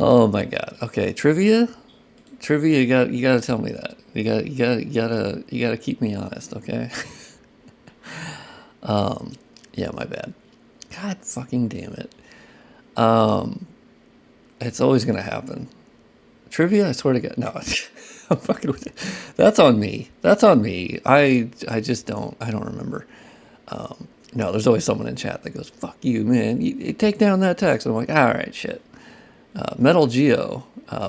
Oh my god. Okay, trivia. Trivia. You got to tell me that. You got to keep me honest. Okay. Yeah, my bad. God fucking damn it. It's always gonna happen. Trivia. I swear to God. No. I'm fucking with you. That's on me. That's on me. I just don't. I don't remember. No, there's always someone in chat that goes, "Fuck you, man! You take down that text." I'm like, all right, shit. Metal Geo,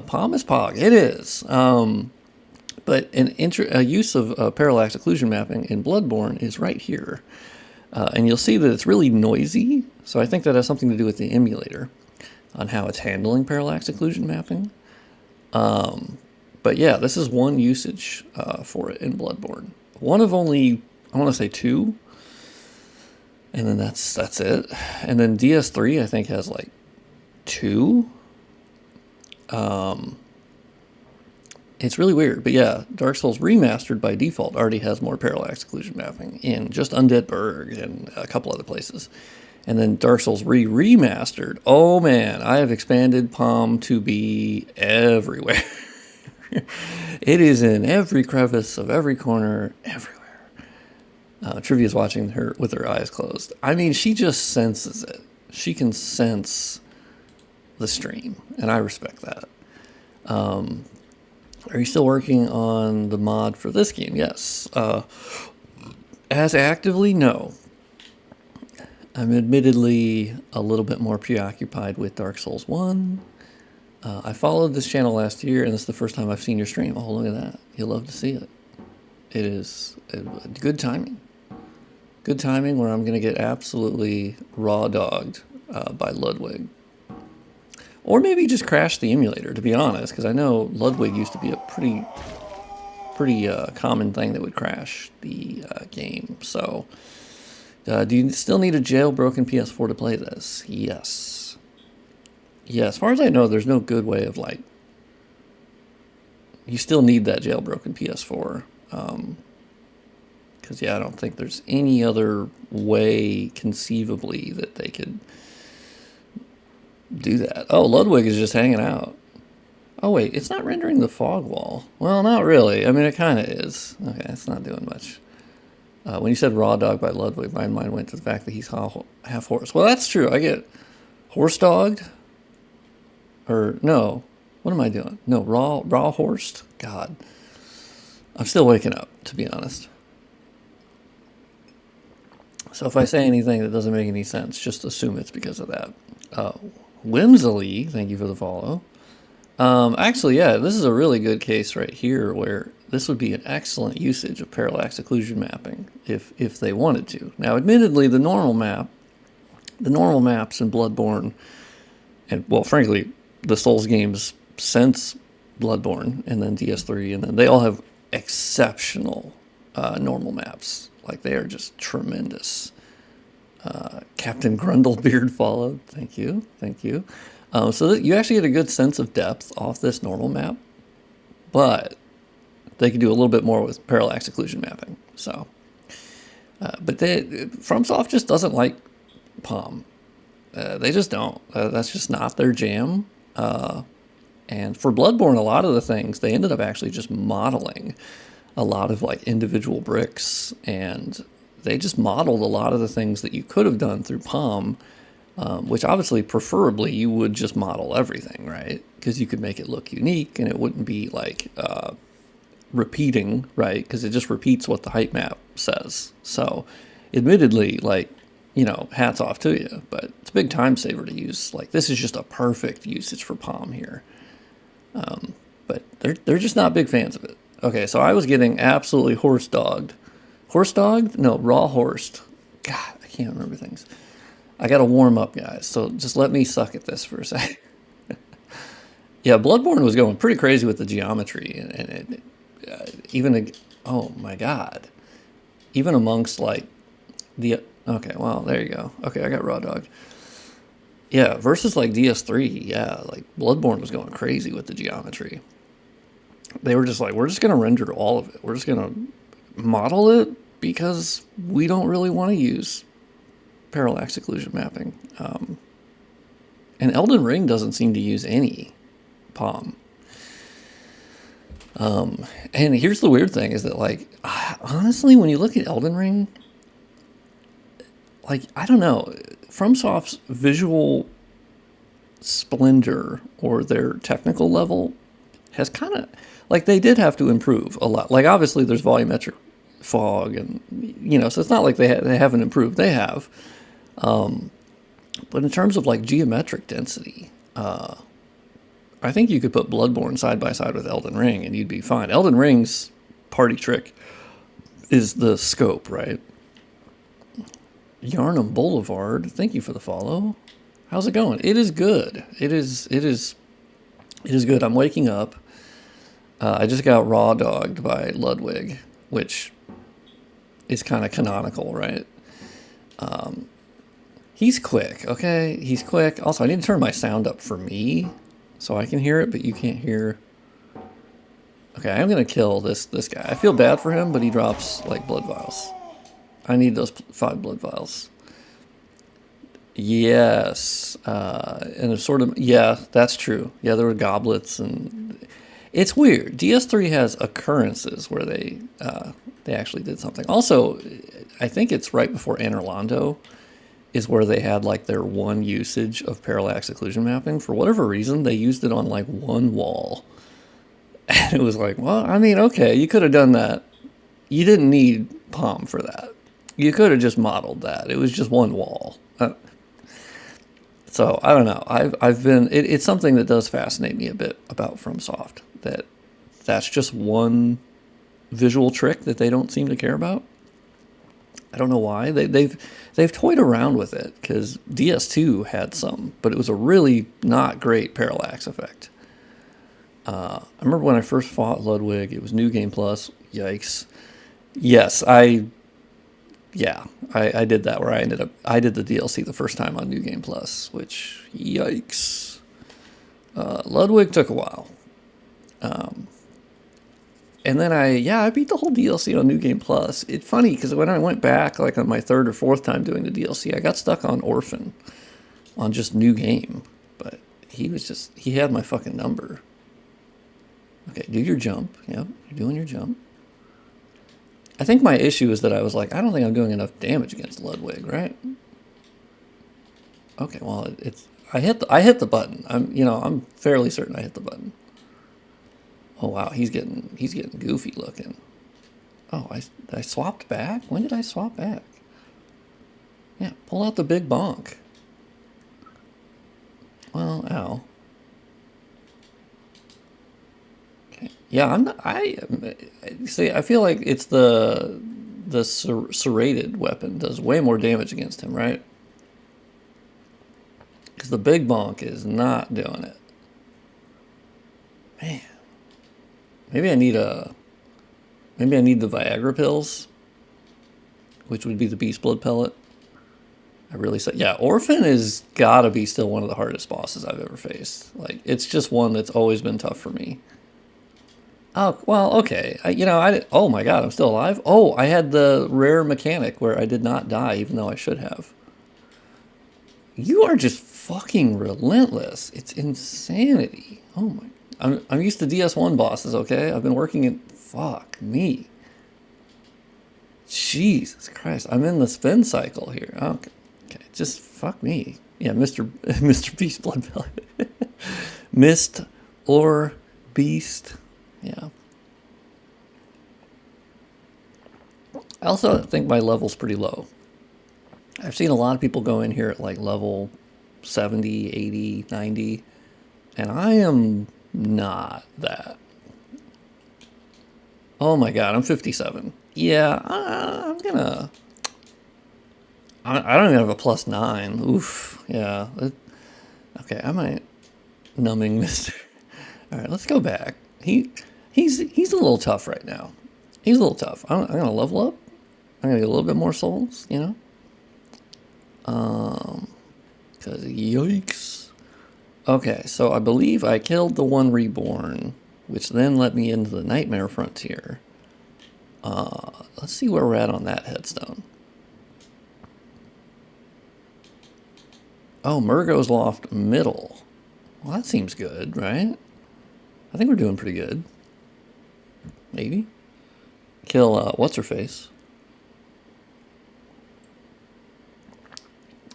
Palm is Pog. It is. But a use of parallax occlusion mapping in Bloodborne is right here, and you'll see that it's really noisy. So I think that has something to do with the emulator on how it's handling parallax occlusion mapping. But yeah, this is one usage for it in Bloodborne. One of only, I want to say two. And then that's it. And then DS3 I think has like two. It's really weird, but yeah, Dark Souls Remastered by default already has more parallax occlusion mapping in just Undead Burg and a couple other places. And then Dark Souls Remastered. Oh man, I have expanded Palm to be everywhere. It is in every crevice of every corner, everywhere. Trivia's watching her with her eyes closed. I mean, she just senses it. She can sense the stream, and I respect that. Are you still working on the mod for this game? Yes. As actively, no. I'm admittedly a little bit more preoccupied with Dark Souls 1. I followed this channel last year, and this is the first time I've seen your stream. Oh, look at that. You'll love to see it. It is good timing. Good timing where I'm going to get absolutely raw dogged by Ludwig. Or maybe just crash the emulator, to be honest, because I know Ludwig used to be a pretty common thing that would crash the game. So, do you still need a jailbroken PS4 to play this? Yes. Yeah, as far as I know, there's no good way of, like... You still need that jailbroken PS4. Because, yeah, I don't think there's any other way, conceivably, that they could do that. Oh, Ludwig is just hanging out. Oh, wait, it's not rendering the fog wall. Well, not really. I mean, it kind of is. Okay, it's not doing much. When you said raw dog by Ludwig, my mind went to the fact that he's half horse. Well, that's true. I get horse dogged. Or, no. What am I doing? No, raw horsed? God. I'm still waking up, to be honest. So if I say anything that doesn't make any sense, just assume it's because of that. Whimsily, thank you for the follow. Actually, yeah, this is a really good case right here where this would be an excellent usage of parallax occlusion mapping if they wanted to. Now, admittedly, the normal maps in Bloodborne, and well, frankly, the Souls games since Bloodborne and then DS3, and then they all have exceptional normal maps. Like, they are just tremendous. Captain Grundlebeard followed. Thank you. Thank you. So that you actually get a good sense of depth off this normal map, but they could do a little bit more with parallax occlusion mapping. So, but FromSoft just doesn't like Palm. They just don't. That's just not their jam. And for Bloodborne, a lot of the things, they ended up actually just modeling a lot of like individual bricks, and they just modeled a lot of the things that you could have done through Palm, which obviously preferably you would just model everything, right? Because you could make it look unique and it wouldn't be like repeating, right? Because it just repeats what the height map says. So admittedly, like, you know, hats off to you, but it's a big time saver to use. Like, this is just a perfect usage for Palm here. But they're just not big fans of it. Okay, so I was getting absolutely horse dogged. Horse dogged? No, raw horsed. God, I can't remember things. I got to warm up, guys, so just let me suck at this for a second. Yeah, Bloodborne was going pretty crazy with the geometry, and oh my God. Even amongst, like, okay, well, there you go. Okay, I got raw dogged. Yeah, versus, like, DS3, yeah, like, Bloodborne was going crazy with the geometry. They were just like, we're just going to render all of it. We're just going to model it because we don't really want to use parallax occlusion mapping. And Elden Ring doesn't seem to use any Palm. And here's the weird thing is that, like, honestly, when you look at Elden Ring, like, I don't know, FromSoft's visual splendor or their technical level has kind of, like, they did have to improve a lot. Like, obviously, there's volumetric fog, and, you know, so it's not like they haven't improved. They have. But in terms of, like, geometric density, I think you could put Bloodborne side by side with Elden Ring and you'd be fine. Elden Ring's party trick is the scope, right? Yarnum Boulevard, thank you for the follow. How's it going? It is good. It is good. I'm waking up. I just got raw dogged by Ludwig, which is kind of canonical, right? He's quick, okay? He's quick. Also, I need to turn my sound up for me so I can hear it, but you can't hear. Okay, I'm going to kill this guy. I feel bad for him, but he drops, like, blood vials. I need those 5 blood vials. Yes. And it's sort of, yeah, that's true. Yeah, there were goblets, and it's weird. DS3 has occurrences where they actually did something. Also, I think it's right before Anorlando is where they had, like, their one usage of parallax occlusion mapping. For whatever reason, they used it on, like, one wall. And it was like, well, I mean, okay, you could have done that. You didn't need Palm for that. You could have just modeled that. It was just one wall. So, I don't know. I've been... It's something that does fascinate me a bit about FromSoft. That's just one visual trick that they don't seem to care about. I don't know why. They've toyed around with it, because DS2 had some, but it was a really not great parallax effect. I remember when I first fought Ludwig, it was New Game Plus. Yikes. Yes, I did that, where I did the DLC the first time on New Game Plus, which, yikes. Ludwig took a while. And then I beat the whole DLC on New Game Plus. It's funny, because when I went back, like, on my 3rd or 4th time doing the DLC, I got stuck on Orphan, on just New Game. But he had my fucking number. Okay, do your jump. Yep, you're doing your jump. I think my issue is that I was like, I don't think I'm doing enough damage against Ludwig, right? Okay, well, I hit the button. I'm fairly certain I hit the button. Oh wow, he's getting goofy looking. Oh, I swapped back? When did I swap back? Yeah, pull out the big bonk. Well, ow. Okay. Yeah, I feel like it's the serrated weapon does way more damage against him, right? Because the big bonk is not doing it. Man. Maybe I need the Viagra pills, which would be the Beast Blood pellet. I really said, yeah, Orphan is gotta be still one of the hardest bosses I've ever faced. Like, it's just one that's always been tough for me. Oh, well, okay. Oh my god, I'm still alive? Oh, I had the rare mechanic where I did not die, even though I should have. You are just fucking relentless. It's insanity. Oh my... I'm used to DS1 bosses, okay? I've been working in... Fuck me. Jesus Christ. I'm in the spin cycle here. Okay. Just fuck me. Yeah, Mr. Beast Blood Pellet. Mist or Beast. Yeah. I also think my level's pretty low. I've seen a lot of people go in here at, like, level 70, 80, 90. And I am... not that. Oh my god, I'm 57. Yeah, I don't even have a +9. Oof. Yeah. Okay, I might... Numbing Mister. Alright, let's go back. He's a little tough right now. He's a little tough. I'm going to level up. I'm going to get a little bit more souls, you know? Because yikes. Okay, so I believe I killed the one reborn, which then let me into the Nightmare Frontier. Let's see where we're at on that headstone. Oh, Murgo's Loft middle. Well, that seems good, right? I think we're doing pretty good. Maybe. Kill, what's her face?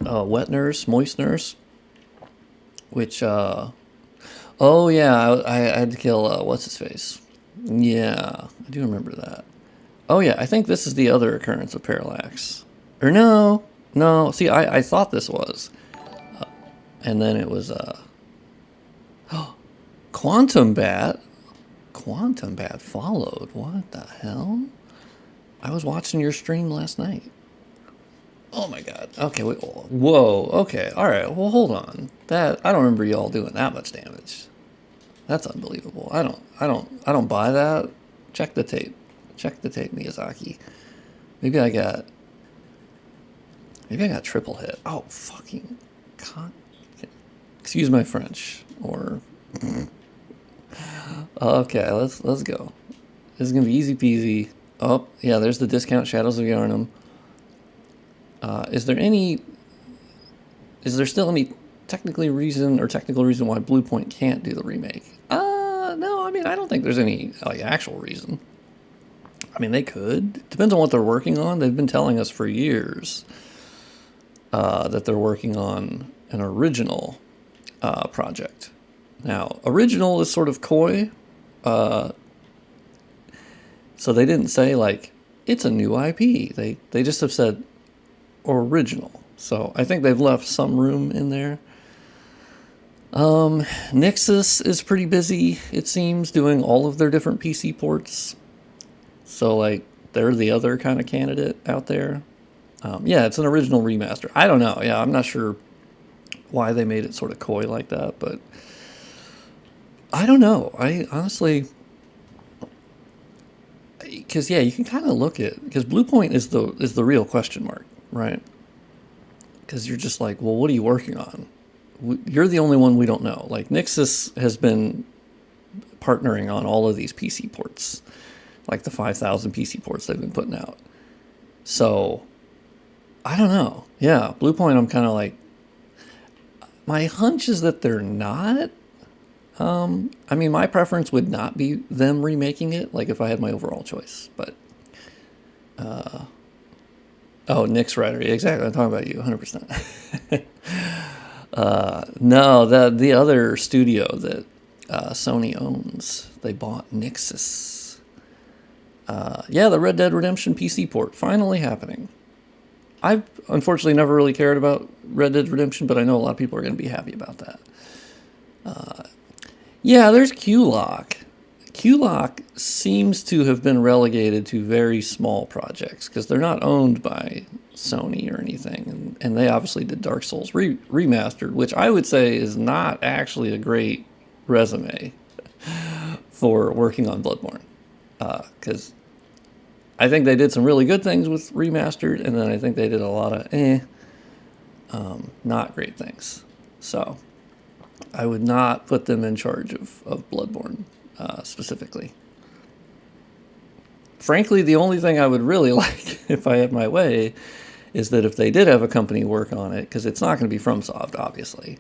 Wet nurse, moist nurse. Which, oh yeah, I had to kill, what's his face? Yeah, I do remember that. Oh yeah, I think this is the other occurrence of Parallax. Or no, no, see, I thought this was. And then it was, Quantum Bat. Quantum Bat followed. What the hell? I was watching your stream last night. Oh my god. Okay, wait, whoa, okay, alright, well hold on. That, I don't remember y'all doing that much damage. That's unbelievable. I don't buy that. Check the tape. Check the tape, Miyazaki. Maybe I got triple hit. Oh, fucking con. Excuse my French. Or okay, let's go. This is gonna be easy peasy. Oh, yeah, there's the discount Shadows of Yharnam. Is there still any technical reason why Bluepoint can't do the remake? No, I mean, I don't think there's any like actual reason. I mean, they could. Depends on what they're working on. They've been telling us for years that they're working on an original project. Now, original is sort of coy. So they didn't say like it's a new IP. They just have said original. So I think they've left some room in there. Nexus is pretty busy, it seems, doing all of their different PC ports. So like they're the other kind of candidate out there. Yeah, it's an original remaster. I don't know. Yeah, I'm not sure why they made it sort of coy like that, but I don't know. I honestly, because yeah, you can kind of look at, because Bluepoint is the real question mark, right? Because you're just like, well, what are you working on? You're the only one we don't know. Like Nexus has been partnering on all of these PC ports, like the 5,000 PC ports they've been putting out. So I don't know. Yeah, Bluepoint, I'm kind of like, my hunch is that they're not. I mean, my preference would not be them remaking it, like if I had my overall choice. But oh, Nick's Rider, yeah, exactly. I'm talking about you, 100%. No, the other studio that Sony owns, they bought Nexus. Yeah, the Red Dead Redemption PC port finally happening. I've unfortunately never really cared about Red Dead Redemption, but I know a lot of people are going to be happy about that. Yeah, there's Q-Lock. Q-Lock seems to have been relegated to very small projects because they're not owned by Sony or anything. And they obviously did Dark Souls Remastered, which I would say is not actually a great resume for working on Bloodborne. Because I think they did some really good things with Remastered, and then I think they did a lot of not great things. So I would not put them in charge of Bloodborne specifically. Frankly, the only thing I would really like, if I had my way, is that if they did have a company work on it, because it's not going to be FromSoft, obviously.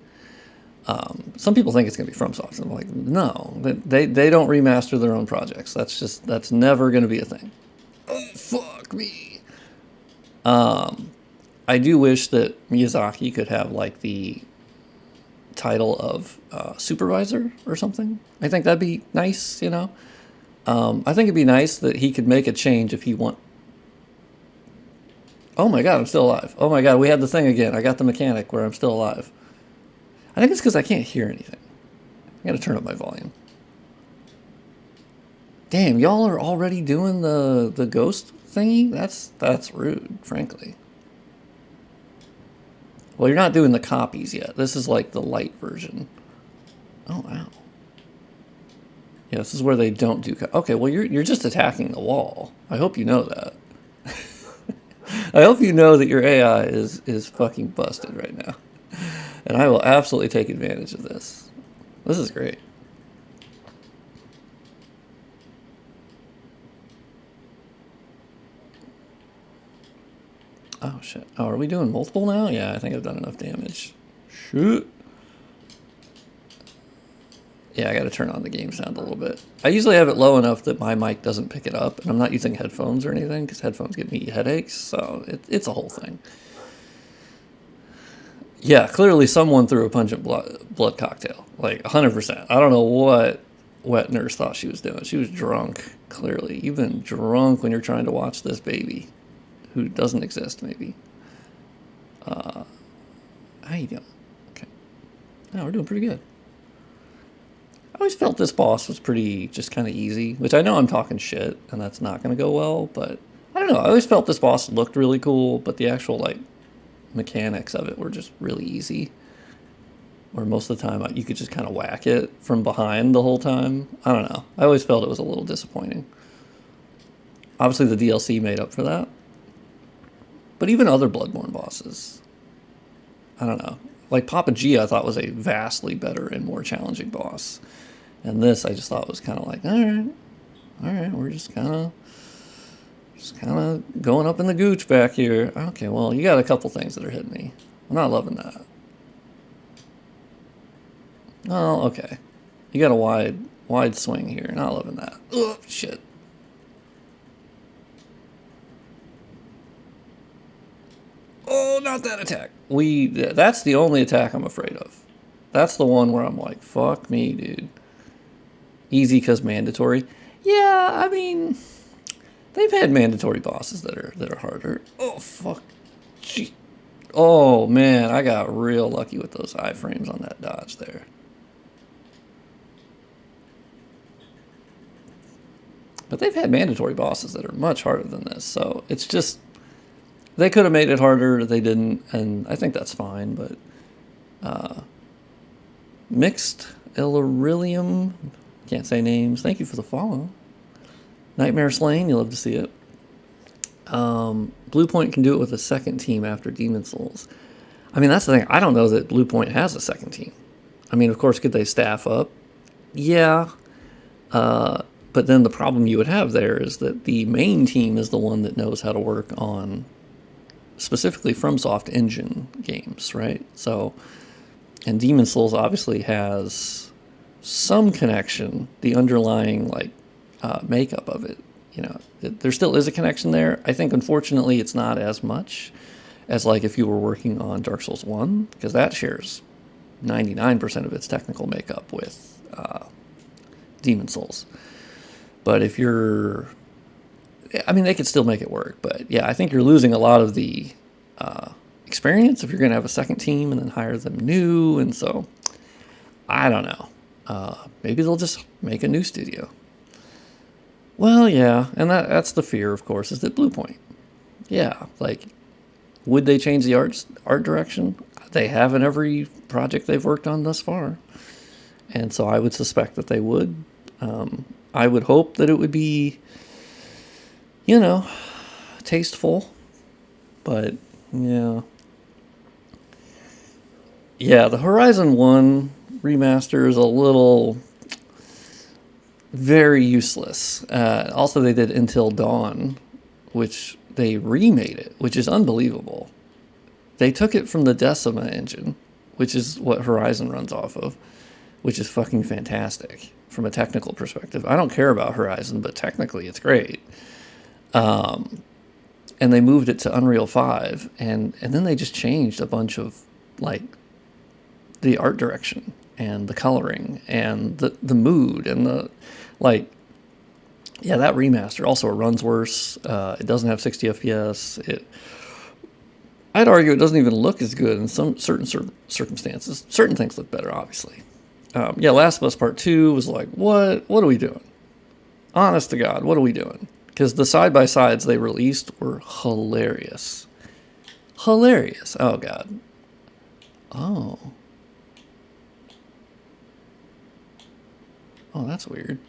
Some people think it's going to be FromSoft. I'm like, no, they don't remaster their own projects. That's never going to be a thing. Oh, fuck me. I do wish that Miyazaki could have like the title of supervisor or something. I think that'd be nice, you know. I think it'd be nice that he could make a change if he want. Oh my god, I'm still alive. Oh my god, we had the thing again. I got the mechanic where I'm still alive. I think it's because I can't hear anything. I gotta turn up my volume. Damn, y'all are already doing the ghost thingy? That's rude, frankly. Well, you're not doing the copies yet. This is like the light version. Oh, wow. Yeah, this is where they don't do... Okay, well, you're just attacking the wall. I hope you know that. I hope you know that your AI is fucking busted right now. And I will absolutely take advantage of this. This is great. Oh, shit. Oh, are we doing multiple now? Yeah, I think I've done enough damage. Shoot. Yeah, I got to turn on the game sound a little bit. I usually have it low enough that my mic doesn't pick it up, and I'm not using headphones or anything because headphones give me headaches, so it's a whole thing. Yeah, clearly someone threw a pungent blood cocktail, like 100%. I don't know what wet nurse thought she was doing. She was drunk, clearly. You've been drunk when you're trying to watch this baby, who doesn't exist, maybe. How you doing? Okay. No, we're doing pretty good. I always felt this boss was pretty just kind of easy, which I know I'm talking shit, and that's not going to go well, but I don't know. I always felt this boss looked really cool, but the actual, like, mechanics of it were just really easy. Where most of the time you could just kind of whack it from behind the whole time. I don't know. I always felt it was a little disappointing. Obviously, the DLC made up for that. But even other Bloodborne bosses, I don't know. Like Papa G, I thought was a vastly better and more challenging boss. And this, I just thought was kind of like, all right, we're just kind of going up in the gooch back here. Okay, well, you got a couple things that are hitting me. I'm not loving that. Oh, okay. You got a wide swing here. Not loving that. Oh, shit. Oh, not that attack. That's the only attack I'm afraid of. That's the one where I'm like, fuck me, dude. Easy because mandatory. Yeah, I mean, they've had mandatory bosses that are harder. Oh, fuck. Gee. Oh, man, I got real lucky with those iframes on that dodge there. But they've had mandatory bosses that are much harder than this, so it's just, they could have made it harder, they didn't, and I think that's fine, but Mixed Illyrilium, can't say names, thank you for the follow. Nightmare Slain, you'll love to see it. Bluepoint can do it with a second team after Demon Souls. I mean, that's the thing, I don't know that Bluepoint has a second team. I mean, of course, could they staff up? Yeah. But then the problem you would have there is that the main team is the one that knows how to work on specifically FromSoft engine games, right? So, and Demon Souls obviously has some connection, the underlying like makeup of it. You know, there still is a connection there. I think unfortunately it's not as much as like if you were working on Dark Souls 1, because that shares 99% of its technical makeup with Demon Souls. But if you're, I mean, they could still make it work. But yeah, I think you're losing a lot of the experience if you're going to have a second team and then hire them new. And so, I don't know. Maybe they'll just make a new studio. Well, yeah, and that's the fear, of course, is that Bluepoint. Yeah, like, would they change the art direction? They have in every project they've worked on thus far. And so I would suspect that they would. I would hope that it would be, you know, tasteful, but yeah. Yeah, the Horizon 1 remaster is a little very useless. Also, they did Until Dawn, which they remade it, which is unbelievable. They took it from the Decima engine, which is what Horizon runs off of, which is fucking fantastic from a technical perspective. I don't care about Horizon, but technically it's great. And they moved it to Unreal 5, and then they just changed a bunch of, like, the art direction and the coloring and the mood and the, like, yeah, that remaster. Also, it runs worse. It doesn't have 60 FPS. I'd argue it doesn't even look as good in some certain circumstances. Certain things look better, obviously. Yeah, Last of Us Part 2 was like, what are we doing? Honest to God, what are we doing? Because the side-by-sides they released were hilarious. Hilarious. Oh, God. Oh. Oh, that's weird.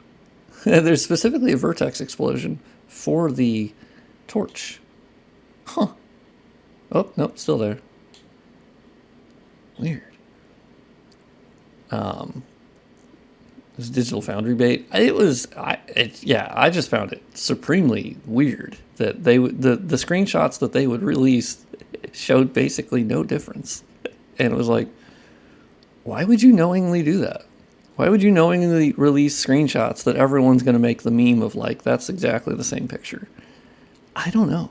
There's specifically a vertex explosion for the torch. Huh. Oh, nope, still there. Weird. This Digital Foundry bait. I just found it supremely weird that they would the screenshots that they would release showed basically no difference, and it was like, why would you knowingly do that? Why would you knowingly release screenshots that everyone's going to make the meme of, like, that's exactly the same picture? I don't know.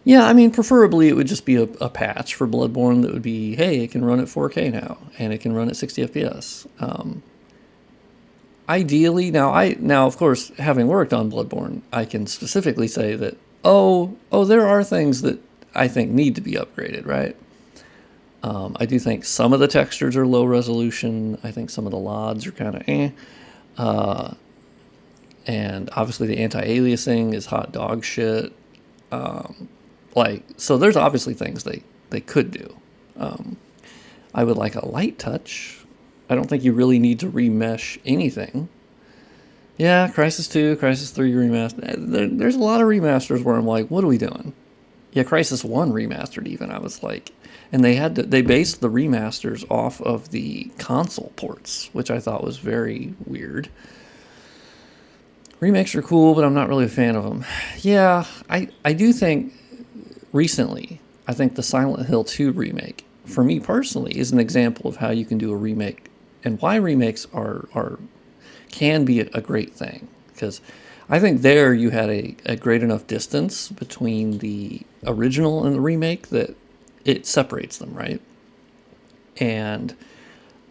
Yeah, I mean, preferably it would just be a patch for Bloodborne that would be, hey, it can run at 4K now, and it can run at 60 FPS. Ideally, now of course, having worked on Bloodborne, I can specifically say that, there are things that I think need to be upgraded, right? I do think some of the textures are low resolution. I think some of the LODs are kind of and obviously the anti-aliasing is hot dog shit. So there's obviously things they could do. I would like a light touch. I don't think you really need to remesh anything. Yeah, Crysis 2, Crysis 3 remastered. There's a lot of remasters where I'm like, what are we doing? Yeah, Crysis 1 remastered even. I was like, and they based the remasters off of the console ports, which I thought was very weird. Remakes are cool, but I'm not really a fan of them. Yeah, I do think recently, I think the Silent Hill 2 remake, for me personally, is an example of how you can do a remake and why remakes can be a great thing. Because I think there you had a great enough distance between the original and the remake that it separates them, right? And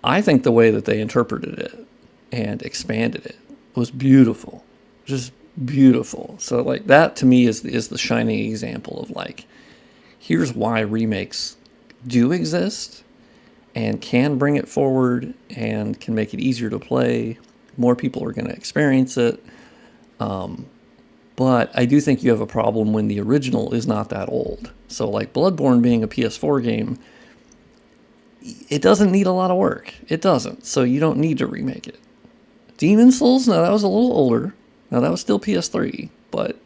I think the way that they interpreted it and expanded it was beautiful. Just beautiful. So like that to me is the shining example of like, here's why remakes do exist and can bring it forward and can make it easier to play. More people are going to experience it. But I do think you have a problem when the original is not that old. So like Bloodborne being a PS4 game, it doesn't need a lot of work. It doesn't. So you don't need to remake it. Demon Souls, no, that was a little older. Now that was still PS3, but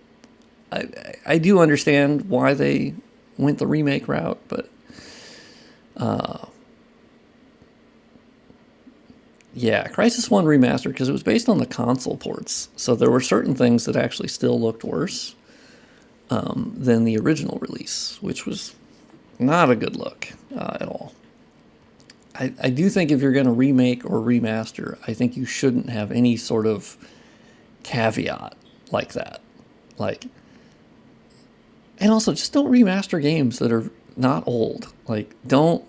I do understand why they went the remake route, but yeah, Crysis 1 Remastered, because it was based on the console ports, so there were certain things that actually still looked worse than the original release, which was not a good look at all. I do think if you're going to remake or remaster, I think you shouldn't have any sort of caveat like that. Like, and also just don't remaster games that are not old. Like, don't.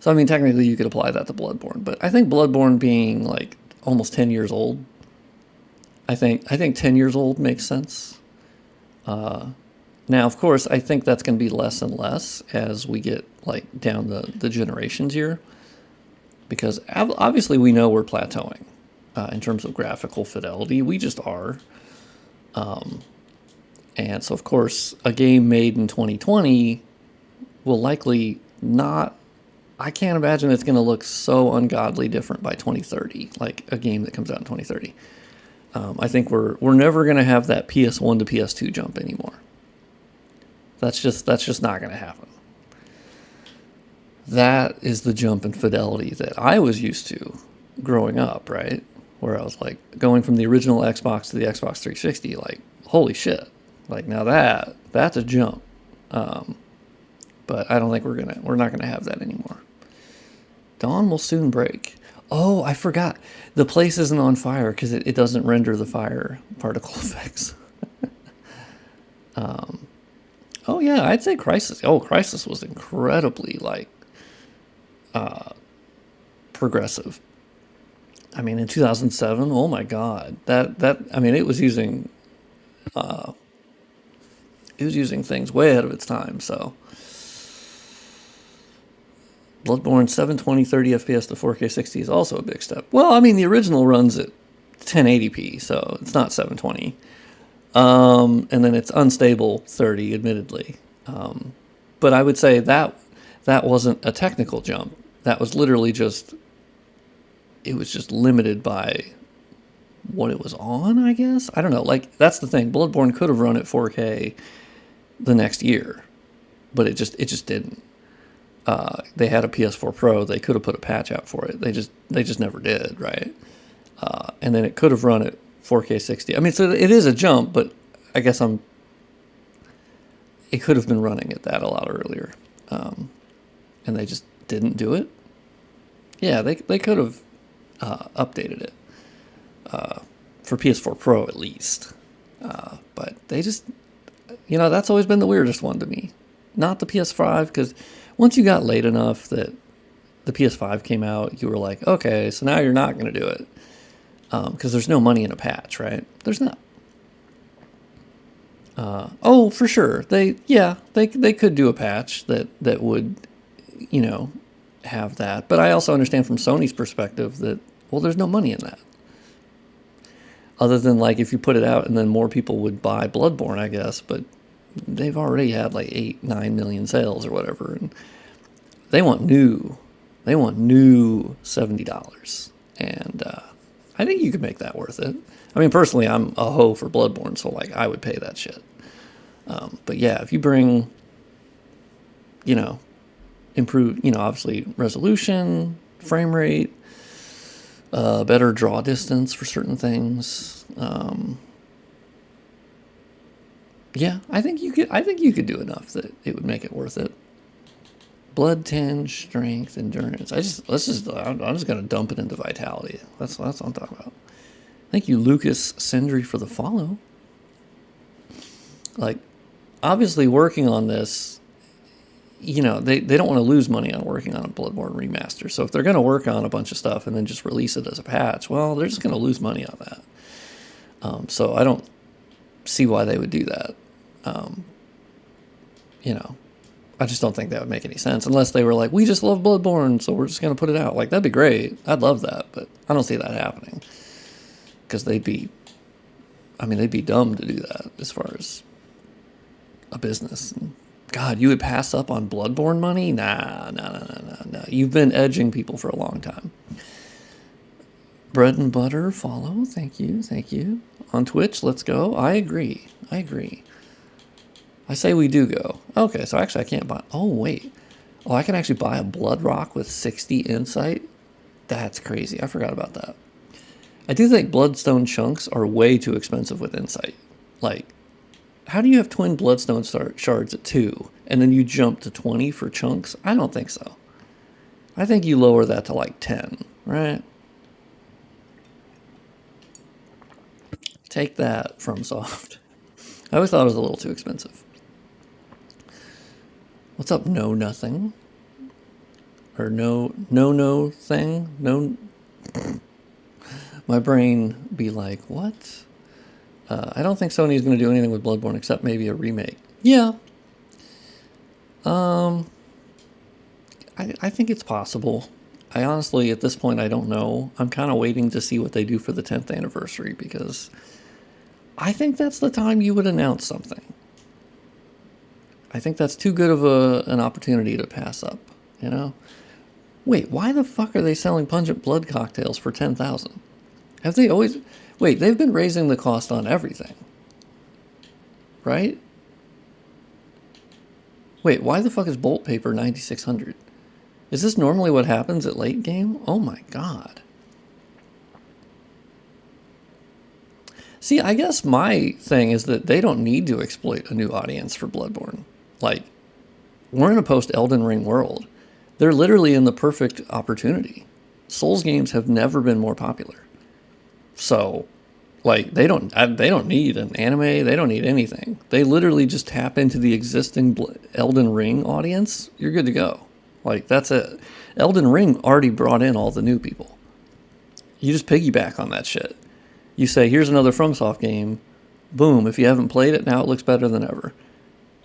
So I mean, technically you could apply that to Bloodborne, but I think Bloodborne being like almost 10 years old, I think 10 years old makes sense. Now, of course, I think that's going to be less and less as we get like down the generations here, because obviously we know we're plateauing in terms of graphical fidelity. We just are. And so, of course, a game made in 2020 will likely not. I can't imagine it's going to look so ungodly different by 2030, like a game that comes out in 2030. I think we're never going to have that PS1 to PS2 jump anymore. That's just not going to happen. That is the jump in fidelity that I was used to growing up, right? Where I was like going from the original Xbox to the Xbox 360, like, holy shit. Like, now that's a jump. But I don't think we're not gonna have that anymore. Dawn will soon break. Oh, I forgot. The place isn't on fire because it doesn't render the fire particle effects. Oh yeah, I'd say Crysis. Oh, Crysis was incredibly like progressive. I mean, in 2007, oh my god, that I mean, it was using things way ahead of its time. So, Bloodborne 720 30 FPS to 4K 60 is also a big step. Well, I mean, the original runs at 1080p, so it's not 720. And then it's unstable 30, admittedly. But I would say that wasn't a technical jump. That was literally just, it was just limited by what it was on, I guess. I don't know. Like, that's the thing. Bloodborne could have run at 4K the next year, but it just didn't. They had a PS4 Pro. They could have put a patch out for it. They just never did, right? And then it could have run at 4K 60. I mean, so it is a jump, but I guess it could have been running at that a lot earlier. And they just didn't do it. Yeah, they could have updated it for PS4 Pro at least. But they just, that's always been the weirdest one to me. Not the PS5, because once you got late enough that the PS5 came out, you were like, okay, so now you're not going to do it. Because there's no money in a patch, right? There's not. Oh, for sure. They could do a patch that would, have that. But I also understand from Sony's perspective that, well, there's no money in that. Other than like if you put it out and then more people would buy Bloodborne, I guess. But they've already had like 8-9 million sales or whatever, and they want new $70, and I think you could make that worth it. I mean, personally, I'm a hoe for Bloodborne, so like I would pay that shit. But yeah, if you bring, improve, obviously resolution, frame rate, better draw distance for certain things. Yeah, I think you could do enough that it would make it worth it. Blood tinge, strength, endurance. I'm just gonna dump it into vitality. That's what I'm talking about. Thank you, Lucas Sendry, for the follow. Like, obviously working on this, they don't want to lose money on working on a Bloodborne remaster. So if they're going to work on a bunch of stuff and then just release it as a patch, well, they're just going to lose money on that. So I don't see why they would do that. I just don't think that would make any sense unless they were like, we just love Bloodborne, so we're just going to put it out. Like, that'd be great. I'd love that, but I don't see that happening. Because they'd be dumb to do that as far as a business. God, you would pass up on Bloodborne money? Nah. You've been edging people for a long time. Bread and butter, follow. Thank you. On Twitch, let's go. I agree. I say we do go. Okay, so actually I can't buy... Oh, wait. Oh, I can actually buy a Blood Rock with 60 insight? That's crazy. I forgot about that. I do think Bloodstone chunks are way too expensive with insight. Like, how do you have twin Bloodstone shards at 2, and then you jump to 20 for chunks? I don't think so. I think you lower that to like 10, right? Take that, FromSoft. I always thought it was a little too expensive. What's up, No Nothing? Or no thing? No... My brain be like, what? I don't think Sony's going to do anything with Bloodborne except maybe a remake. Yeah. I think it's possible. I honestly, at this point, I don't know. I'm kind of waiting to see what they do for the 10th anniversary because I think that's the time you would announce something. I think that's too good of an opportunity to pass up, Wait, why the fuck are they selling pungent blood cocktails for 10,000? Have they always... Wait, they've been raising the cost on everything. Right? Wait, why the fuck is Bolt Paper 9600? Is this normally what happens at late game? Oh my god. See, I guess my thing is that they don't need to exploit a new audience for Bloodborne. Like, we're in a post-Elden Ring world. They're literally in the perfect opportunity. Souls games have never been more popular. So, like, they don't need an anime. They don't need anything. They literally just tap into the existing Elden Ring audience. You're good to go. Like, that's it. Elden Ring already brought in all the new people. You just piggyback on that shit. You say, here's another FromSoft game. Boom. If you haven't played it, now it looks better than ever.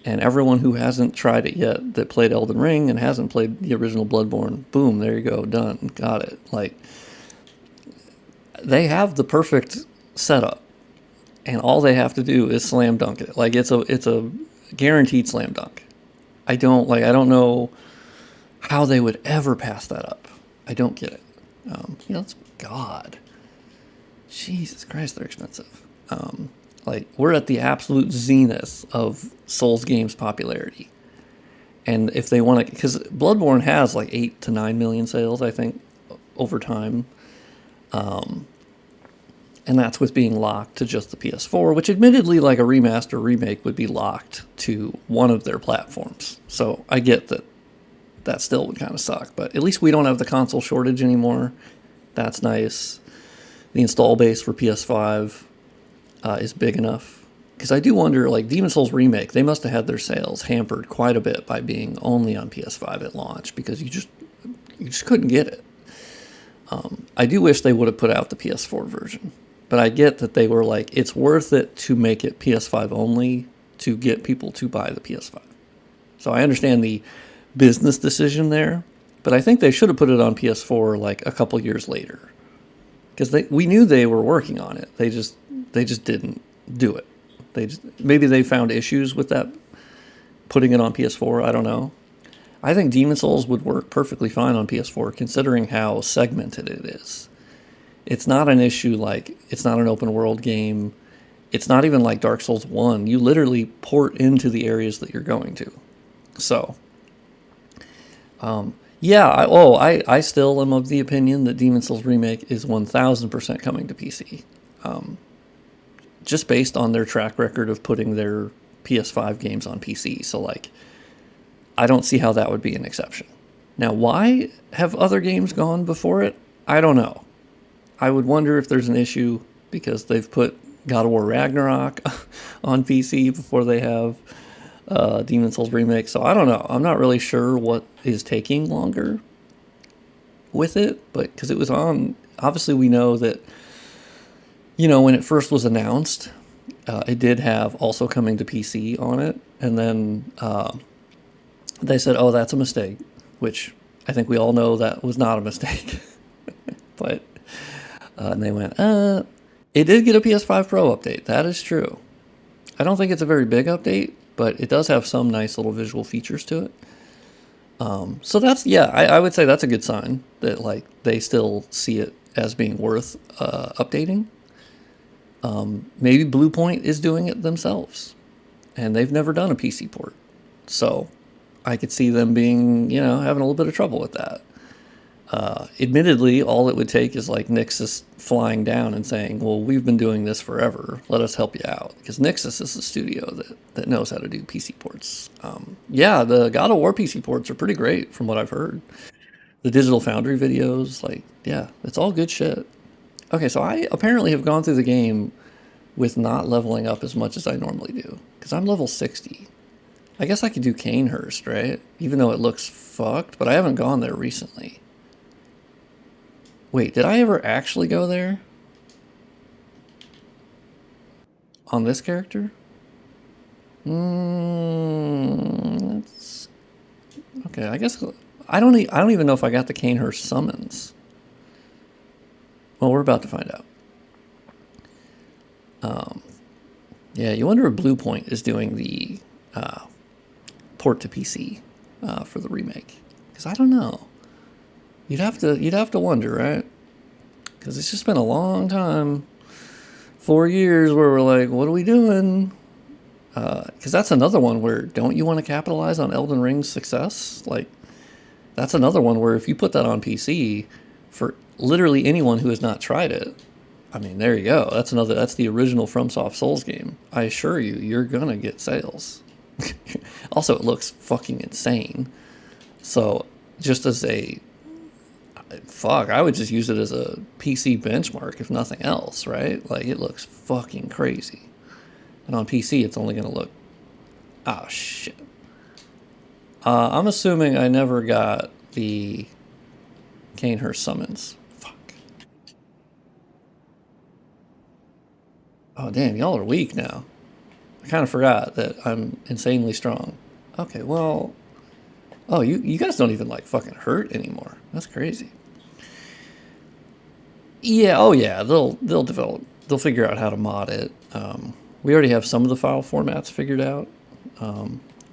And everyone who hasn't tried it yet that played Elden Ring and hasn't played the original Bloodborne, boom, there you go, done, got it. Like, they have the perfect setup, and all they have to do is slam dunk it. Like, it's a guaranteed slam dunk. I don't know how they would ever pass that up. I don't get it. It's God. Jesus Christ, they're expensive. Like, we're at the absolute zenith of Souls games popularity. And if they want to... Because Bloodborne has like 8 to 9 million sales, I think, over time. And that's with being locked to just the PS4, which admittedly, like a remaster remake would be locked to one of their platforms. So I get that that still would kind of suck. But at least we don't have the console shortage anymore. That's nice. The install base for PS5 is big enough. Because I do wonder, like Demon's Souls Remake, they must have had their sales hampered quite a bit by being only on PS5 at launch, because you just couldn't get it. I do wish they would have put out the PS4 version, but I get that they were like, it's worth it to make it PS5 only to get people to buy the PS5. So I understand the business decision there, but I think they should have put it on PS4 like a couple years later, because we knew they were working on it. They just didn't do it. Maybe they found issues with that, putting it on PS4. I don't know. I think Demon's Souls would work perfectly fine on PS4, considering how segmented it is. It's not an issue like, it's not an open world game. It's not even like Dark Souls 1. You literally port into the areas that you're going to. So, yeah, I still am of the opinion that Demon's Souls Remake is 1000% coming to PC. Just based on their track record of putting their PS5 games on PC. So, like, I don't see how that would be an exception. Now, why have other games gone before it? I don't know. I would wonder if there's an issue because they've put God of War Ragnarok on PC before they have Demon's Souls Remake. So I don't know. I'm not really sure what is taking longer with it, but because it was on, obviously we know that, you know, when it first was announced, it did have also coming to PC on it, and then they said, oh, that's a mistake, which I think we all know that was not a mistake. But, and they went, it did get a PS5 Pro update. That is true. I don't think it's a very big update, but it does have some nice little visual features to it. So that's, yeah, I would say that's a good sign that, like, they still see it as being worth updating. Maybe Bluepoint is doing it themselves, and they've never done a PC port. So I could see them being, you know, having a little bit of trouble with that. Admittedly, all it would take is like Nexus flying down and saying, well, we've been doing this forever. Let us help you out. Because Nexus is a studio that knows how to do PC ports. Yeah, the God of War PC ports are pretty great from what I've heard. The Digital Foundry videos, like, yeah, it's all good shit. Okay, so I apparently have gone through the game with not leveling up as much as I normally do. Because I'm level 60. I guess I could do Canehurst, right? Even though it looks fucked, but I haven't gone there recently. Wait, did I ever actually go there? On this character? That's... Okay, I guess... I don't even know if I got the Canehurst summons. Well, we're about to find out. Yeah, you wonder if Bluepoint is doing the port to PC for the remake. Because I don't know. You'd have to wonder, right? Because it's just been a long time, 4 years, where we're like, what are we doing? Because that's another one where, don't you want to capitalize on Elden Ring's success? Like, that's another one where if you put that on PC, for literally anyone who has not tried it, I mean, there you go. That's the original FromSoft Souls game. I assure you, you're gonna get sales. Also, it looks fucking insane. So, just as a fuck, I would just use it as a PC benchmark, if nothing else, right? Like, it looks fucking crazy. And on PC, it's only gonna look... Oh, shit. I'm assuming I never got the Canehurst summons. Fuck. Oh, damn, y'all are weak now. I kind of forgot that I'm insanely strong. Okay, well... Oh, you guys don't even, like, fucking hurt anymore. That's crazy. Yeah, oh yeah, they'll figure out how to mod it. We already have some of the file formats figured out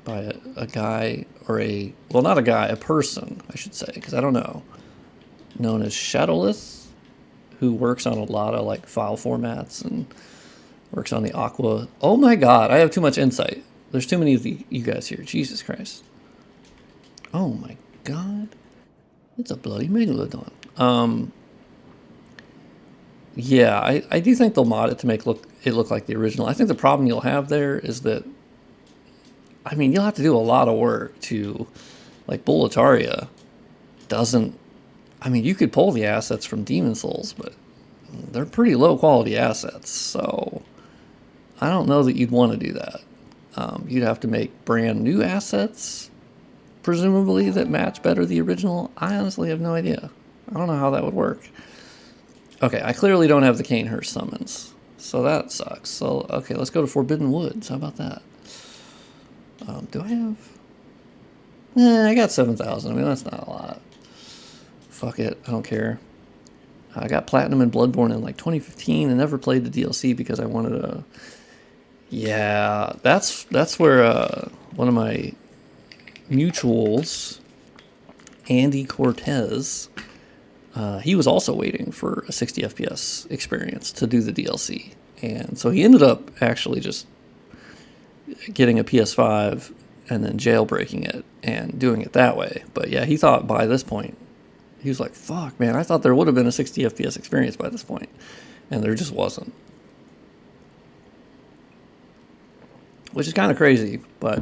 by a guy, or well, not a guy, a person, I should say, because I don't know, known as Chalice, who works on a lot of, like, file formats and works on the Aqua. Oh my god, I have too much insight. There's too many of you guys here. Jesus Christ. Oh my god. It's a bloody megalodon. Yeah, I do think they'll mod it to make it look like the original. I think the problem you'll have there is that, I mean, you'll have to do a lot of work to Like Bulletaria doesn't. I mean, you could pull the assets from Demon Souls, but they're pretty low quality assets. So I don't know that you'd want to do that. You'd have to make brand new assets, presumably, that match better the original. I honestly have no idea. I don't know how that would work. Okay, I clearly don't have the Canehurst summons, so that sucks. So, okay, let's go to Forbidden Woods. How about that? Do I have... I got 7,000. I mean, that's not a lot. Fuck it. I don't care. I got Platinum in Bloodborne in like 2015 and never played the DLC because I wanted to... Yeah, that's where one of my mutuals, Andy Cortez, he was also waiting for a 60 FPS experience to do the DLC. And so he ended up actually just getting a PS5 and then jailbreaking it and doing it that way. But yeah, he thought by this point, he was like, fuck, man, I thought there would have been a 60 FPS experience by this point. And there just wasn't. Which is kind of crazy, but...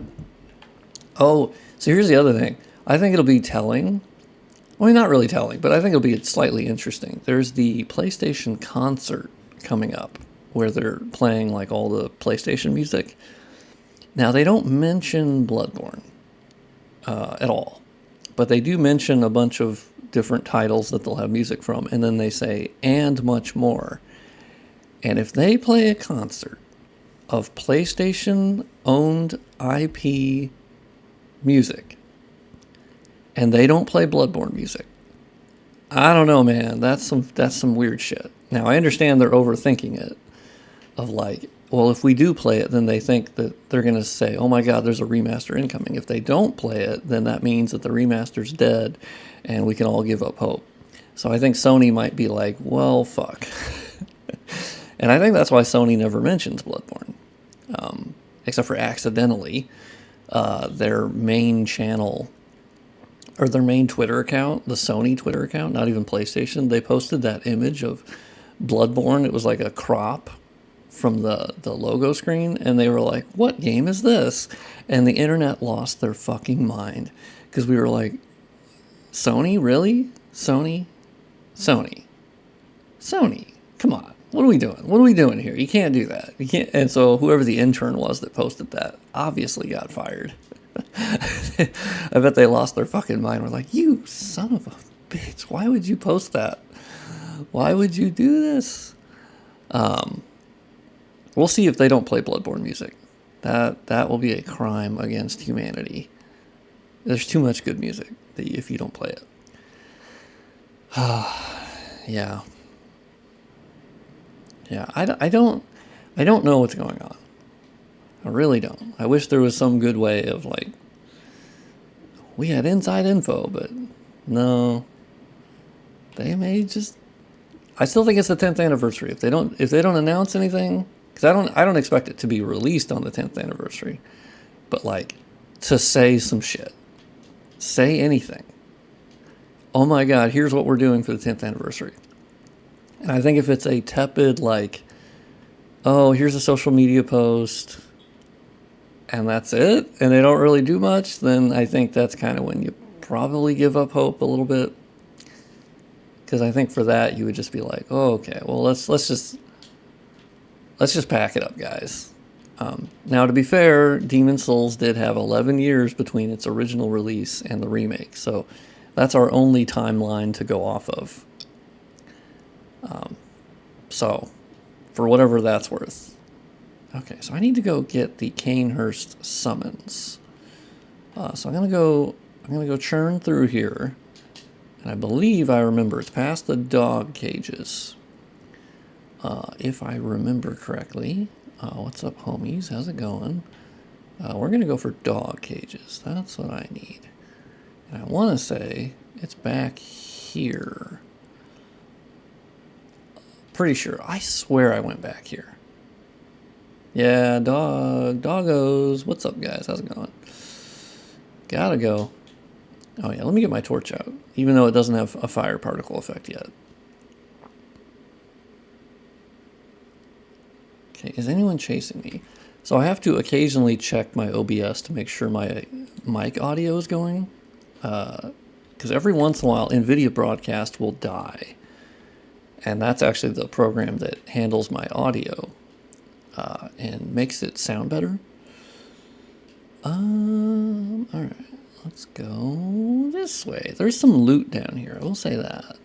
Oh, so here's the other thing. I think it'll be telling. Well, not really telling, but I think it'll be slightly interesting. There's the PlayStation concert coming up, where they're playing like all the PlayStation music. Now, they don't mention Bloodborne at all, but they do mention a bunch of different titles that they'll have music from, and then they say, and much more. And if they play a concert of PlayStation-owned IP music, and they don't play Bloodborne music, I don't know, man. That's some weird shit. Now, I understand they're overthinking it, of like, well, if we do play it, then they think that they're going to say, oh my god, there's a remaster incoming. If they don't play it, then that means that the remaster's dead, and we can all give up hope. So I think Sony might be like, well, fuck. And I think that's why Sony never mentions Bloodborne. Except for accidentally, their main channel, or their main Twitter account, the Sony Twitter account, not even PlayStation, they posted that image of Bloodborne. It was like a crop from the logo screen, and they were like, what game is this? And the internet lost their fucking mind, because we were like, Sony? Really? Sony? Come on. What are we doing? What are we doing here? You can't do that. You can't. And so whoever the intern was that posted that obviously got fired. I bet they lost their fucking mind. We're like, you son of a bitch. Why would you post that? Why would you do this? We'll see if they don't play Bloodborne music. That will be a crime against humanity. There's too much good music if you don't play it. Yeah. Yeah, I don't know what's going on. I really don't. I wish there was some good way of like, we had inside info, but no. They may just. I still think it's the 10th anniversary. If they don't announce anything, because I don't expect it to be released on the 10th anniversary, but like to say some shit, say anything. Oh my God, here's what we're doing for the 10th anniversary. And I think if it's a tepid, like, oh, here's a social media post, and that's it, and they don't really do much, then I think that's kind of when you probably give up hope a little bit. Because I think for that, you would just be like, oh, okay, well, let's just pack it up, guys. Now, to be fair, Demon Souls did have 11 years between its original release and the remake, so that's our only timeline to go off of. So, for whatever that's worth. Okay, so I need to go get the Canehurst summons. So I'm gonna go churn through here, and I believe I remember it's past the dog cages. If I remember correctly. What's up, homies? How's it going? We're gonna go for dog cages. That's what I need. And I want to say it's back here. Pretty sure. I swear I went back here. Yeah, doggos. What's up, guys? How's it going? Gotta go. Oh, yeah, let me get my torch out, even though it doesn't have a fire particle effect yet. Okay, is anyone chasing me? So I have to occasionally check my OBS to make sure my mic audio is going. because every once in a while, NVIDIA Broadcast will die. And that's actually the program that handles my audio and makes it sound better. All right, let's go this way. There's some loot down here, I will say that.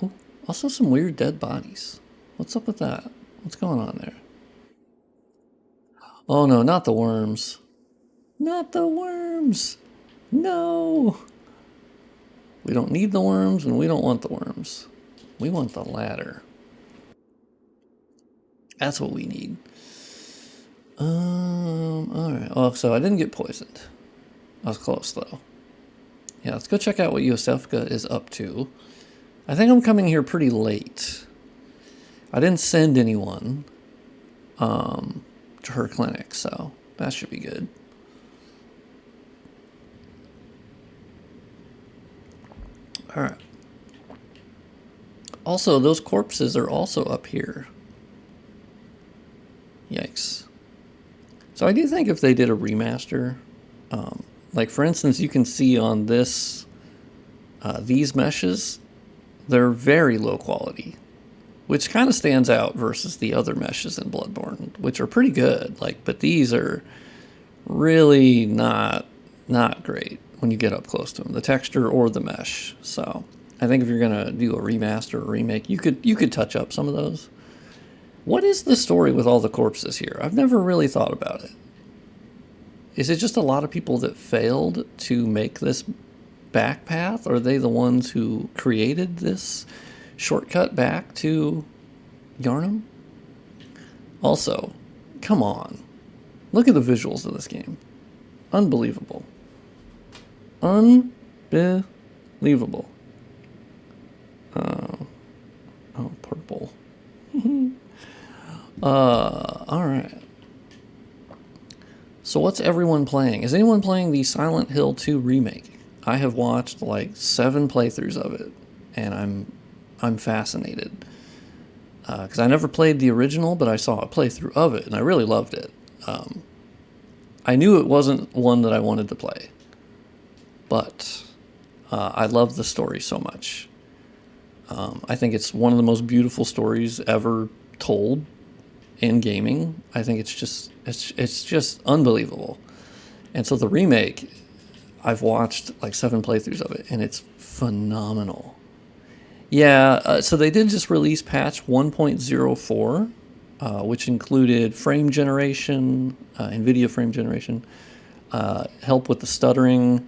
Oh, also some weird dead bodies. What's up with that? What's going on there? Oh no, not the worms. Not the worms. No. We don't need the worms and we don't want the worms. We want the ladder. That's what we need. Alright. Oh, so I didn't get poisoned. I was close though. Yeah, let's go check out what Yosefka is up to. I think I'm coming here pretty late. I didn't send anyone to her clinic, so that should be good. Alright. Also, those corpses are also up here. Yikes. So I do think if they did a remaster, like for instance, you can see on this, these meshes, they're very low quality, which kind of stands out versus the other meshes in Bloodborne, which are pretty good. Like, but these are really not great when you get up close to them, the texture or the mesh. So I think if you're gonna do a remaster or remake, you could touch up some of those. What is the story with all the corpses here? I've never really thought about it. Is it just a lot of people that failed to make this back path? Are they the ones who created this shortcut back to Yharnam? Also, come on. Look at the visuals of this game. Unbelievable. Unbelievable. Oh, purple. Alright. So what's everyone playing? Is anyone playing the Silent Hill 2 remake? I have watched like 7 playthroughs of it, and I'm fascinated. Because I never played the original, but I saw a playthrough of it, and I really loved it. I knew it wasn't one that I wanted to play, but I love the story so much. I think it's one of the most beautiful stories ever told in gaming. I think it's just unbelievable. And so the remake, I've watched like 7 playthroughs of it, and it's phenomenal. Yeah, so they did just release patch 1.04, which included frame generation, NVIDIA frame generation, help with the stuttering,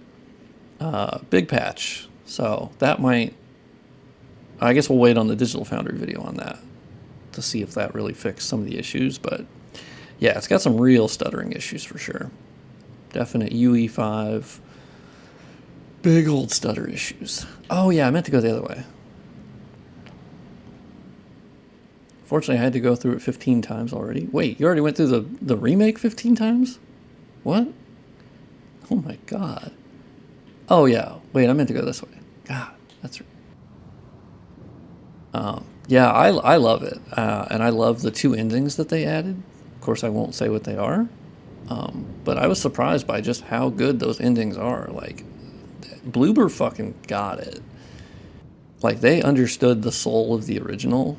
big patch. So that might, I guess we'll wait on the Digital Foundry video on that to see if that really fixed some of the issues. But yeah, it's got some real stuttering issues for sure. Definite UE5, big old stutter issues. Oh yeah, I meant to go the other way. Fortunately, I had to go through it 15 times already. Wait, you already went through the remake 15 times? What? Oh my god. Oh yeah, wait, I meant to go this way. God, that's right. Yeah, I love it, and I love the 2 endings that they added. Of course, I won't say what they are, but I was surprised by just how good those endings are. Like, Bloober fucking got it. Like, they understood the soul of the original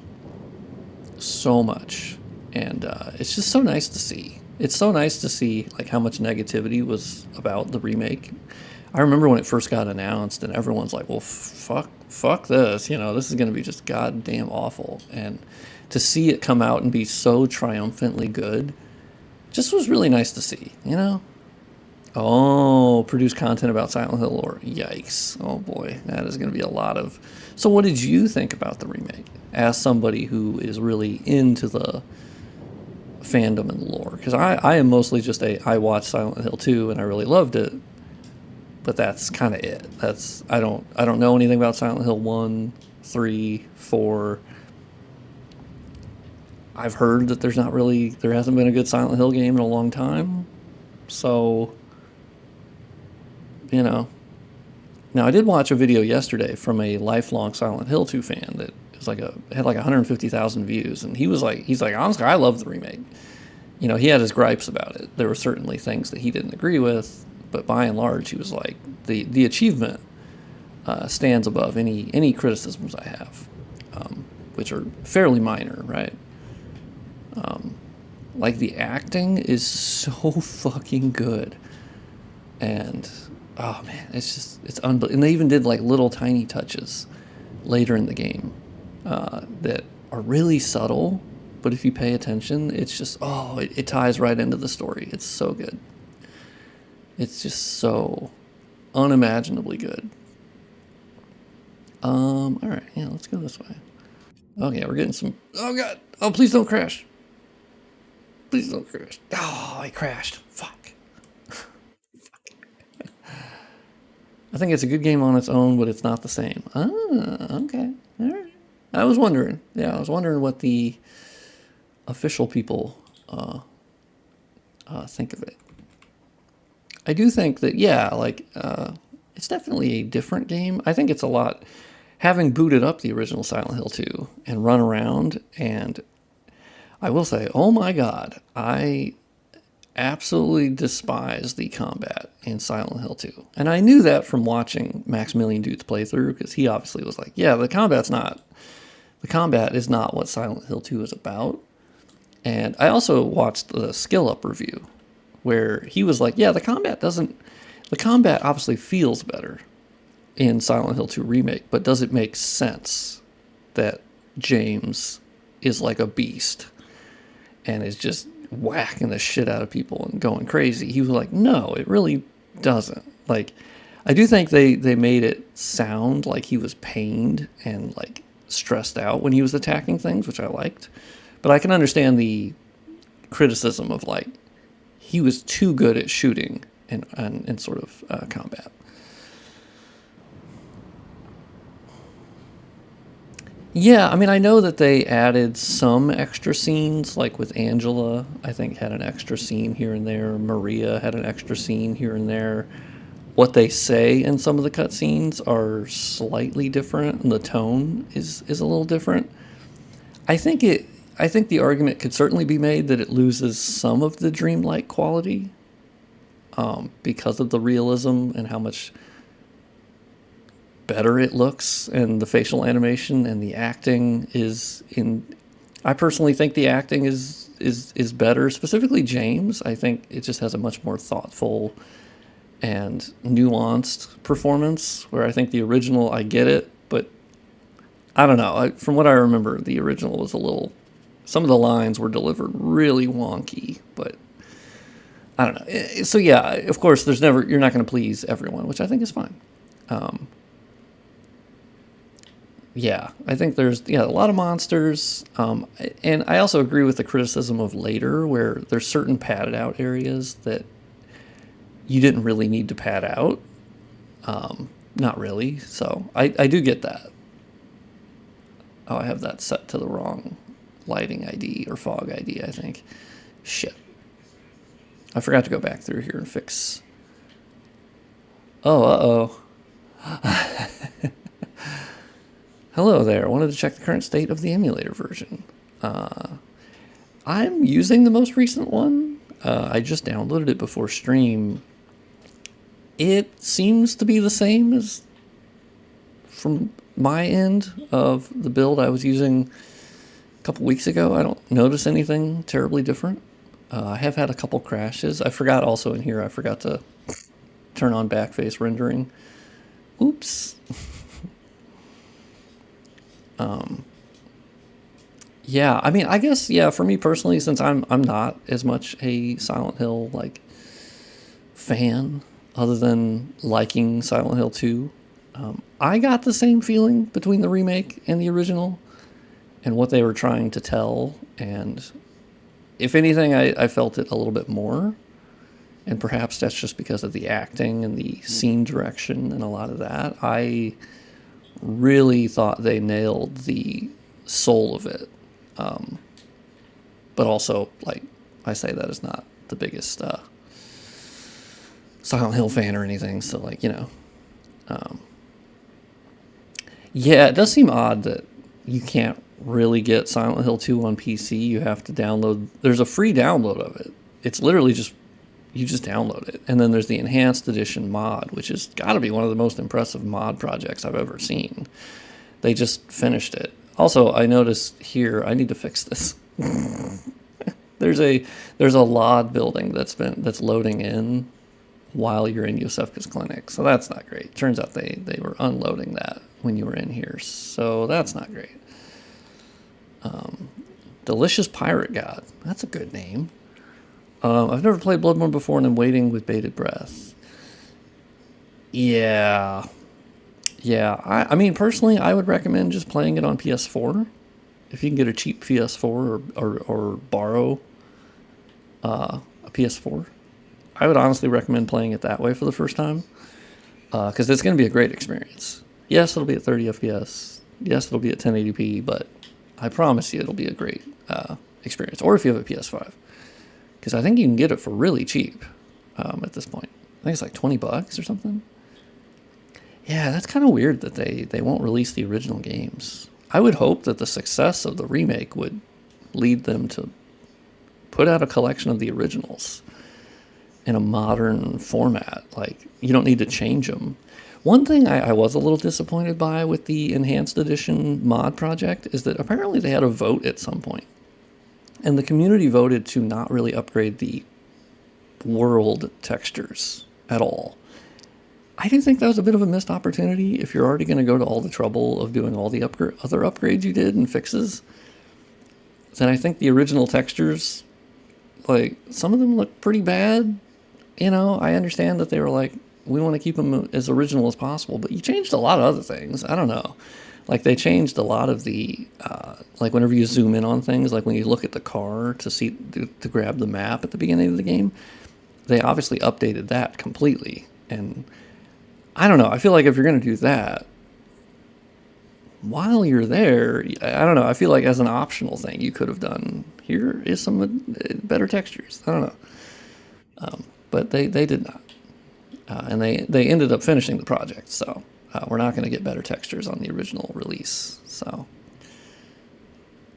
so much, and it's just so nice to see. It's so nice to see like how much negativity was about the remake. I remember when it first got announced, and everyone's like, "Well, fuck this! You know, this is going to be just goddamn awful." And to see it come out and be so triumphantly good, just was really nice to see. You know? Oh, produce content about Silent Hill lore. Yikes! Oh boy, that is going to be a lot of. So, what did you think about the remake? As somebody who is really into the fandom and lore, because I am mostly just I watched Silent Hill 2 and I really loved it. But that's kind of it. I don't know anything about Silent Hill 1, 3, 4. I've heard that there hasn't been a good Silent Hill game in a long time. So, you know. Now I did watch a video yesterday from a lifelong Silent Hill 2 fan that was had like 150,000 views, and he's like, honestly, I love the remake. you know, he had his gripes about it. There were certainly things that he didn't agree with, but by and large, he was like, the achievement stands above any criticisms I have, which are fairly minor, right? Like, the acting is so fucking good, and oh man, it's unbelievable. And they even did like little tiny touches later in the game that are really subtle, but if you pay attention, it's just, it ties right into the story. It's so good. It's just so unimaginably good. All right, yeah, let's go this way. Oh yeah, we're getting some. Oh god! Oh, please don't crash! Please don't crash! Oh, I crashed. Fuck. I think it's a good game on its own, but it's not the same. Ah, okay, all right. I was wondering. Yeah, I was wondering what the official people think of it. I do think that, yeah, like, it's definitely a different game. I think it's a lot, having booted up the original Silent Hill 2 and run around, and I will say, oh my god, I absolutely despise the combat in Silent Hill 2. And I knew that from watching Maximilian Dude's playthrough, because he obviously was like, yeah, the combat is not what Silent Hill 2 is about. And I also watched the Skill Up review, where he was like, yeah, the combat obviously feels better in Silent Hill 2 Remake, but does it make sense that James is like a beast and is just whacking the shit out of people and going crazy? He was like, no, it really doesn't. Like, I do think they made it sound like he was pained and like stressed out when he was attacking things, which I liked. But I can understand the criticism of like, he was too good at shooting and sort of combat. Yeah, I mean, I know that they added some extra scenes, like with Angela, I think had an extra scene here and there. Maria had an extra scene here and there. What they say in some of the cutscenes are slightly different, and the tone is a little different. I think the argument could certainly be made that it loses some of the dreamlike quality because of the realism and how much better it looks, and the facial animation and the acting is in. I personally think the acting is better. Specifically, James. I think it just has a much more thoughtful and nuanced performance. Where I think the original, I get it, but I don't know. From what I remember, the original was a little. Some of the lines were delivered really wonky, but I don't know. So yeah, of course, you're not going to please everyone, which I think is fine. Yeah, I think there's a lot of monsters, and I also agree with the criticism of later, where there's certain padded out areas that you didn't really need to pad out. Not really, so I do get that. Oh, I have that set to the wrong lighting ID or fog ID, I think. Shit. I forgot to go back through here and fix. Oh, uh-oh. Hello there. I wanted to check the current state of the emulator version. I'm using the most recent one. I just downloaded it before stream. It seems to be the same as from my end of the build I was using a couple weeks ago. I don't notice anything terribly different. I have had a couple crashes. I forgot also in here, I forgot to turn on backface rendering. Oops. Yeah, I mean, I guess, yeah, for me personally, since I'm not as much a Silent Hill like fan, other than liking Silent Hill 2, I got the same feeling between the remake and the original and what they were trying to tell, and if anything, I felt it a little bit more, and perhaps that's just because of the acting and the scene direction and a lot of that. I really thought they nailed the soul of it. But also, like, I say that as not the biggest Silent Hill fan or anything, so, like, you know. Yeah, it does seem odd that you can't really get Silent Hill 2 on PC, you have to download. There's a free download of it. It's literally just you just download it, and then there's the enhanced edition mod, which has got to be one of the most impressive mod projects I've ever seen. They just finished it. Also, I noticed here I need to fix this. there's a LOD building that's loading in while you're in Yosefka's clinic, so that's not great. Turns out they were unloading that when you were in here, so that's not great. Delicious Pirate God, that's a good name. I've never played Bloodborne before, and I'm waiting with bated breath. Yeah. I mean, personally, I would recommend just playing it on PS4. If you can get a cheap PS4 or borrow a PS4, I would honestly recommend playing it that way for the first time, because it's going to be a great experience. Yes, it'll be at 30 FPS. Yes, it'll be at 1080p, but I promise you it'll be a great experience. Or if you have a PS5. Because I think you can get it for really cheap at this point. I think it's like $20 or something. Yeah, that's kind of weird that they won't release the original games. I would hope that the success of the remake would lead them to put out a collection of the originals in a modern format. Like, you don't need to change them. One thing I was a little disappointed by with the Enhanced Edition mod project is that apparently they had a vote at some point. And the community voted to not really upgrade the world textures at all. I do think that was a bit of a missed opportunity if you're already going to go to all the trouble of doing all the other upgrades you did and fixes. Then I think the original textures, like, some of them look pretty bad. You know, I understand that they were like, we want to keep them as original as possible, but you changed a lot of other things. I don't know. Like, they changed a lot of the, like, whenever you zoom in on things, like when you look at the car to grab the map at the beginning of the game, they obviously updated that completely. And I don't know. I feel like if you're going to do that, while you're there, I don't know. I feel like as an optional thing, you could have done, here is some better textures. I don't know. But they did not. And they ended up finishing the project, so we're not going to get better textures on the original release. So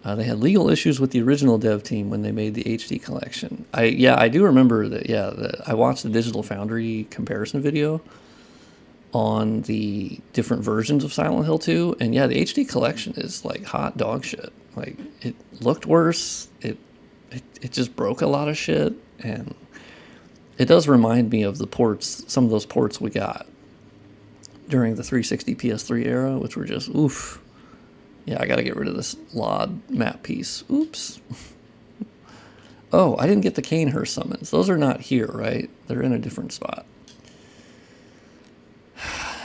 they had legal issues with the original dev team when they made the HD collection. I do remember that. Yeah, I watched the Digital Foundry comparison video on the different versions of Silent Hill 2, and yeah, the HD collection is like hot dog shit. Like, it looked worse. It just broke a lot of shit, and it does remind me of the ports, some of those ports we got during the 360 PS3 era, which were just, oof. Yeah, I gotta get rid of this LOD map piece. Oops. Oh, I didn't get the Canehurst summons. Those are not here, right? They're in a different spot.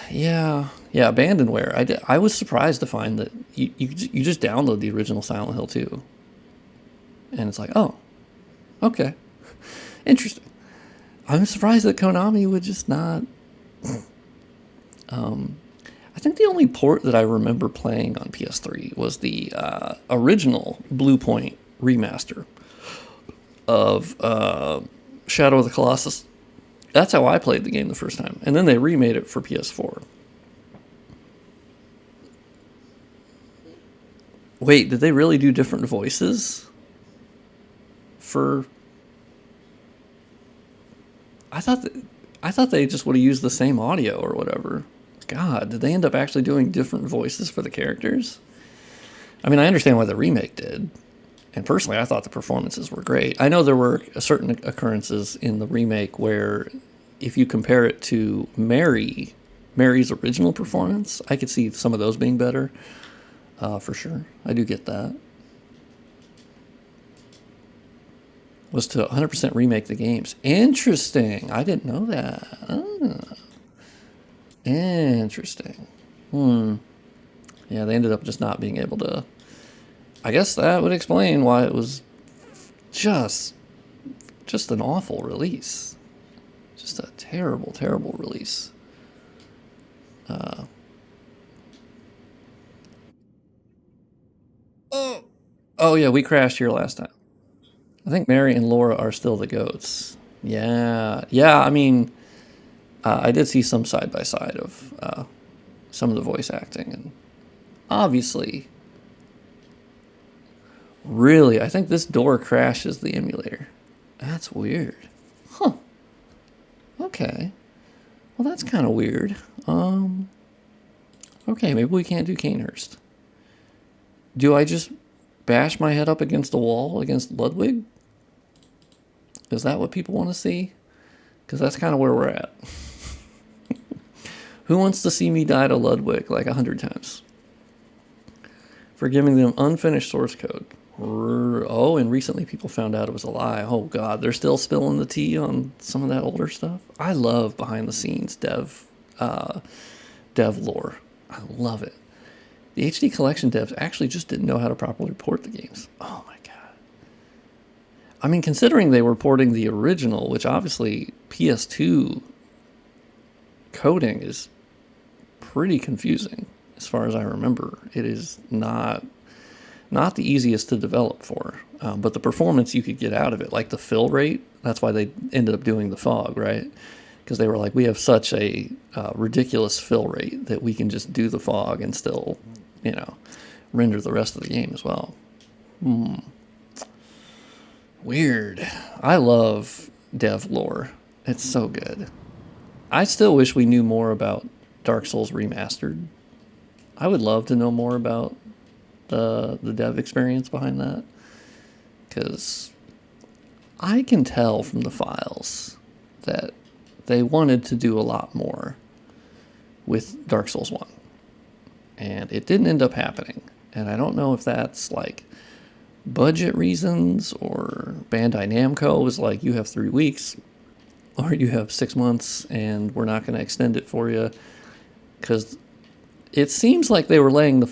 Yeah, Abandonware. I was surprised to find that you just download the original Silent Hill 2. And it's like, oh, okay. Interesting. I'm surprised that Konami would just not. I think the only port that I remember playing on PS3 was the original Bluepoint remaster of Shadow of the Colossus. That's how I played the game the first time. And then they remade it for PS4. Wait, did they really do different voices? For... I thought they just would have used the same audio or whatever. God, did they end up actually doing different voices for the characters? I mean, I understand why the remake did. And personally, I thought the performances were great. I know there were certain occurrences in the remake where if you compare it to Mary's original performance, I could see some of those being better, for sure. I do get that. Was to 100% remake the games. Interesting. I didn't know that. Oh. Interesting. Yeah, they ended up just not being able to... I guess that would explain why it was just an awful release. Just a terrible, terrible release. Oh yeah, we crashed here last time. I think Mary and Laura are still the goats. Yeah. I mean, I did see some side by side of some of the voice acting, and obviously Really? I think this door crashes the emulator. That's weird. Huh. Okay. Well, that's kind of weird. Okay, maybe we can't do Canehurst. Do I just bash my head up against a wall against Ludwig? Is that what people want to see? Because that's kind of where we're at. Who wants to see me die to Ludwig like 100 times? For giving them unfinished source code. Oh, and recently people found out it was a lie. Oh god, they're still spilling the tea on some of that older stuff. I love behind the scenes dev lore. I love it. The HD collection devs actually just didn't know how to properly port the games. Oh my god. I mean, considering they were porting the original, which obviously PS2 coding is pretty confusing as far as I remember. It is not the easiest to develop for, but the performance you could get out of it, like the fill rate, that's why they ended up doing the fog, right? Because they were like, we have such a ridiculous fill rate that we can just do the fog and still, render the rest of the game as well. Weird. I love dev lore. It's so good. I still wish we knew more about Dark Souls Remastered. I would love to know more about the dev experience behind that, because I can tell from the files that they wanted to do a lot more with Dark Souls 1, and it didn't end up happening. And I don't know if that's like budget reasons, or Bandai Namco was like, you have 3 weeks or you have 6 months and we're not going to extend it for you, because it seems like they were laying the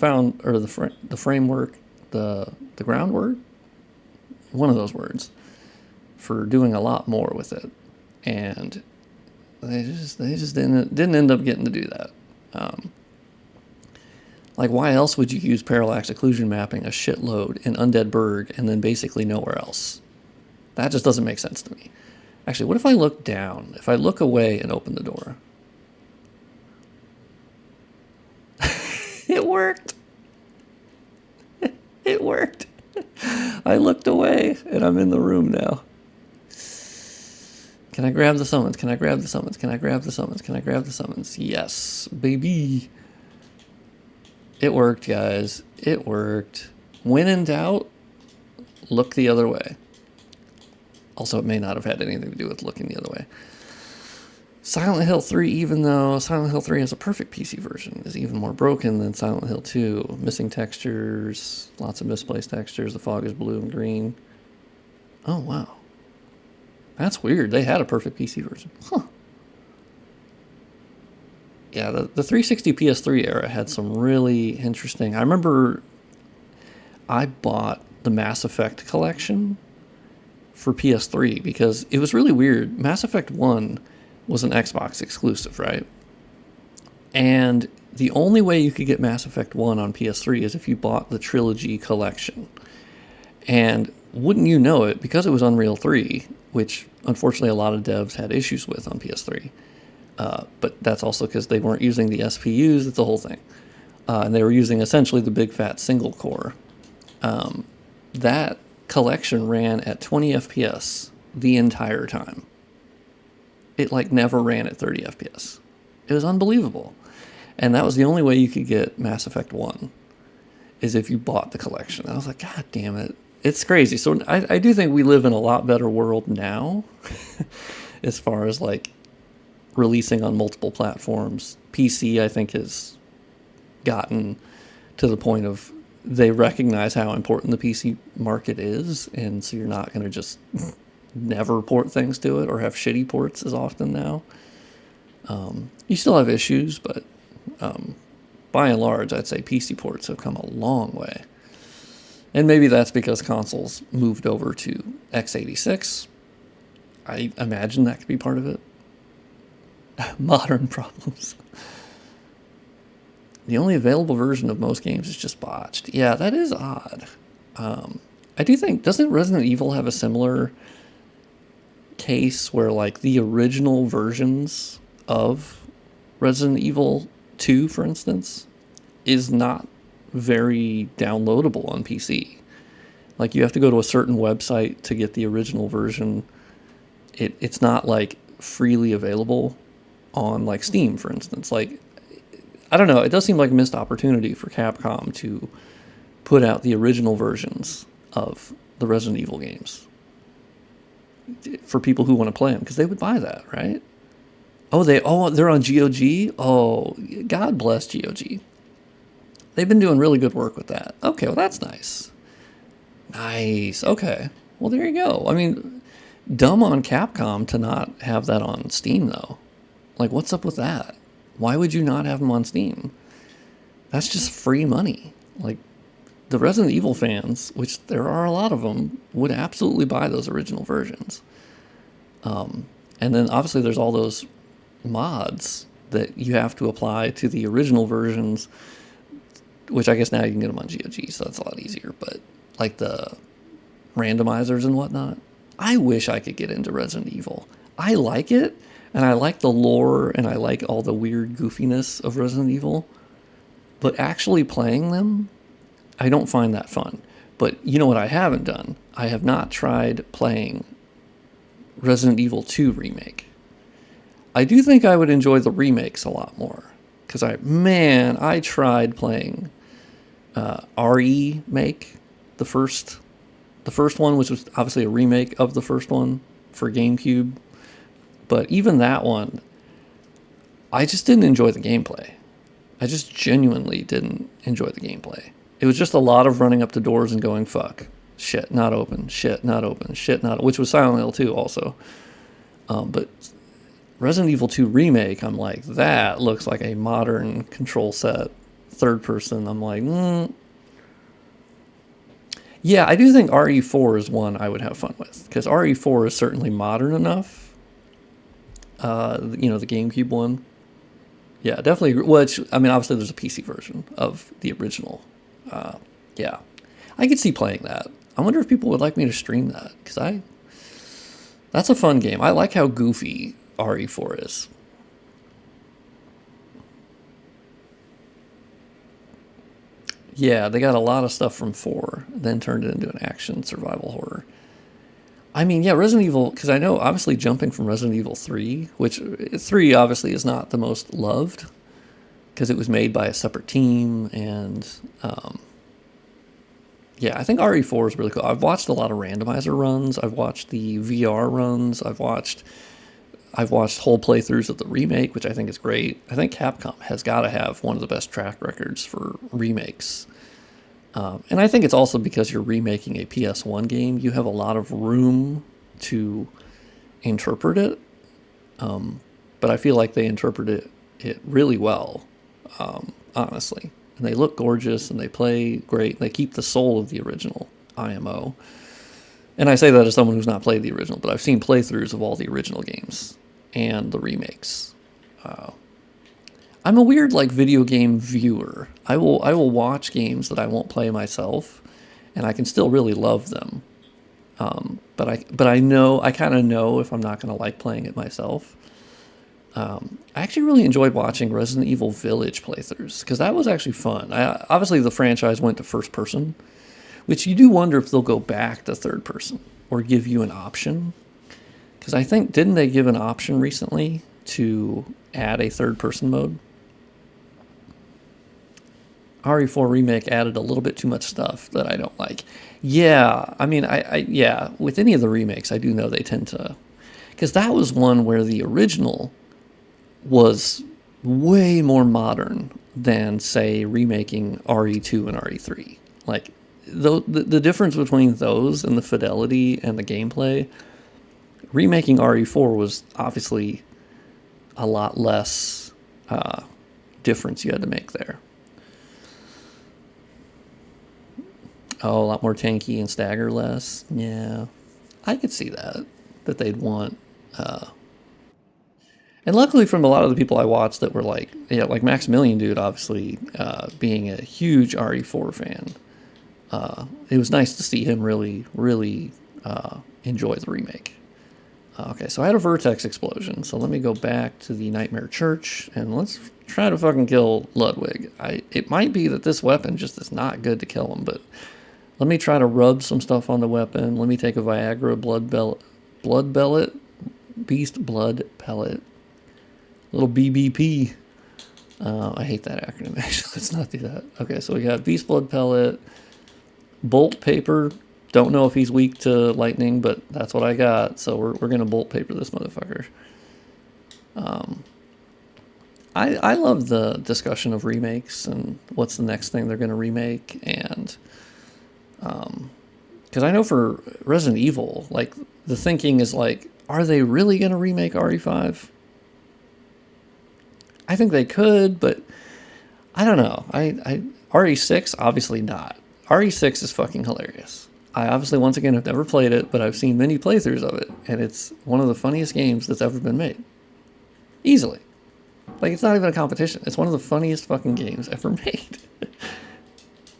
framework, the groundwork, one of those words, for doing a lot more with it, and they just didn't end up getting to do that. Like, why else would you use parallax occlusion mapping a shitload in Undead Burg and then basically nowhere else? That just doesn't make sense to me. Actually, what if I look down? If I look away and open the door? It worked. It worked. I looked away and I'm in the room now. Can I grab the summons? Can I grab the summons? Can I grab the summons? Can I grab the summons? Yes, baby. It worked, guys. It worked. When in doubt, look the other way. Also, it may not have had anything to do with looking the other way. Silent Hill 3, even though Silent Hill 3 has a perfect PC version, is even more broken than Silent Hill 2. Missing textures, lots of misplaced textures, the fog is blue and green. Oh, wow. That's weird. They had a perfect PC version. Huh. Yeah, the 360 PS3 era had some really interesting... I remember I bought the Mass Effect collection for PS3 because it was really weird. Mass Effect 1 was an Xbox exclusive, right? And the only way you could get Mass Effect 1 on PS3 is if you bought the Trilogy collection. And wouldn't you know it, because it was Unreal 3, which unfortunately a lot of devs had issues with on PS3, but that's also because they weren't using the SPUs, it's the whole thing. And they were using essentially the big fat single core. That collection ran at 20 FPS the entire time. It never ran at 30 FPS. It was unbelievable. And that was the only way you could get Mass Effect 1, is if you bought the collection. I was like, God damn it. It's crazy. So I do think we live in a lot better world now as far as releasing on multiple platforms. PC, I think, has gotten to the point of they recognize how important the PC market is, and so you're not going to just never port things to it or have shitty ports as often now. You still have issues, but by and large, I'd say PC ports have come a long way. And maybe that's because consoles moved over to x86. I imagine that could be part of it. Modern problems. The only available version of most games is just botched. Yeah, that is odd. I do think, doesn't Resident Evil have a similar case where the original versions of Resident Evil 2, for instance, is not very downloadable on PC? Like, you have to go to a certain website to get the original version. It's not like freely available on like Steam, for instance. Like, I don't know, it does seem like a missed opportunity for Capcom to put out the original versions of the Resident Evil games for people who want to play them, because they would buy that, right? They're on GOG. Oh, God bless GOG. They've been doing really good work with that. Okay, well, that's nice. Nice. Okay. Well, there you go. I mean, dumb on Capcom to not have that on Steam, though. Like, what's up with that? Why would you not have them on Steam? That's just free money. Like, the Resident Evil fans, which there are a lot of them, would absolutely buy those original versions. And then, obviously, there's all those mods that you have to apply to the original versions, which I guess now you can get them on GOG, so that's a lot easier. But like the randomizers and whatnot, I wish I could get into Resident Evil. I like it, and I like the lore, and I like all the weird goofiness of Resident Evil. But actually playing them, I don't find that fun. But you know what I haven't done? I have not tried playing Resident Evil 2 Remake. I do think I would enjoy the remakes a lot more. Because I tried playing Remake, the first one, which was obviously a remake of the first one for GameCube. But even that one, I just didn't enjoy the gameplay. I just genuinely didn't enjoy the gameplay. It was just a lot of running up to doors and going, fuck, shit, not open, shit, not open, shit, not, which was Silent Hill 2 also. But Resident Evil 2 Remake, I'm like, that looks like a modern control set, third person. I'm like, Yeah, I do think RE4 is one I would have fun with, because RE4 is certainly modern enough. The GameCube one. Yeah, definitely. Which, I mean, obviously there's a PC version of the original. Yeah, I could see playing that. I wonder if people would like me to stream that, because that's a fun game. I like how goofy RE4 is. Yeah, they got a lot of stuff from 4, then turned it into an action survival horror. I mean, yeah, Resident Evil, because I know, obviously, jumping from Resident Evil 3, which 3 obviously is not the most loved, because it was made by a separate team, and yeah, I think RE4 is really cool. I've watched a lot of randomizer runs. I've watched the VR runs. I've watched whole playthroughs of the remake, which I think is great. I think Capcom has got to have one of the best track records for remakes. And I think it's also because you're remaking a PS1 game, you have a lot of room to interpret it. But I feel like they interpret it really well, honestly. And they look gorgeous, and they play great. And they keep the soul of the original IMO. And I say that as someone who's not played the original, but I've seen playthroughs of all the original games and the remakes. I'm a weird video game viewer. I will watch games that I won't play myself, and I can still really love them. But I kind of know if I'm not going to like playing it myself. I actually really enjoyed watching Resident Evil Village playthroughs, because that was actually fun. Obviously, the franchise went to first person, which you do wonder if they'll go back to third person or give you an option. Because I think, didn't they give an option recently to add a third person mode? RE4 Remake added a little bit too much stuff that I don't like. Yeah, I mean, yeah, with any of the remakes, I do know they tend to... Because that was one where the original was way more modern than, say, remaking RE2 and RE3. Like, the difference between those and the fidelity and the gameplay, remaking RE4 was obviously a lot less difference you had to make there. Oh, a lot more tanky and stagger less. Yeah, I could see that they'd want. And luckily, from a lot of the people I watched that were like Maximilian Dude, obviously being a huge RE4 fan, it was nice to see him really, really enjoy the remake. Okay, so I had a vertex explosion, so let me go back to the Nightmare Church, and let's try to fucking kill Ludwig. It might be that this weapon just is not good to kill him, but Let me try to rub some stuff on the weapon. Let me take a Viagra blood pellet, beast blood pellet, little BBP. I hate that acronym, actually. Let's not do that. Okay, so we got beast blood pellet, bolt paper. Don't know if he's weak to lightning, but that's what I got. So we're going to bolt paper this motherfucker. I love the discussion of remakes and what's the next thing they're going to remake. And because I know for Resident Evil, like, the thinking is like, are they really going to remake RE5? I think they could, but I don't know. RE6, obviously not. RE6 is fucking hilarious. I obviously, once again, have never played it, but I've seen many playthroughs of it, and it's one of the funniest games that's ever been made. Easily. Like, it's not even a competition. It's one of the funniest fucking games ever made.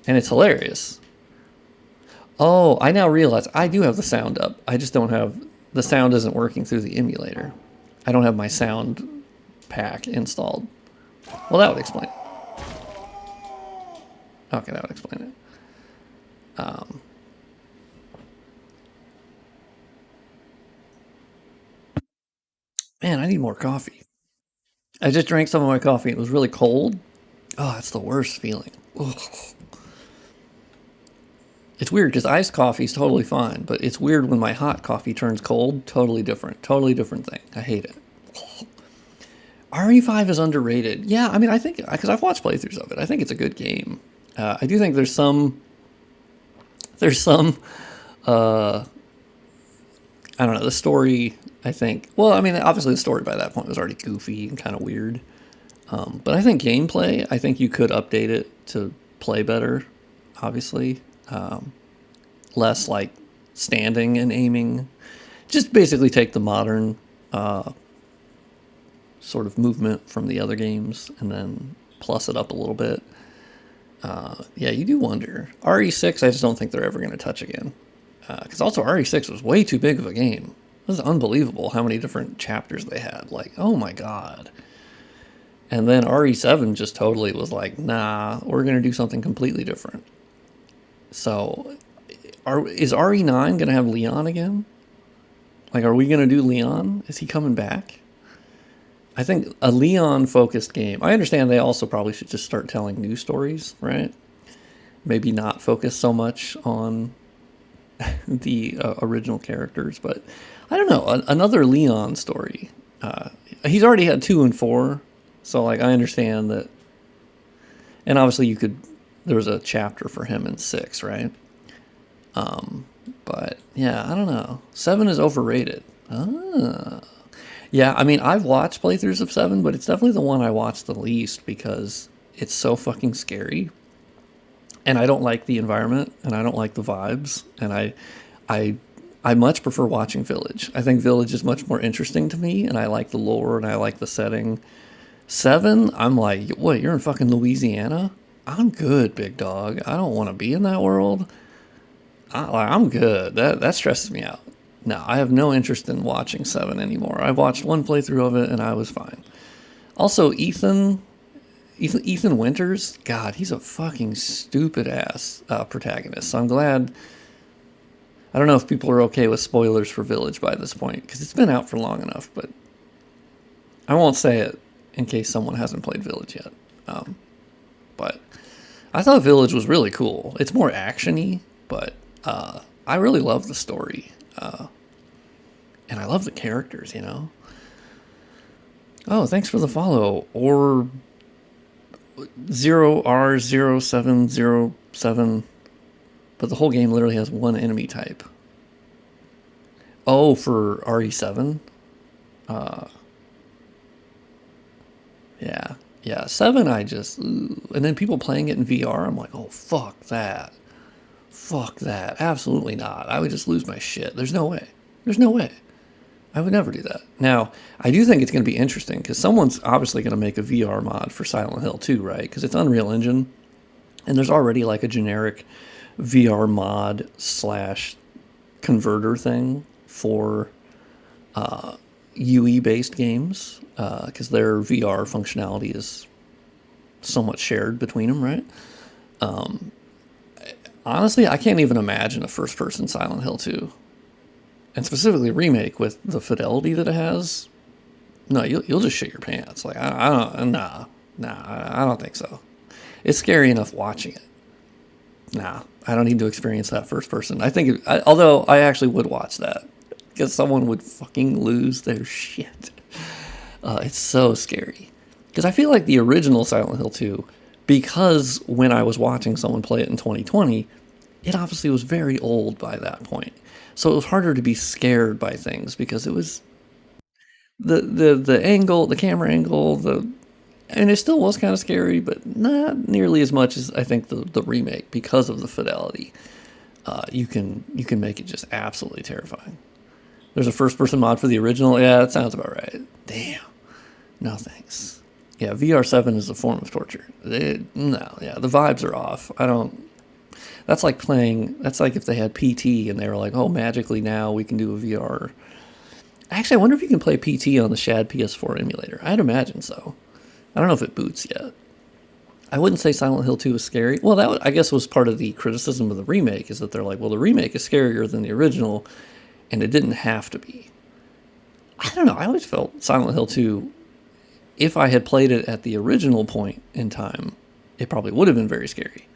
And it's hilarious. Oh, I now realize I do have the sound up. I just don't have... The sound isn't working through the emulator. I don't have my sound pack installed. Well, that would explain it. Okay, that would explain it. Man, I need more coffee. I just drank some of my coffee. It was really cold. Oh, that's the worst feeling. Ugh. It's weird because iced coffee is totally fine, but it's weird when my hot coffee turns cold. Totally different thing. I hate it. RE5 is underrated. Yeah, I mean, I think, because I've watched playthroughs of it, I think it's a good game. I do think there's some, I don't know, the story, I think, well, I mean, obviously the story by that point was already goofy and kind of weird. But I think gameplay, I think you could update it to play better, obviously. Less like standing and aiming. Just basically take the modern sort of movement from the other games and then plus it up a little bit. Yeah, you do wonder. RE6, I just don't think they're ever going to touch again. Because also RE6 was way too big of a game. It was unbelievable how many different chapters they had. Like, oh my god. And then RE7 just totally was like, nah, we're going to do something completely different. So, is RE9 going to have Leon again? Like, are we going to do Leon? Is he coming back? I think a Leon-focused game. I understand they also probably should just start telling new stories, right? Maybe not focus so much on the original characters, but I don't know. Another Leon story. He's already had 2 and 4, so like I understand that. And obviously, you could. There was a chapter for him in 6, right? But yeah, I don't know. 7 is overrated. Yeah, I mean, I've watched playthroughs of 7, but it's definitely the one I watched the least because it's so fucking scary. And I don't like the environment, and I don't like the vibes, and I much prefer watching Village. I think Village is much more interesting to me, and I like the lore, and I like the setting. 7, I'm like, what, you're in fucking Louisiana? I'm good, big dog. I don't want to be in that world. I'm good. That stresses me out. No, I have no interest in watching 7 anymore. I watched one playthrough of it, and I was fine. Also, Ethan Winters, God, he's a fucking stupid-ass protagonist. So I'm glad... I don't know if people are okay with spoilers for Village by this point, because it's been out for long enough, but I won't say it in case someone hasn't played Village yet. But I thought Village was really cool. It's more action-y, but I really love the story. And I love the characters, you know? Oh, thanks for the follow. Or 0R0707, but the whole game literally has one enemy type. Oh, for RE7? Yeah, 7 I just... Ooh. And then people playing it in VR, I'm like, oh, fuck that. Fuck that. Absolutely not. I would just lose my shit. There's no way. I would never do that. Now, I do think it's going to be interesting, because someone's obviously going to make a VR mod for Silent Hill 2, right? Because it's Unreal Engine, and there's already like a generic VR mod / converter thing for UE-based games, because their VR functionality is somewhat shared between them, right? Honestly, I can't even imagine a first-person Silent Hill 2, and specifically remake with the fidelity that it has. No, you'll just shit your pants. Like I don't, I don't think so. It's scary enough watching it. Nah, I don't need to experience that first person. I think, although I actually would watch that because someone would fucking lose their shit. It's so scary because I feel like the original Silent Hill 2, because when I was watching someone play it in 2020, it obviously was very old by that point. So it was harder to be scared by things because it was the angle, the camera angle, and it still was kind of scary, but not nearly as much as I think the remake because of the fidelity. You can make it just absolutely terrifying. There's a first person mod for the original. Yeah, that sounds about right. Damn. No thanks. Yeah, VR7 is a form of torture. No, yeah, the vibes are off. I don't. That's like playing. That's like if they had PT and they were like, oh, magically now we can do a VR. Actually, I wonder if you can play PT on the Shad PS4 emulator. I'd imagine so. I don't know if it boots yet. I wouldn't say Silent Hill 2 is scary. Well, that I guess was part of the criticism of the remake, is that they're like, well, the remake is scarier than the original, and it didn't have to be. I don't know. I always felt Silent Hill 2, if I had played it at the original point in time, it probably would have been very scary.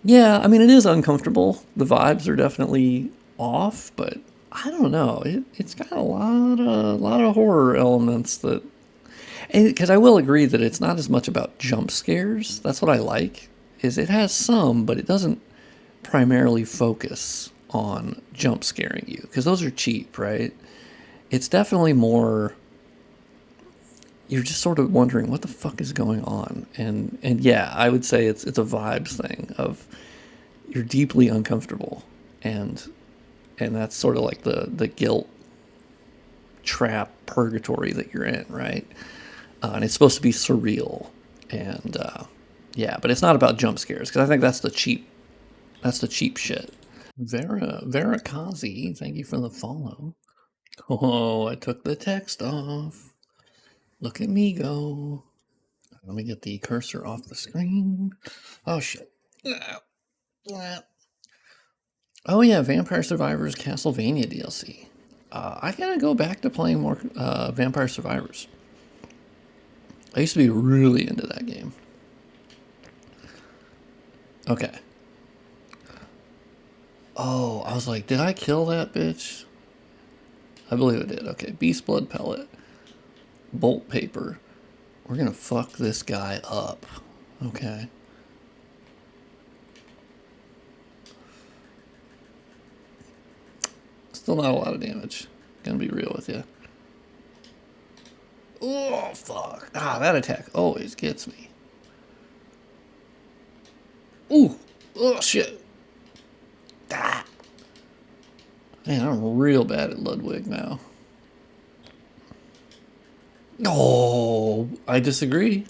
Yeah, I mean, it is uncomfortable. The vibes are definitely off, but I don't know. It's got a lot of horror elements that, because I will agree that it's not as much about jump scares. That's what I like. Is it has some, but it doesn't primarily focus on jump scaring you because those are cheap, right? It's definitely more. You're just sort of wondering what the fuck is going on, and yeah, I would say it's a vibes thing of you're deeply uncomfortable, and that's sort of like the guilt trap purgatory that you're in, right? And it's supposed to be surreal, and yeah, but it's not about jump scares because I think that's the cheap shit. Vera Kazi, thank you for the follow. Oh, I took the text off. Look at me go. Let me get the cursor off the screen. Oh shit. Oh yeah, Vampire Survivors Castlevania DLC. I gotta go back to playing more Vampire Survivors. I used to be really into that game. Okay. Oh, I was like, did I kill that bitch? I believe I did. Okay, Beast Blood Pellet. Bolt Paper. We're gonna fuck this guy up. Okay. Still not a lot of damage. Gonna be real with you. Oh, fuck. Ah, that attack always gets me. Ooh. Oh, shit. Ah. Man, I'm real bad at Ludwig now. Oh, I disagree.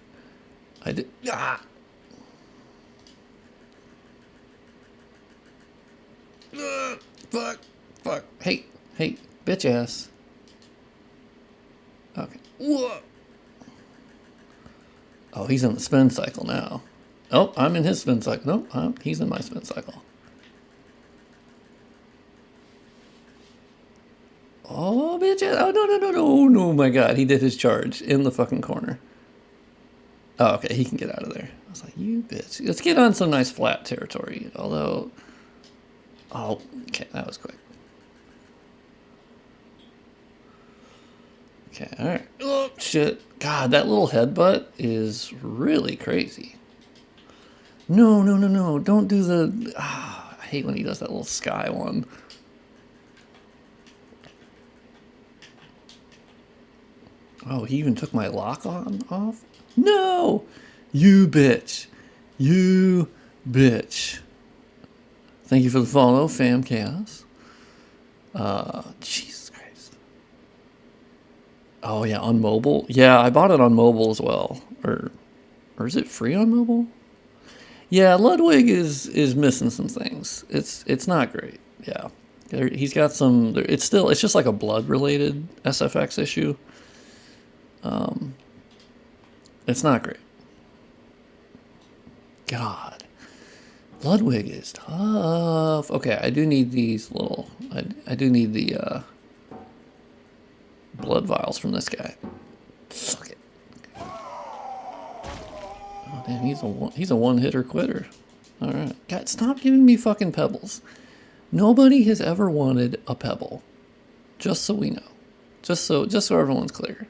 I did. Ah. Fuck. Fuck. Hey. Hey. Bitch ass. Okay. Whoa. Oh, he's in the spin cycle now. Oh, I'm in his spin cycle. No, he's in my spin cycle. Oh, bitch. Oh, no, my God. He did his charge in the fucking corner. Oh, okay. He can get out of there. I was like, you bitch. Let's get on some nice flat territory. Although, oh, okay. That was quick. Okay, all right. Oh, shit. God, that little headbutt is really crazy. No. Don't do the... I hate when he does that little sky one. Oh, he even took my lock on off? No! You bitch. You bitch. Thank you for the follow, Fam Chaos. Jesus Christ. Oh, yeah, on mobile? Yeah, I bought it on mobile as well. Or is it free on mobile? Yeah, Ludwig is missing some things. It's not great. Yeah. He's got some... It's just like a blood-related SFX issue. It's not great. God. Ludwig is tough. Okay, I do need these little... I do need the blood vials from this guy. Suck it. Oh, damn, he's a one-hitter quitter. Alright. God, stop giving me fucking pebbles. Nobody has ever wanted a pebble. Just so we know. Just so everyone's clear.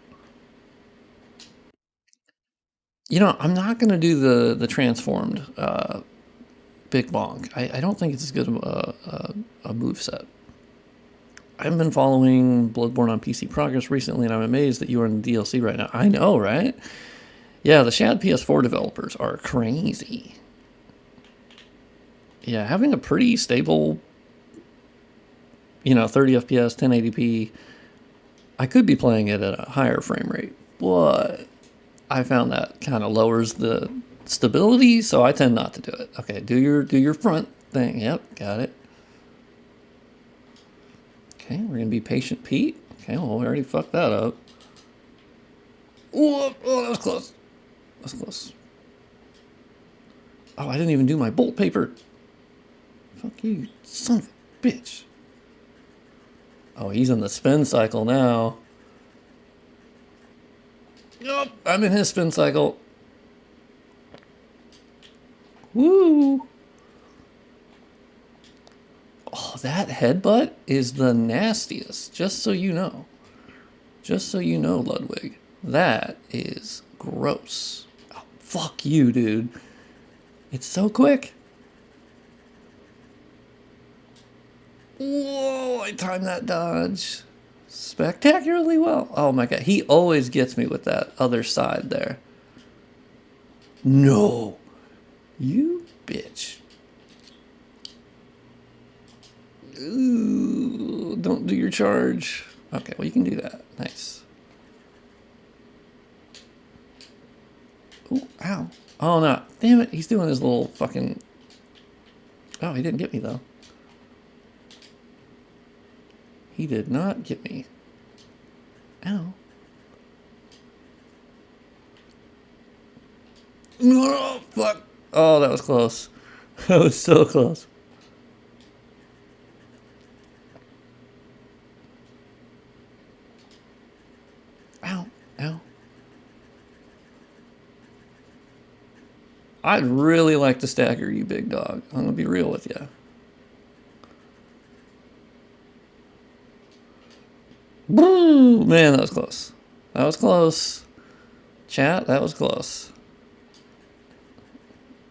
You know, I'm not going to do the transformed Big Bonk. I don't think it's as good a moveset. I haven't been following Bloodborne on PC Progress recently, and I'm amazed that you are in the DLC right now. I know, right? Yeah, the Shad PS4 developers are crazy. Yeah, having a pretty stable, 30 FPS, 1080p, I could be playing it at a higher frame rate, but I found that kind of lowers the stability, so I tend not to do it. Okay, do your front thing. Yep, got it. Okay, we're gonna be patient Pete. Okay, well, we already fucked that up. Oh, that was close. That was close. Oh, I didn't even do my bolt paper. Fuck you, son of a bitch. Oh, he's in the spin cycle now. Yup, I'm in his spin cycle. Woo! Oh, that headbutt is the nastiest, just so you know. Just so you know, Ludwig. That is gross. Oh, fuck you, dude. It's so quick. Whoa, I timed that dodge spectacularly well. Oh my god, he always gets me with that other side there. No. You bitch. Ooh, don't do your charge. Okay, well you can do that. Nice. Ooh, ow. Oh no, damn it, he's doing his little fucking... Oh, he didn't get me though. He did not get me. Ow. Oh, fuck. Oh, that was close. That was so close. Ow. Ow. I'd really like to stagger you, big dog. I'm going to be real with you. Woo! Man, that was close. That was close. Chat, that was close.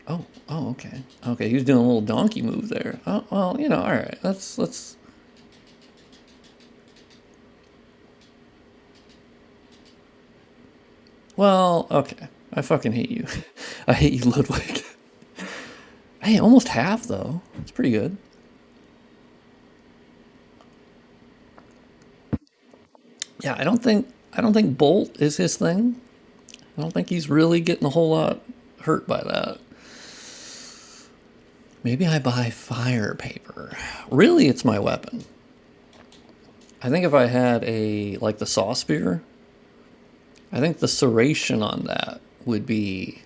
Oh, okay. Okay, he was doing a little donkey move there. Oh, well, all right. Let's... Well, okay. I fucking hate you. I hate you, Ludwig. Hey, almost half, though. It's pretty good. Yeah, I don't think Bolt is his thing. I don't think he's really getting a whole lot hurt by that. Maybe I buy fire paper. Really, it's my weapon. I think if I had like the saw spear, I think the serration on that would be...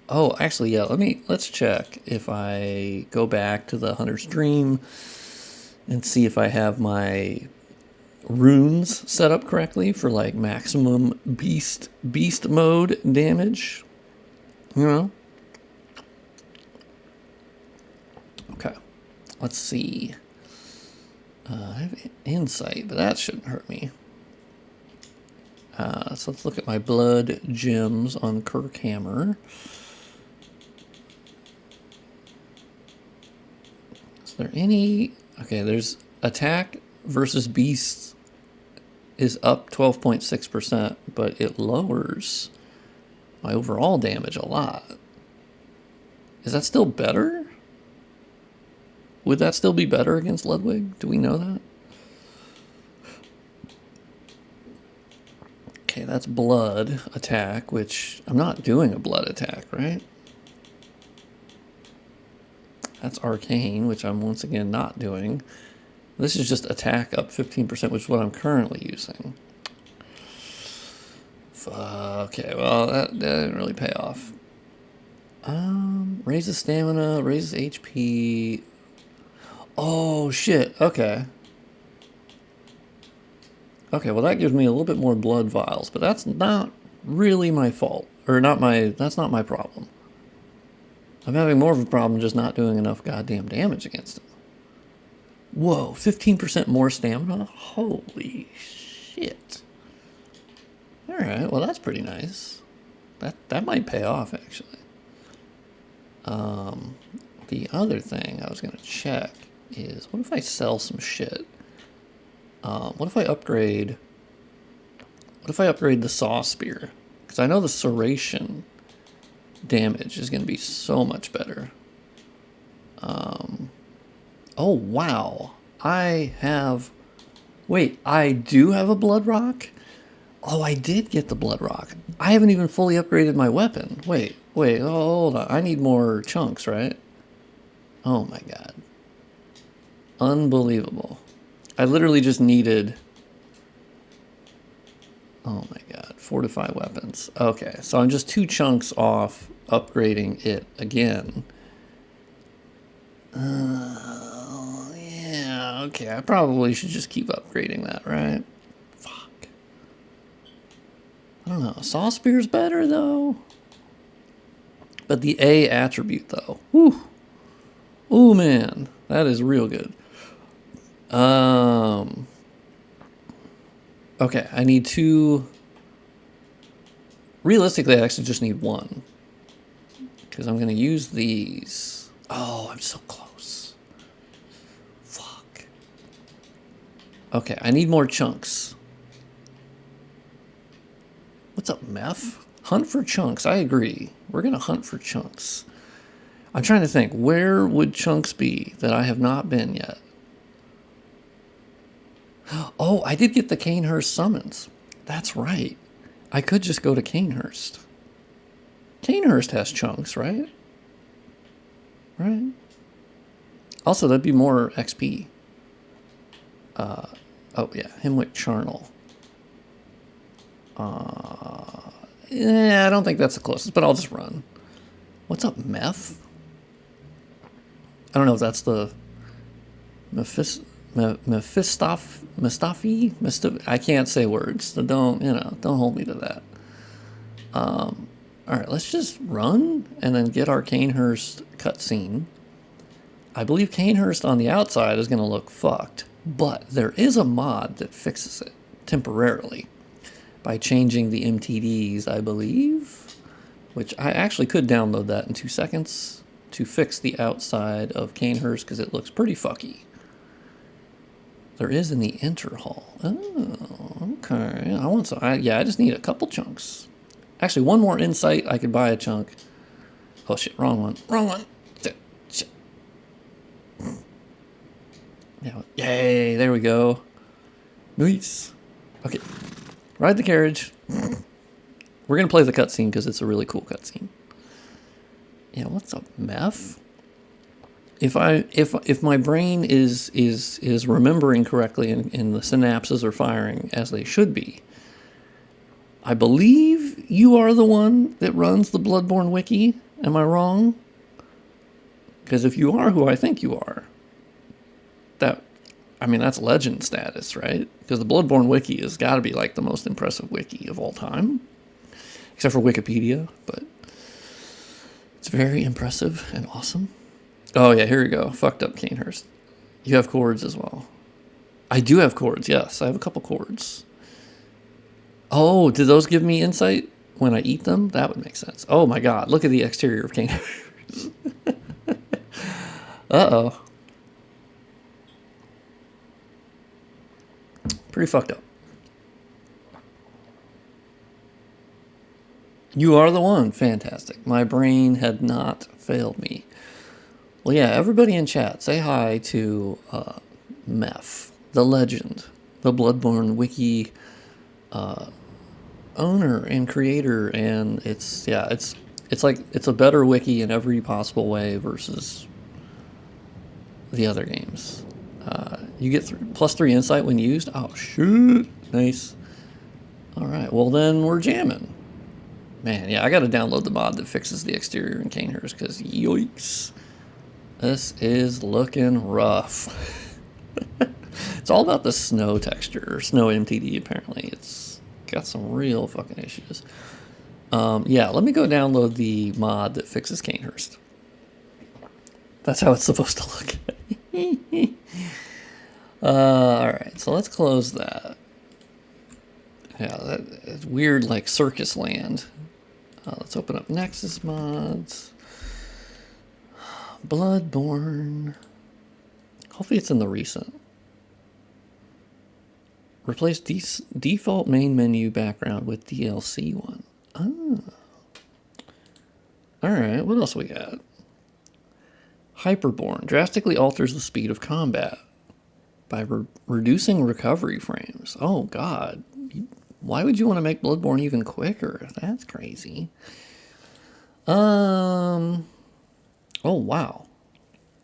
Oh, actually, yeah, let's check if I go back to the Hunter's Dream and see if I have my runes set up correctly for like maximum beast mode damage. Okay, let's see. I have insight, but that shouldn't hurt me. So let's look at my blood gems on Kirkhammer. Is there any... Okay, there's attack versus beasts is up 12.6%, but it lowers my overall damage a lot. Is that still better? Would that still be better against Ludwig? Do we know that? Okay, that's blood attack, which I'm not doing a blood attack, right? That's arcane, which I'm once again not doing. This is just attack up 15%, which is what I'm currently using. Okay, well, that didn't really pay off. Raises stamina, raises HP. Oh, shit. Okay. Okay, well that gives me a little bit more blood vials, but that's not really my fault. Or that's not my problem. I'm having more of a problem just not doing enough goddamn damage against him. Whoa, 15% more stamina? Holy shit. Alright, well that's pretty nice. That might pay off, actually. The other thing I was going to check is, what if I sell some shit? What if I upgrade the Saw Spear? Because I know the serration damage is going to be so much better. Oh, wow. Wait, I do have a Blood Rock? Oh, I did get the Blood Rock. I haven't even fully upgraded my weapon. Wait, oh, hold on. I need more chunks, right? Oh my god. Unbelievable. I literally just needed... Oh my god. Fortify weapons. Okay, so I'm just 2 chunks off upgrading it again. Yeah, okay. I probably should just keep upgrading that, right? Fuck. I don't know. Saw Spear's better, though. But the A attribute, though. Whew. Ooh, man. That is real good. Okay, I need 2... Realistically, I actually just need 1. Because I'm going to use these. Oh, I'm so close. Fuck. Okay, I need more chunks. What's up, Meth? Hunt for chunks. I agree. We're going to hunt for chunks. I'm trying to think. Where would chunks be that I have not been yet? Oh, I did get the Canehurst summons. That's right. I could just go to Canehurst. Canehurst has chunks, right? Right. Also, that'd be more XP. Oh, yeah. Himwick Charnel. Yeah, I don't think that's the closest, but I'll just run. What's up, Meth? I don't know if that's the... Mephistofi? I can't say words, so don't hold me to that. Alright, let's just run and then get our Canehurst cutscene. I believe Canehurst on the outside is going to look fucked, but there is a mod that fixes it temporarily by changing the MTDs, I believe, which I actually could download that in 2 seconds to fix the outside of Canehurst because it looks pretty fucky. There is in the enter hall. Oh, okay. I want some. Yeah, I just need a couple chunks. Actually, one more insight. I could buy a chunk. Oh shit! Wrong one. Wrong one. Shit. Yeah. Yay! There we go. Nice. Okay. Ride the carriage. We're gonna play the cutscene because it's a really cool cutscene. Yeah. What's up, Meth? If my brain is remembering correctly and the synapses are firing as they should be, I believe you are the one that runs the Bloodborne wiki. Am I wrong? Because if you are who I think you are, that's legend status, right? Because the Bloodborne wiki has got to be like the most impressive wiki of all time, except for Wikipedia, but it's very impressive and awesome. Oh yeah, here we go. Fucked up Canehurst. You have chords as well. I do have chords, yes. I have a couple chords. Oh, did those give me insight when I eat them? That would make sense. Oh my god, look at the exterior of Canehurst. Uh-oh. Pretty fucked up. You are the one. Fantastic. My brain had not failed me. Well, yeah, everybody in chat, say hi to Meph, the legend, the Bloodborne wiki owner and creator, and it's like it's a better wiki in every possible way versus the other games. You get +3 insight when used. Oh shoot, nice. All right, well then we're jamming. Man, yeah, I gotta download the mod that fixes the exterior in Canehurst, because yikes. This is looking rough. It's all about the snow texture, or snow MTD apparently. It's got some real fucking issues. Yeah, let me go download the mod that fixes Canehurst. That's how it's supposed to look. Alright, so let's close that. Yeah, that's weird, like circus land. Let's open up Nexus mods. Bloodborne. Hopefully it's in the recent. Replace default main menu background with DLC one. Oh. Alright, what else we got? Hyperborne drastically alters the speed of combat by reducing recovery frames. Oh god. Why would you want to make Bloodborne even quicker? That's crazy. Oh wow.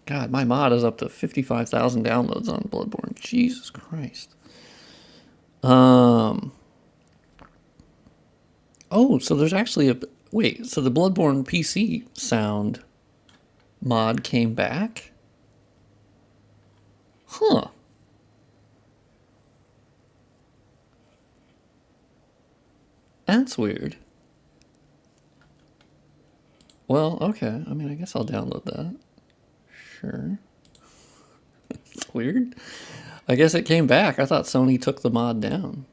God, my mod is up to 55,000 downloads on Bloodborne. Jesus Christ. Oh, so there's actually a... Wait, so the Bloodborne PC sound mod came back? Huh. That's weird. Well, okay. I mean, I guess I'll download that. Sure. It's weird. I guess it came back. I thought Sony took the mod down.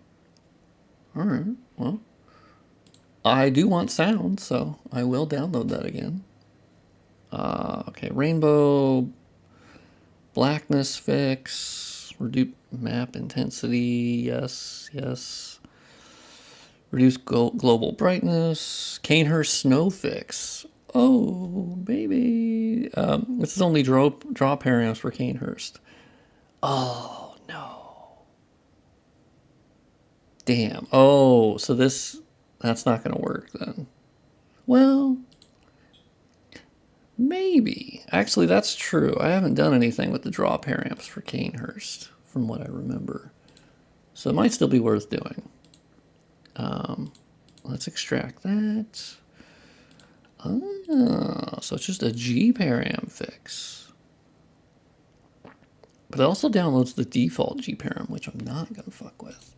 Alright, well. I do want sound, so I will download that again. Okay, rainbow, blackness fix, reduce map intensity, yes, yes. Reduce global brightness, Canehurst snow fix. Oh, baby. This is only draw params for Canehurst. Oh, no. Damn. Oh, so that's not going to work then. Well, maybe. Actually, that's true. I haven't done anything with the draw params for Canehurst, from what I remember. So it might still be worth doing. Let's extract that. Oh, so it's just a G param fix. But it also downloads the default G param, which I'm not going to fuck with.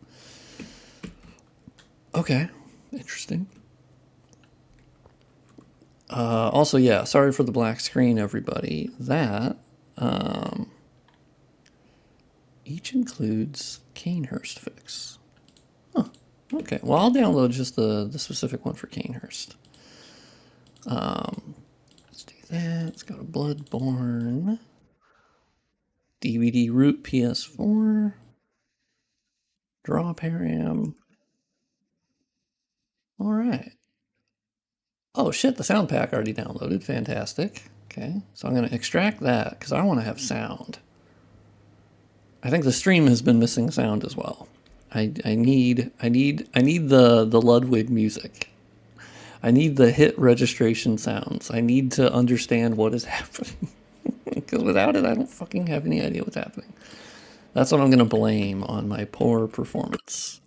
Okay, interesting. Also, yeah, sorry for the black screen, everybody. That each includes Canehurst fix. Huh. Okay, well, I'll download just the specific one for Canehurst. Let's do that. Let's go to Bloodborne. DVD root PS4. Draw param. All right. Oh shit, the sound pack already downloaded. Fantastic. Okay, so I'm going to extract that because I want to have sound. I think the stream has been missing sound as well. I need the Ludwig music. I need the hit registration sounds. I need to understand what is happening. Because without it, I don't fucking have any idea what's happening. That's what I'm going to blame on my poor performance.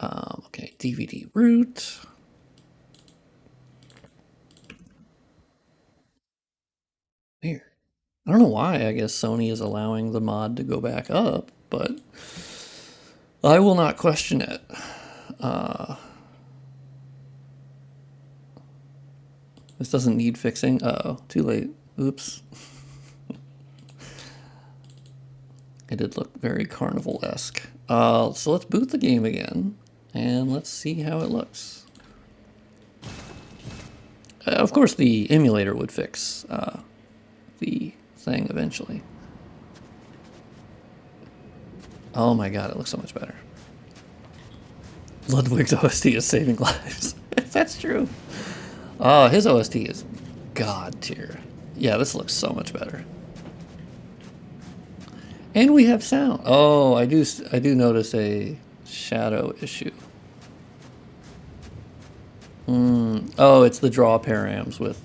Okay, DVD root. Weird. I don't know why. I guess Sony is allowing the mod to go back up, but I will not question it. This doesn't need fixing. Uh-oh, too late. Oops. It did look very Carnival-esque. So let's boot the game again, and let's see how it looks. Of course, the emulator would fix the thing eventually. Oh my god, it looks so much better. Ludwig's OST is saving lives. That's true. Oh, his OST is god tier. Yeah, this looks so much better. And we have sound. Oh, I do notice a shadow issue. Oh, it's the draw params with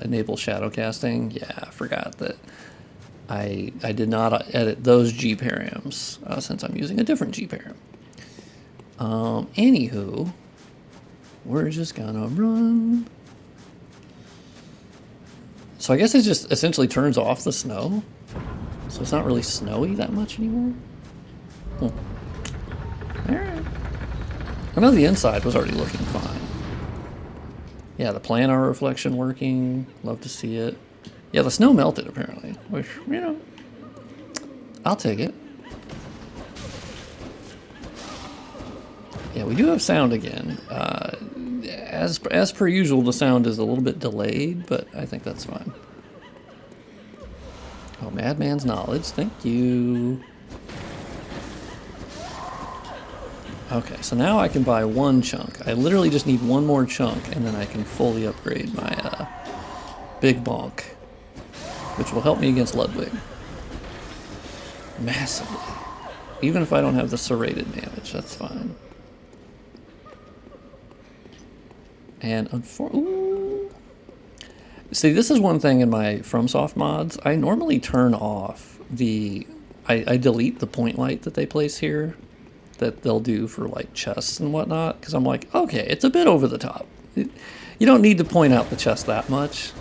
enable shadow casting. Yeah, I forgot that I did not edit those G params since I'm using a different G param. Anywho, We're just gonna run. So I guess it just essentially turns off the snow. So it's not really snowy that much anymore. Alright. I know the inside was already looking fine. Yeah, the planar reflection working. Love to see it. Yeah, the snow melted apparently, which, you know, I'll take it. Yeah, we do have sound again. As per usual, the sound is a little bit delayed, but I think that's fine. Oh, Madman's Knowledge, thank you. Okay, so now I can buy one chunk. I literally just need one more chunk, and then I can fully upgrade my Big Bonk, which will help me against Ludwig. Massively. Even if I don't have the serrated damage, that's fine. And ooh. See, this is one thing in my FromSoft mods. I normally turn off the... I delete the point light that they place here, that they'll do for like chests and whatnot, because I'm like, okay, it's a bit over the top. You don't need to point out the chest that much.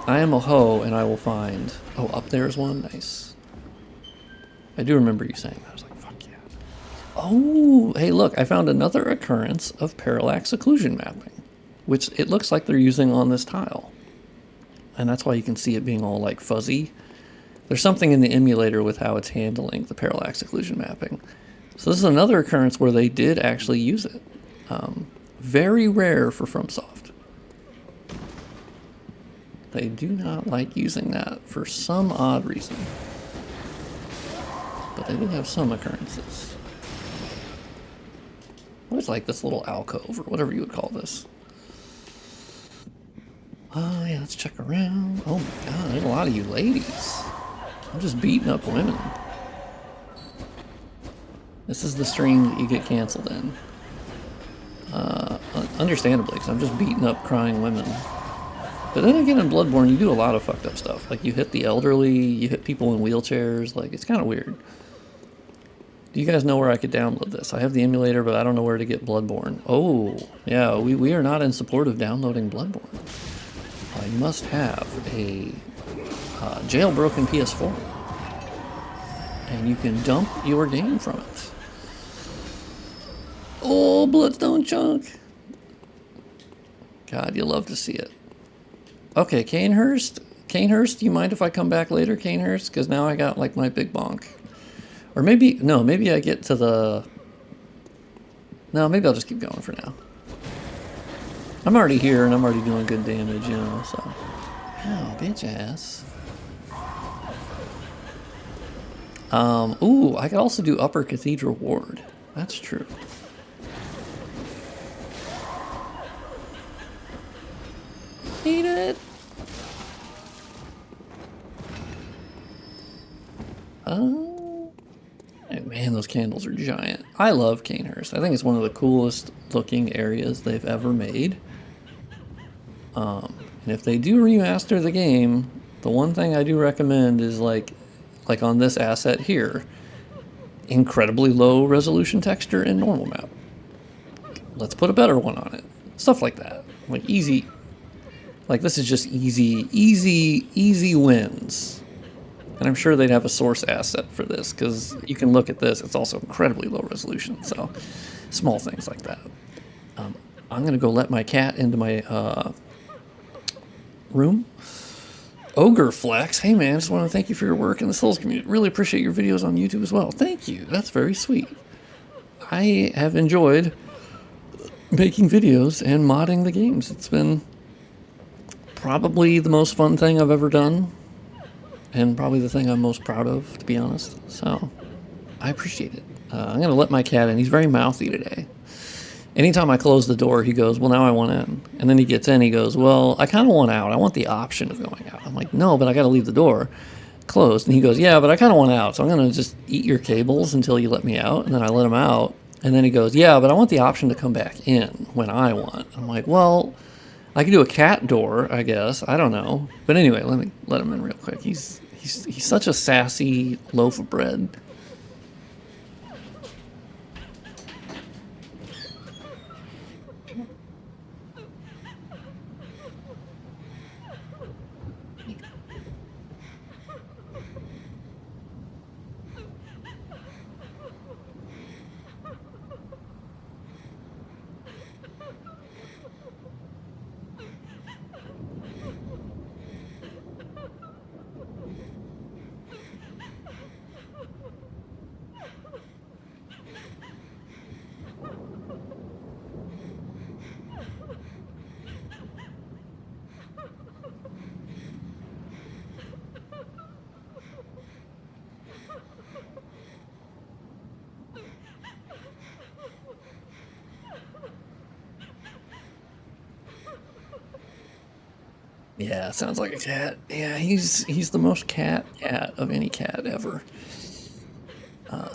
I am a hoe, and I will find... Oh, up there is one? Nice. I do remember you saying that. I was like, fuck yeah. Oh, hey, look, I found another occurrence of parallax occlusion mapping, which it looks like they're using on this tile. And that's why you can see it being all like fuzzy. There's something in the emulator with how it's handling the parallax occlusion mapping. So this is another occurrence where they did actually use it. Very rare for FromSoft. They do not like using that for some odd reason. But they do have some occurrences. What is like this little alcove or whatever you would call this? Oh yeah, let's check around. Oh my god, there's a lot of you ladies. I'm just beating up women. This is the stream that you get canceled in. Understandably, because I'm just beating up crying women. But then again, in Bloodborne, you do a lot of fucked up stuff. Like, you hit the elderly, you hit people in wheelchairs. Like, it's kind of weird. Do you guys know where I could download this? I have the emulator, but I don't know where to get Bloodborne. Oh, yeah, we are not in support of downloading Bloodborne. I must have a jailbroken PS4. And you can dump your game from it. Oh, Bloodstone chunk. God, you love to see it. Okay, Canehurst. Canehurst, do you mind if I come back later, Canehurst? Because now I got, like, my big bonk. Or maybe, no, maybe I get to the... No, maybe I'll just keep going for now. I'm already here, and I'm already doing good damage, you know, so... Oh, bitch ass. Ooh, I could also do Upper Cathedral Ward. That's true. Eat it! Man, those candles are giant. I love Canehurst. I think it's one of the coolest looking areas they've ever made. And if they do remaster the game, the one thing I do recommend is like on this asset here, incredibly low resolution texture in normal map. Let's put a better one on it. Stuff like that. Like easy, like this is just easy wins. And I'm sure they'd have a source asset for this, because you can look at this, it's also incredibly low resolution, so small things like that. I'm going to go let my cat into my room. Ogre Flex, hey man, just want to thank you for your work in the Souls community. Really appreciate your videos on YouTube as well. Thank you, that's very sweet. I have enjoyed making videos and modding the games. It's been probably the most fun thing I've ever done. And probably the thing I'm most proud of, to be honest. So, I appreciate it. I'm going to let my cat in. He's very mouthy today. Anytime I close the door, he goes, well, now I want in. And then he gets in, he goes, well, I kind of want out. I want the option of going out. I'm like, no, but I got to leave the door closed. And he goes, yeah, but I kind of want out. So I'm going to just eat your cables until you let me out. And then I let him out. And then he goes, yeah, but I want the option to come back in when I want. I'm like, well, I could do a cat door, I guess. I don't know. But anyway, let me let him in real quick. He's such a sassy loaf of bread. Yeah, sounds like a cat. Yeah, he's the most cat of any cat ever.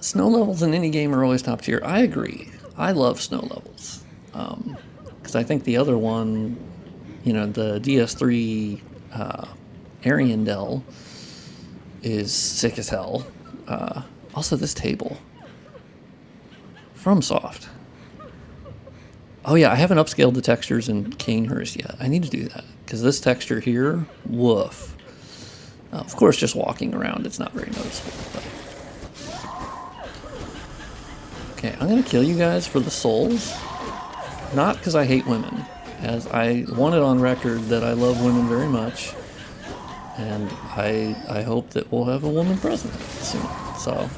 Snow levels in any game are always top tier. I agree. I love snow levels. Because I think the other one, you know, the DS3 Ariandel is sick as hell. Also, this table. FromSoft. Oh yeah, I haven't upscaled the textures in Canehurst yet. I need to do that. Because this texture here, woof. Of course, just walking around, it's not very noticeable. But... Okay, I'm going to kill you guys for the souls. Not because I hate women. As I want it on record that I love women very much. And I hope that we'll have a woman president soon. So,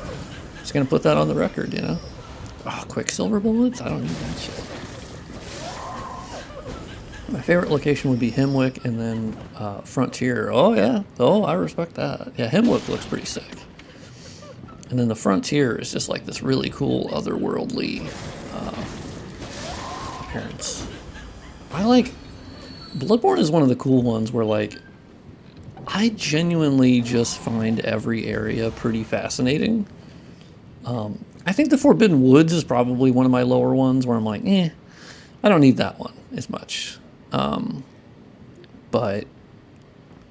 just going to put that on the record, you know? Oh, Quicksilver bullets? I don't need that shit. My favorite location would be Hemwick and then Frontier. Oh, yeah. Oh, I respect that. Yeah, Hemwick looks pretty sick. And then the Frontier is just like this really cool otherworldly appearance. I like... Bloodborne is one of the cool ones where, like, I genuinely just find every area pretty fascinating. I think the Forbidden Woods is probably one of my lower ones where I'm like, I don't need that one as much. But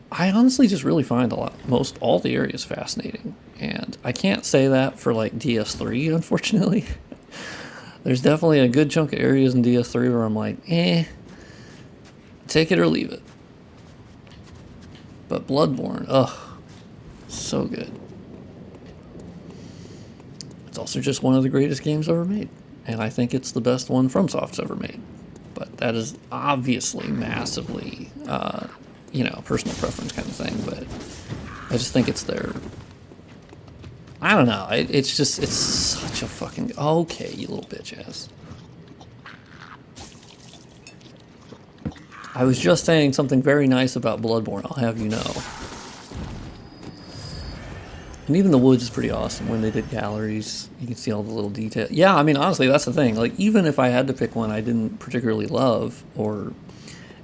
I honestly just really find most all the areas fascinating. And I can't say that for like DS3, unfortunately. There's definitely a good chunk of areas in DS3 where I'm like, take it or leave it. But Bloodborne, ugh, so good. It's also just one of the greatest games ever made. And I think it's the best one FromSoft's ever made. But that is obviously massively, you know, personal preference kind of thing. But I just think it's their... I don't know. It's just, it's such a fucking... Okay, you little bitch ass. I was just saying something very nice about Bloodborne, I'll have you know. And even the woods is pretty awesome. When they did galleries, you can see all the little details. Yeah, I mean, honestly, that's the thing. Like, even if I had to pick one I didn't particularly love, or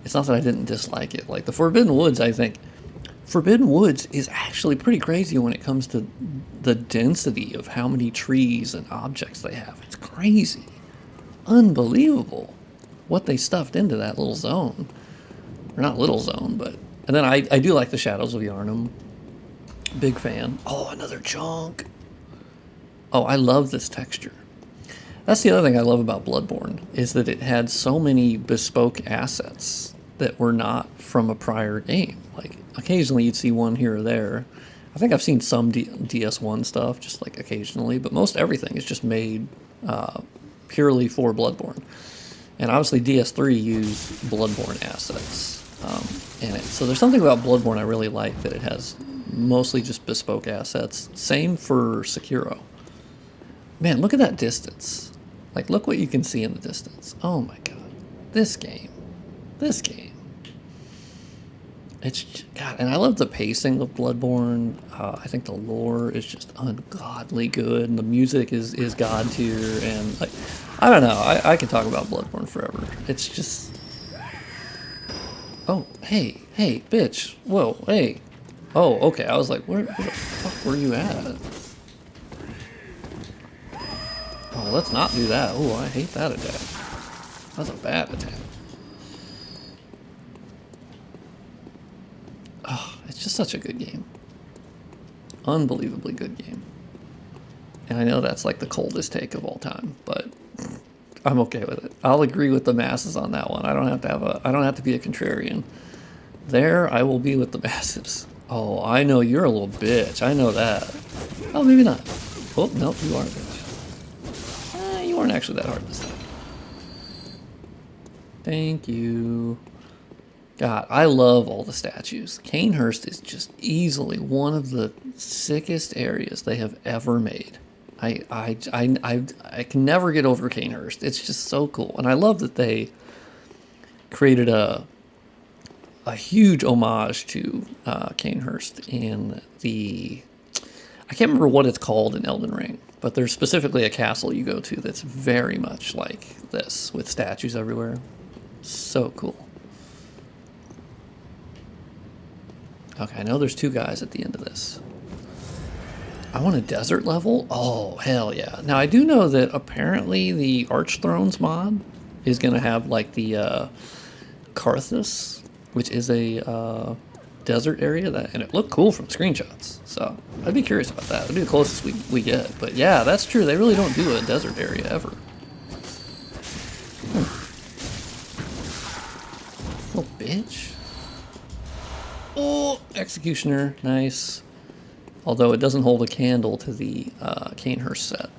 it's not that I didn't dislike it. Like, the Forbidden Woods, I think, Forbidden Woods is actually pretty crazy when it comes to the density of how many trees and objects they have. It's crazy. Unbelievable what they stuffed into that little zone. Or not little zone, but... And then I do like the Shadows of Yharnam. Big fan. Oh, another chunk. Oh, I love this texture. That's the other thing I love about Bloodborne, is that it had so many bespoke assets that were not from a prior game. Like, occasionally you'd see one here or there. I think I've seen some DS1 stuff, just like occasionally, but most everything is just made purely for Bloodborne. And obviously DS3 used Bloodborne assets in it. So there's something about Bloodborne I really like, that it has mostly just bespoke assets. Same for Sekiro. Man, look at that distance. Like, look what you can see in the distance. Oh my god. This game. This game. It's, God, and I love the pacing of Bloodborne. I think the lore is just ungodly good, and the music is god tier, and like, I don't know, I can talk about Bloodborne forever. It's just... Oh, hey, bitch. Whoa, hey. Oh, okay, I was like, where the fuck were you at? Oh, let's not do that. Oh, I hate that attack. That's a bad attack. Oh, it's just such a good game. Unbelievably good game. And I know that's like the coldest take of all time, but I'm okay with it. I'll agree with the masses on that one. I don't have to be a contrarian. There, I will be with the masses. Oh, I know you're a little bitch. I know that. Oh, maybe not. Oh, nope, you are a bitch. You weren't actually that hard this time. Thank you. God, I love all the statues. Canehurst is just easily one of the sickest areas they have ever made. I can never get over Canehurst. It's just so cool. And I love that they created a huge homage to Canehurst in the... I can't remember what it's called in Elden Ring, but there's specifically a castle you go to that's very much like this, with statues everywhere. So cool. Okay, I know there's 2 guys at the end of this. I want a desert level? Oh, hell yeah. Now, I do know that apparently the Archthrones mod is going to have, like, the Karthus, which is a desert area, and it looked cool from screenshots. So, I'd be curious about that. It'd be the closest we get. But, yeah, that's true. They really don't do a desert area ever. Little bitch. Oh, Executioner. Nice. Although it doesn't hold a candle to the Canehurst set.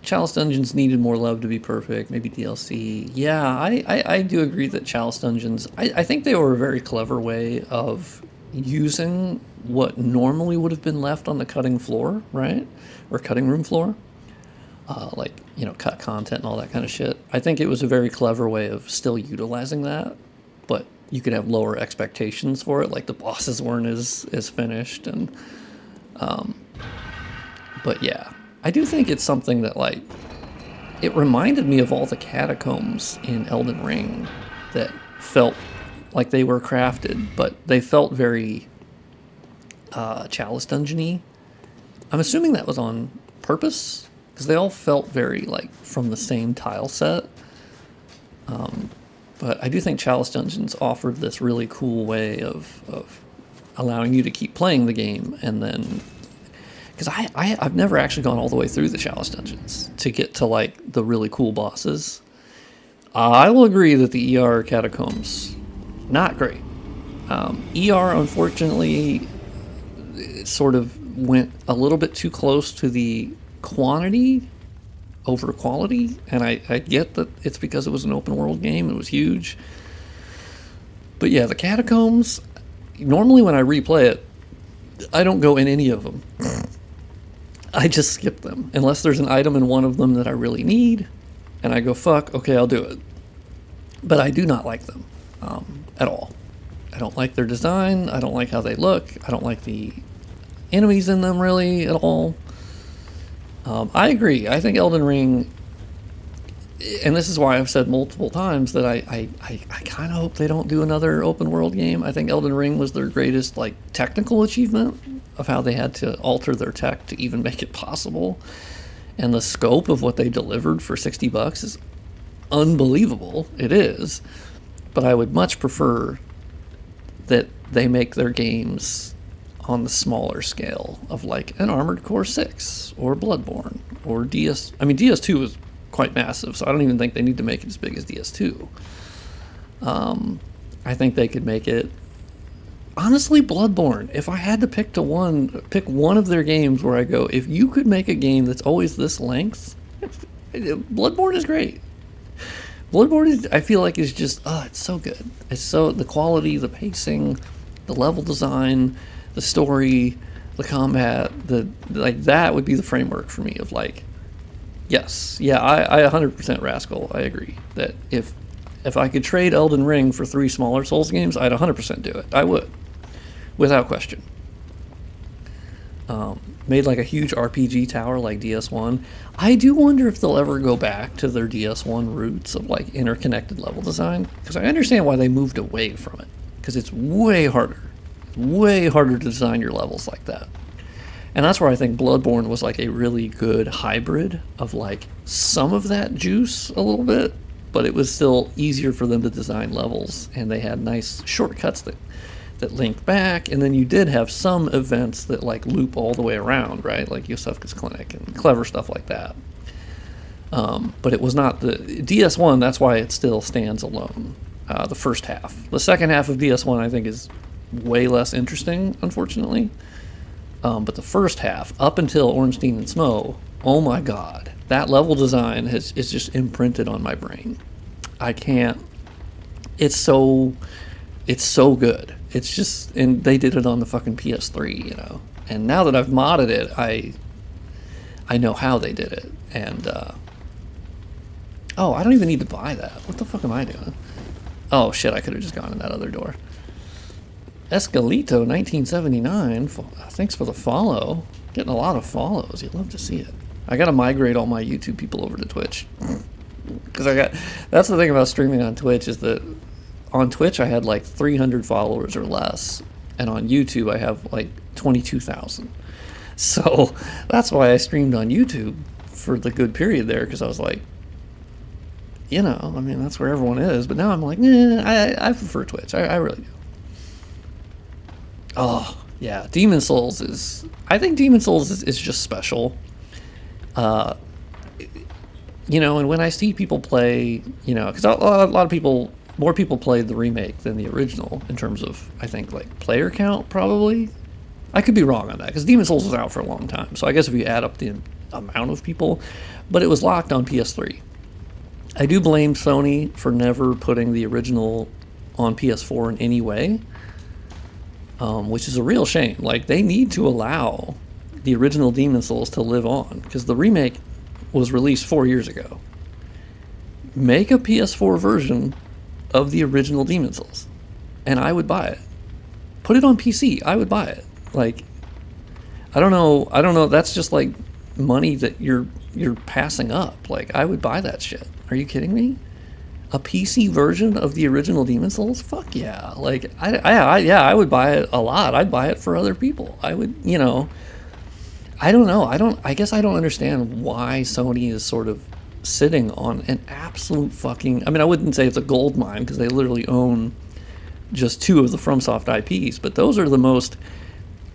Chalice Dungeons needed more love to be perfect. Maybe DLC. Yeah, I do agree that Chalice Dungeons... I think they were a very clever way of using what normally would have been left on the cutting floor, right? Or cutting room floor. Like, you know, cut content and all that kind of shit. I think it was a very clever way of still utilizing that, but you could have lower expectations for it, like the bosses weren't as finished, and but yeah, I do think it's something that, like, it reminded me of all the catacombs in Elden Ring that felt like they were crafted, but they felt very Chalice Dungeon-y. I'm assuming that was on purpose, because they all felt very, like, from the same tile set. But I do think Chalice Dungeons offered this really cool way of allowing you to keep playing the game, and then... Because I've never actually gone all the way through the Chalice Dungeons to get to, like, the really cool bosses. I will agree that the ER Catacombs, not great. ER, unfortunately, sort of went a little bit too close to the quantity over quality, and I get that it's because it was an open world game, it was huge. But yeah, the Catacombs, normally when I replay it, I don't go in any of them. I just skip them, unless there's an item in one of them that I really need, and I go, fuck, okay, I'll do it. But I do not like them at all. I don't like their design, I don't like how they look, I don't like the enemies in them really at all. I agree. I think Elden Ring, and this is why I've said multiple times that I kind of hope they don't do another open world game. I think Elden Ring was their greatest, like, technical achievement of how they had to alter their tech to even make it possible. And the scope of what they delivered for $60 is unbelievable. It is. But I would much prefer that they make their games on the smaller scale of, like, an Armored Core 6 or Bloodborne or DS. I mean, DS2 was quite massive, so I don't even think they need to make it as big as DS2. I think they could make it, honestly, Bloodborne. If I had to pick one of their games where I go, if you could make a game that's always this length, Bloodborne is great. Bloodborne is, I feel like, is just, it's so good. It's so, the quality, the pacing, the level design, the story, the combat, like, that would be the framework for me of, like, yes, yeah, I 100% Rascal. I agree that if I could trade Elden Ring for 3 smaller Souls games, I'd 100% do it. I would, without question. Made like a huge RPG tower like DS1. I do wonder if they'll ever go back to their DS1 roots of, like, interconnected level design, because I understand why they moved away from it, because it's way harder to design your levels like that. And that's where I think Bloodborne was, like, a really good hybrid of, like, some of that juice a little bit, but it was still easier for them to design levels, and they had nice shortcuts that linked back, and then you did have some events that, like, loop all the way around, right? Like Yosefka's Clinic and clever stuff like that. But it was not the DS1, that's why it still stands alone, the first half. The second half of DS1, I think, is way less interesting, unfortunately. But the first half, up until Ornstein and Smough, oh my god, that level design is just imprinted on my brain. I can't. It's so good. It's just, and they did it on the fucking PS3, you know. And now that I've modded it, I know how they did it. And oh, I don't even need to buy that. What the fuck am I doing? Oh shit, I could have just gone in that other door. Escalito 1979, thanks for the follow. Getting a lot of follows. You'd love to see it. I gotta migrate all my YouTube people over to Twitch. Because that's the thing about streaming on Twitch, is that on Twitch I had like 300 followers or less, and on YouTube I have like 22,000. So that's why I streamed on YouTube for the good period there, because I was like, you know, I mean, that's where everyone is. But now I'm like, I prefer Twitch. I really do. Oh, yeah. Demon Souls is... I think Demon Souls is just special. You know, and when I see people play, you know, because a lot of people, more people played the remake than the original in terms of, I think, like, player count, probably. I could be wrong on that, because Demon Souls was out for a long time. So I guess if you add up the amount of people, but it was locked on PS3. I do blame Sony for never putting the original on PS4 in any way, which is a real shame. Like, they need to allow the original Demon Souls to live on, because the remake was released 4 years ago. Make a PS4 version of the original Demon Souls, and I would buy it. Put it on PC, I would buy it. Like, I don't know, that's just like money that you're passing up. Like, I would buy that shit. Are you kidding me? A PC version of the original Demon Souls? Fuck yeah. Like, I would buy it a lot. I'd buy it for other people. I would, you know, I don't know. I guess I don't understand why Sony is sort of sitting on an absolute fucking, I mean, I wouldn't say it's a gold mine, because they literally own just 2 of the FromSoft IPs, but those are the most,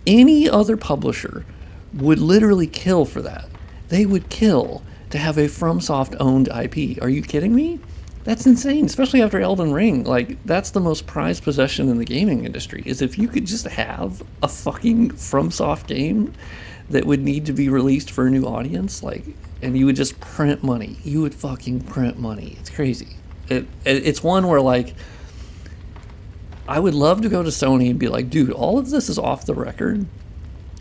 any other publisher would literally kill for that. They would kill to have a FromSoft owned IP. Are you kidding me? That's insane, especially after Elden Ring. Like, that's the most prized possession in the gaming industry, is if you could just have a fucking FromSoft game that would need to be released for a new audience, like, and you would just print money. You would fucking print money. It's crazy. It's one where, like, I would love to go to Sony and be like, dude, all of this is off the record.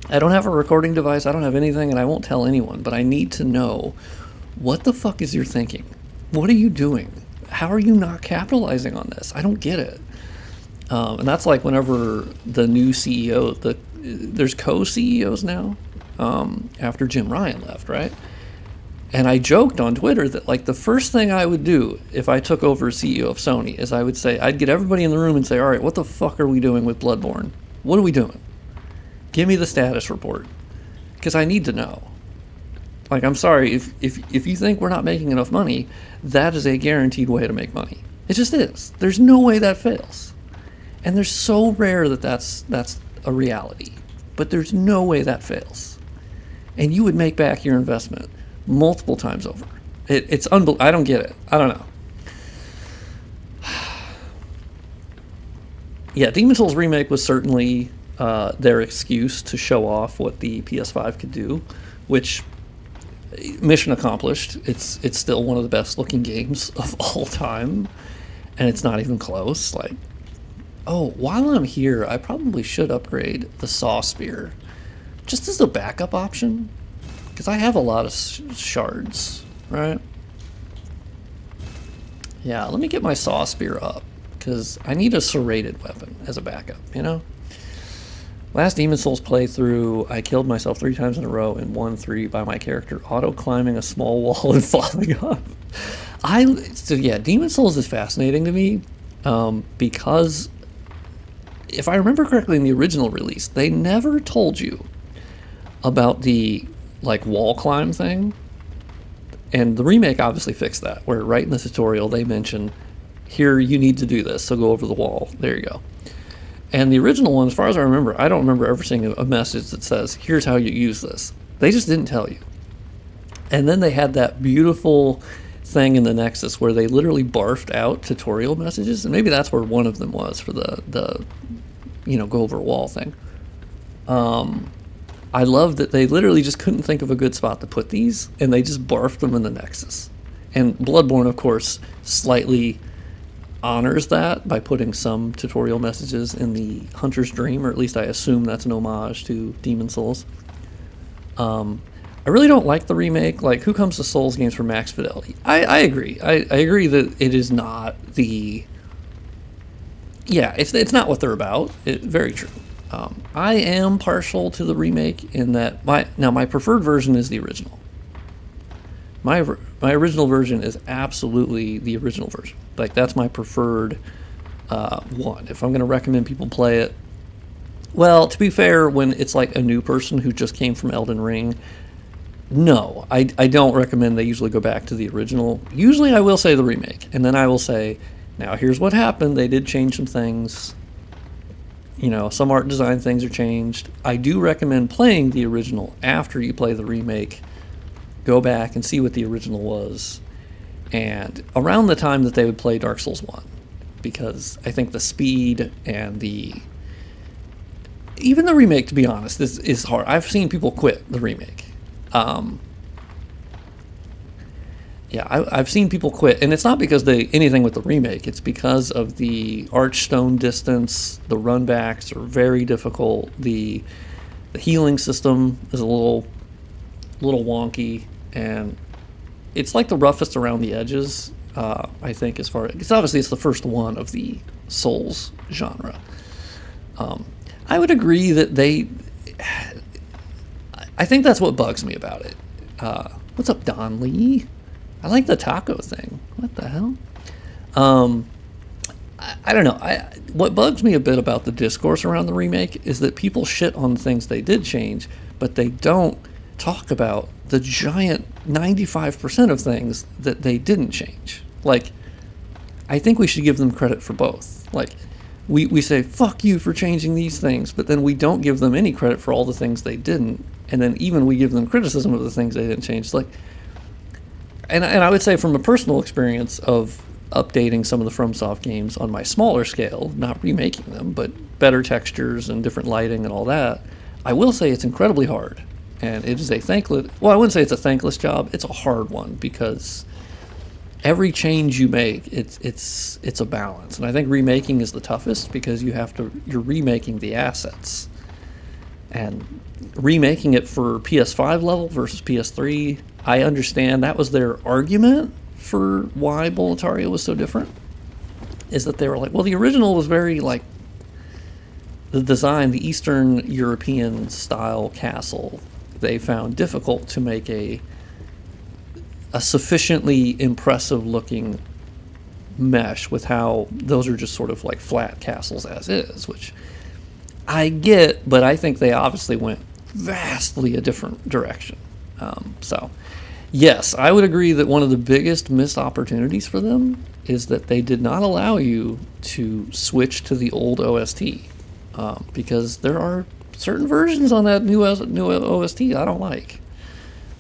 I don't have a recording device, I don't have anything, and I won't tell anyone, but I need to know, what the fuck is your thinking? What are you doing? How are you not capitalizing on this? I don't get it. And that's like whenever the new CEO, there's co-CEOs now, after Jim Ryan left, right? And I joked on Twitter that, like, the first thing I would do if I took over as CEO of Sony is I would say, I'd get everybody in the room and say, all right, what the fuck are we doing with Bloodborne? What are we doing? Give me the status report, because I need to know. Like, I'm sorry, if you think we're not making enough money, that is a guaranteed way to make money. It just is. There's no way that fails. And they're so rare that that's a reality. But there's no way that fails. And you would make back your investment multiple times over. It's unbelievable. I don't get it. I don't know. Yeah, Demon Souls Remake was certainly their excuse to show off what the PS5 could do, which, mission accomplished. It's still one of the best looking games of all time, and it's not even close. Like, oh, while I'm here, I probably should upgrade the Saw Spear, just as a backup option, because I have a lot of shards, right? Yeah, let me get my Saw Spear up, because I need a serrated weapon as a backup, you know? Last Demon Souls playthrough, I killed myself 3 times in a row and won 3 by my character auto-climbing a small wall and falling off. So yeah, Demon Souls is fascinating to me, because if I remember correctly in the original release, they never told you about the, like, wall climb thing. And the remake obviously fixed that, where right in the tutorial they mention, here, you need to do this, so go over the wall. There you go. And the original one, as far as I remember, I don't remember ever seeing a message that says, here's how you use this. They just didn't tell you. And then they had that beautiful thing in the Nexus where they literally barfed out tutorial messages, and maybe that's where one of them was for the you know, go over a wall thing. I love that they literally just couldn't think of a good spot to put these, and they just barfed them in the Nexus. And Bloodborne, of course, slightly honors that by putting some tutorial messages in the Hunter's Dream, or at least I assume that's an homage to Demon Souls. I really don't like the remake. Like, who comes to Souls games for max fidelity? I agree. I agree that it is not the... Yeah, it's not what they're about. Very true. I am partial to the remake in that my preferred version is the original. My original version is absolutely the original version. Like, that's my preferred 1. If I'm going to recommend people play it, well, to be fair, when it's like a new person who just came from Elden Ring, no, I don't recommend they usually go back to the original. Usually I will say the remake, and then I will say, now here's what happened. They did change some things. You know, some art design things are changed. I do recommend playing the original after you play the remake. Go back and see what the original was. And around the time that they would play Dark Souls 1. Because I think the speed and even the remake, to be honest, is hard. I've seen people quit the remake. I've seen people quit, and it's not because anything with the remake. It's because of the archstone distance. The runbacks are very difficult. The healing system is a little wonky, and it's like the roughest around the edges. I think it's obviously it's the first one of the Souls genre. I would agree that I think that's what bugs me about it. What's up, Don Lee? I like the taco thing. What the hell? I don't know. What bugs me a bit about the discourse around the remake is that people shit on things they did change, but they don't talk about the giant 95% of things that they didn't change. Like, I think we should give them credit for both. Like, we say, fuck you for changing these things, but then we don't give them any credit for all the things they didn't, and then even we give them criticism of the things they didn't change. Like, and I would say from a personal experience of updating some of the FromSoft games on my smaller scale, not remaking them, but better textures and different lighting and all that, I will say it's incredibly hard. And it is a thankless, well, I wouldn't say it's a thankless job, it's a hard one, because every change you make, it's a balance. And I think remaking is the toughest because you're remaking the assets. And remaking it for PS5 level versus PS3, I understand that was their argument for why Boletaria was so different, is that they were like, well, the original was very, like, the design, the Eastern European style castle, they found difficult to make a sufficiently impressive looking mesh with how those are just sort of like flat castles as is, which I get, but I think they obviously went vastly a different direction. So yes, I would agree that one of the biggest missed opportunities for them is that they did not allow you to switch to the old OST, because there are certain versions on that new OST I don't like.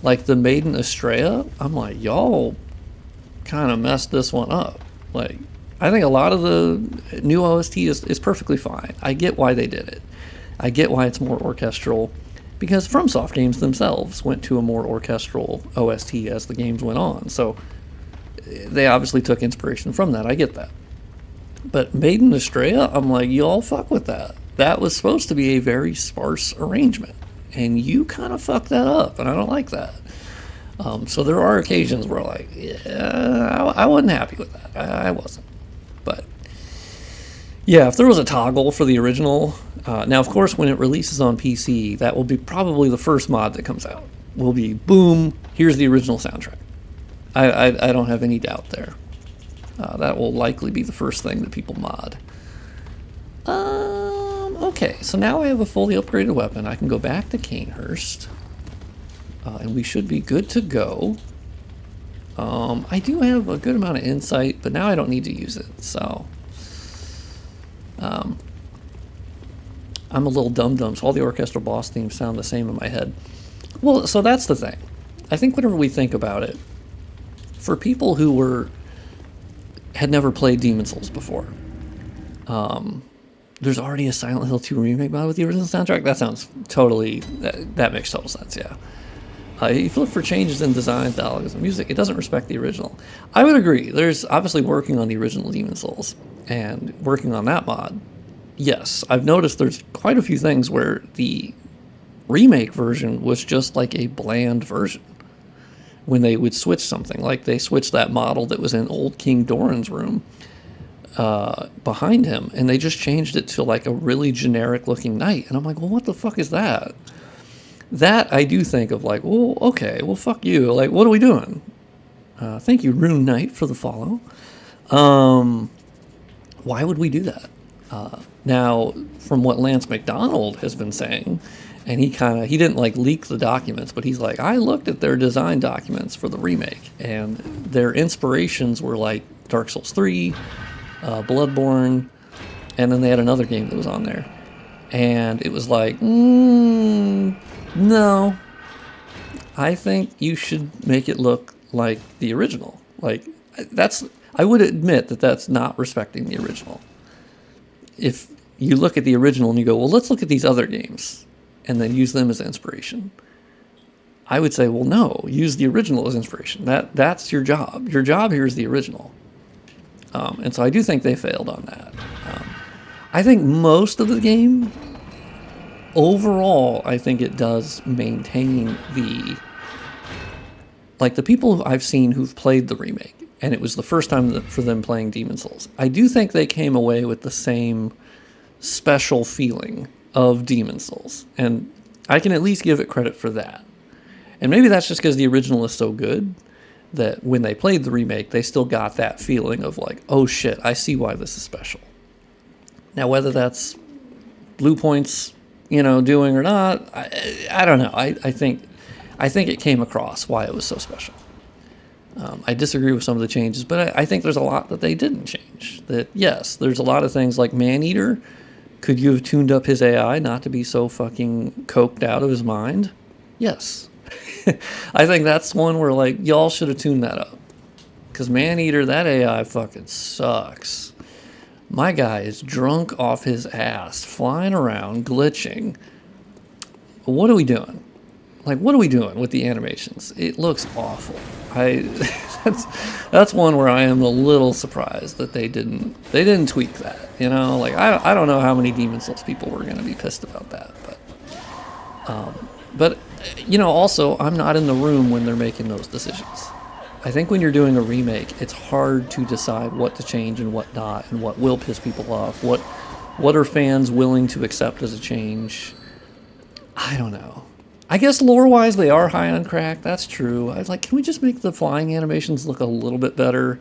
Like the Maiden Estrella, I'm like, y'all kind of messed this one up. Like, I think a lot of the new OST is perfectly fine. I get why they did it. I get why it's more orchestral, because FromSoft games themselves went to a more orchestral OST as the games went on. So they obviously took inspiration from that. I get that. But Maiden Estrella, I'm like, y'all fuck with that. That was supposed to be a very sparse arrangement, and you kind of fucked that up, and I don't like that. So there are occasions where, like, yeah, I wasn't happy with that. I wasn't. But yeah, if there was a toggle for the original, now of course when it releases on PC, that will be probably the first mod that comes out. Will be, boom, here's the original soundtrack. I don't have any doubt there. That will likely be the first thing that people mod. Okay, so now I have a fully upgraded weapon. I can go back to Canehurst, and we should be good to go. I do have a good amount of insight, but now I don't need to use it, so I'm a little dum-dum, so all the orchestral boss themes sound the same in my head. Well, so that's the thing. I think whenever we think about it, for people who had never played Demon's Souls before, there's already a Silent Hill 2 remake mod with the original soundtrack. That sounds totally, that makes total sense, yeah. If you look for changes in design, dialogue, and music, it doesn't respect the original. I would agree. There's obviously working on the original Demon's Souls and working on that mod. Yes, I've noticed there's quite a few things where the remake version was just like a bland version. When they would switch something, like they switched that model that was in old King Doran's room behind him, and they just changed it to like a really generic looking knight, and I'm like, well, what the fuck is that? That I do think of like, well, okay, well, fuck you, like, what are we doing? Thank you, Rune Knight, for the follow. why would we do that? Now, from what Lance McDonald has been saying, and he didn't like leak the documents, but he's like, I looked at their design documents for the remake, and their inspirations were like Dark Souls 3, Bloodborne, and then they had another game that was on there. And it was like, no, I think you should make it look like the original. Like, I would admit that that's not respecting the original. If you look at the original and you go, well, let's look at these other games and then use them as inspiration, I would say, well, no, use the original as inspiration. That's your job. Your job here is the original. And so I do think they failed on that. I think most of the game, overall, I think it does maintain the people I've seen who've played the remake, and it was the first time for them playing Demon's Souls, I do think they came away with the same special feeling of Demon's Souls, and I can at least give it credit for that. And maybe that's just because the original is so good that when they played the remake, they still got that feeling of like, oh shit, I see why this is special. Now, whether that's Blue Point's, doing or not, I don't know. I think it came across why it was so special. I disagree with some of the changes, but I think there's a lot that they didn't change. That, yes, there's a lot of things like Maneater. Could you have tuned up his AI not to be so fucking coked out of his mind? Yes. I think that's one where, like, y'all should have tuned that up. Because Maneater, that AI fucking sucks. My guy is drunk off his ass, flying around, glitching. What are we doing? Like, what are we doing with the animations? It looks awful. That's one where I am a little surprised that they didn't tweak that. Like, I don't know how many Demon's Souls people were going to be pissed about that, but also, I'm not in the room when they're making those decisions. I think when you're doing a remake, it's hard to decide what to change and what not, and what will piss people off. What are fans willing to accept as a change? I don't know. I guess lore-wise, they are high on crack. That's true. I was like, can we just make the flying animations look a little bit better?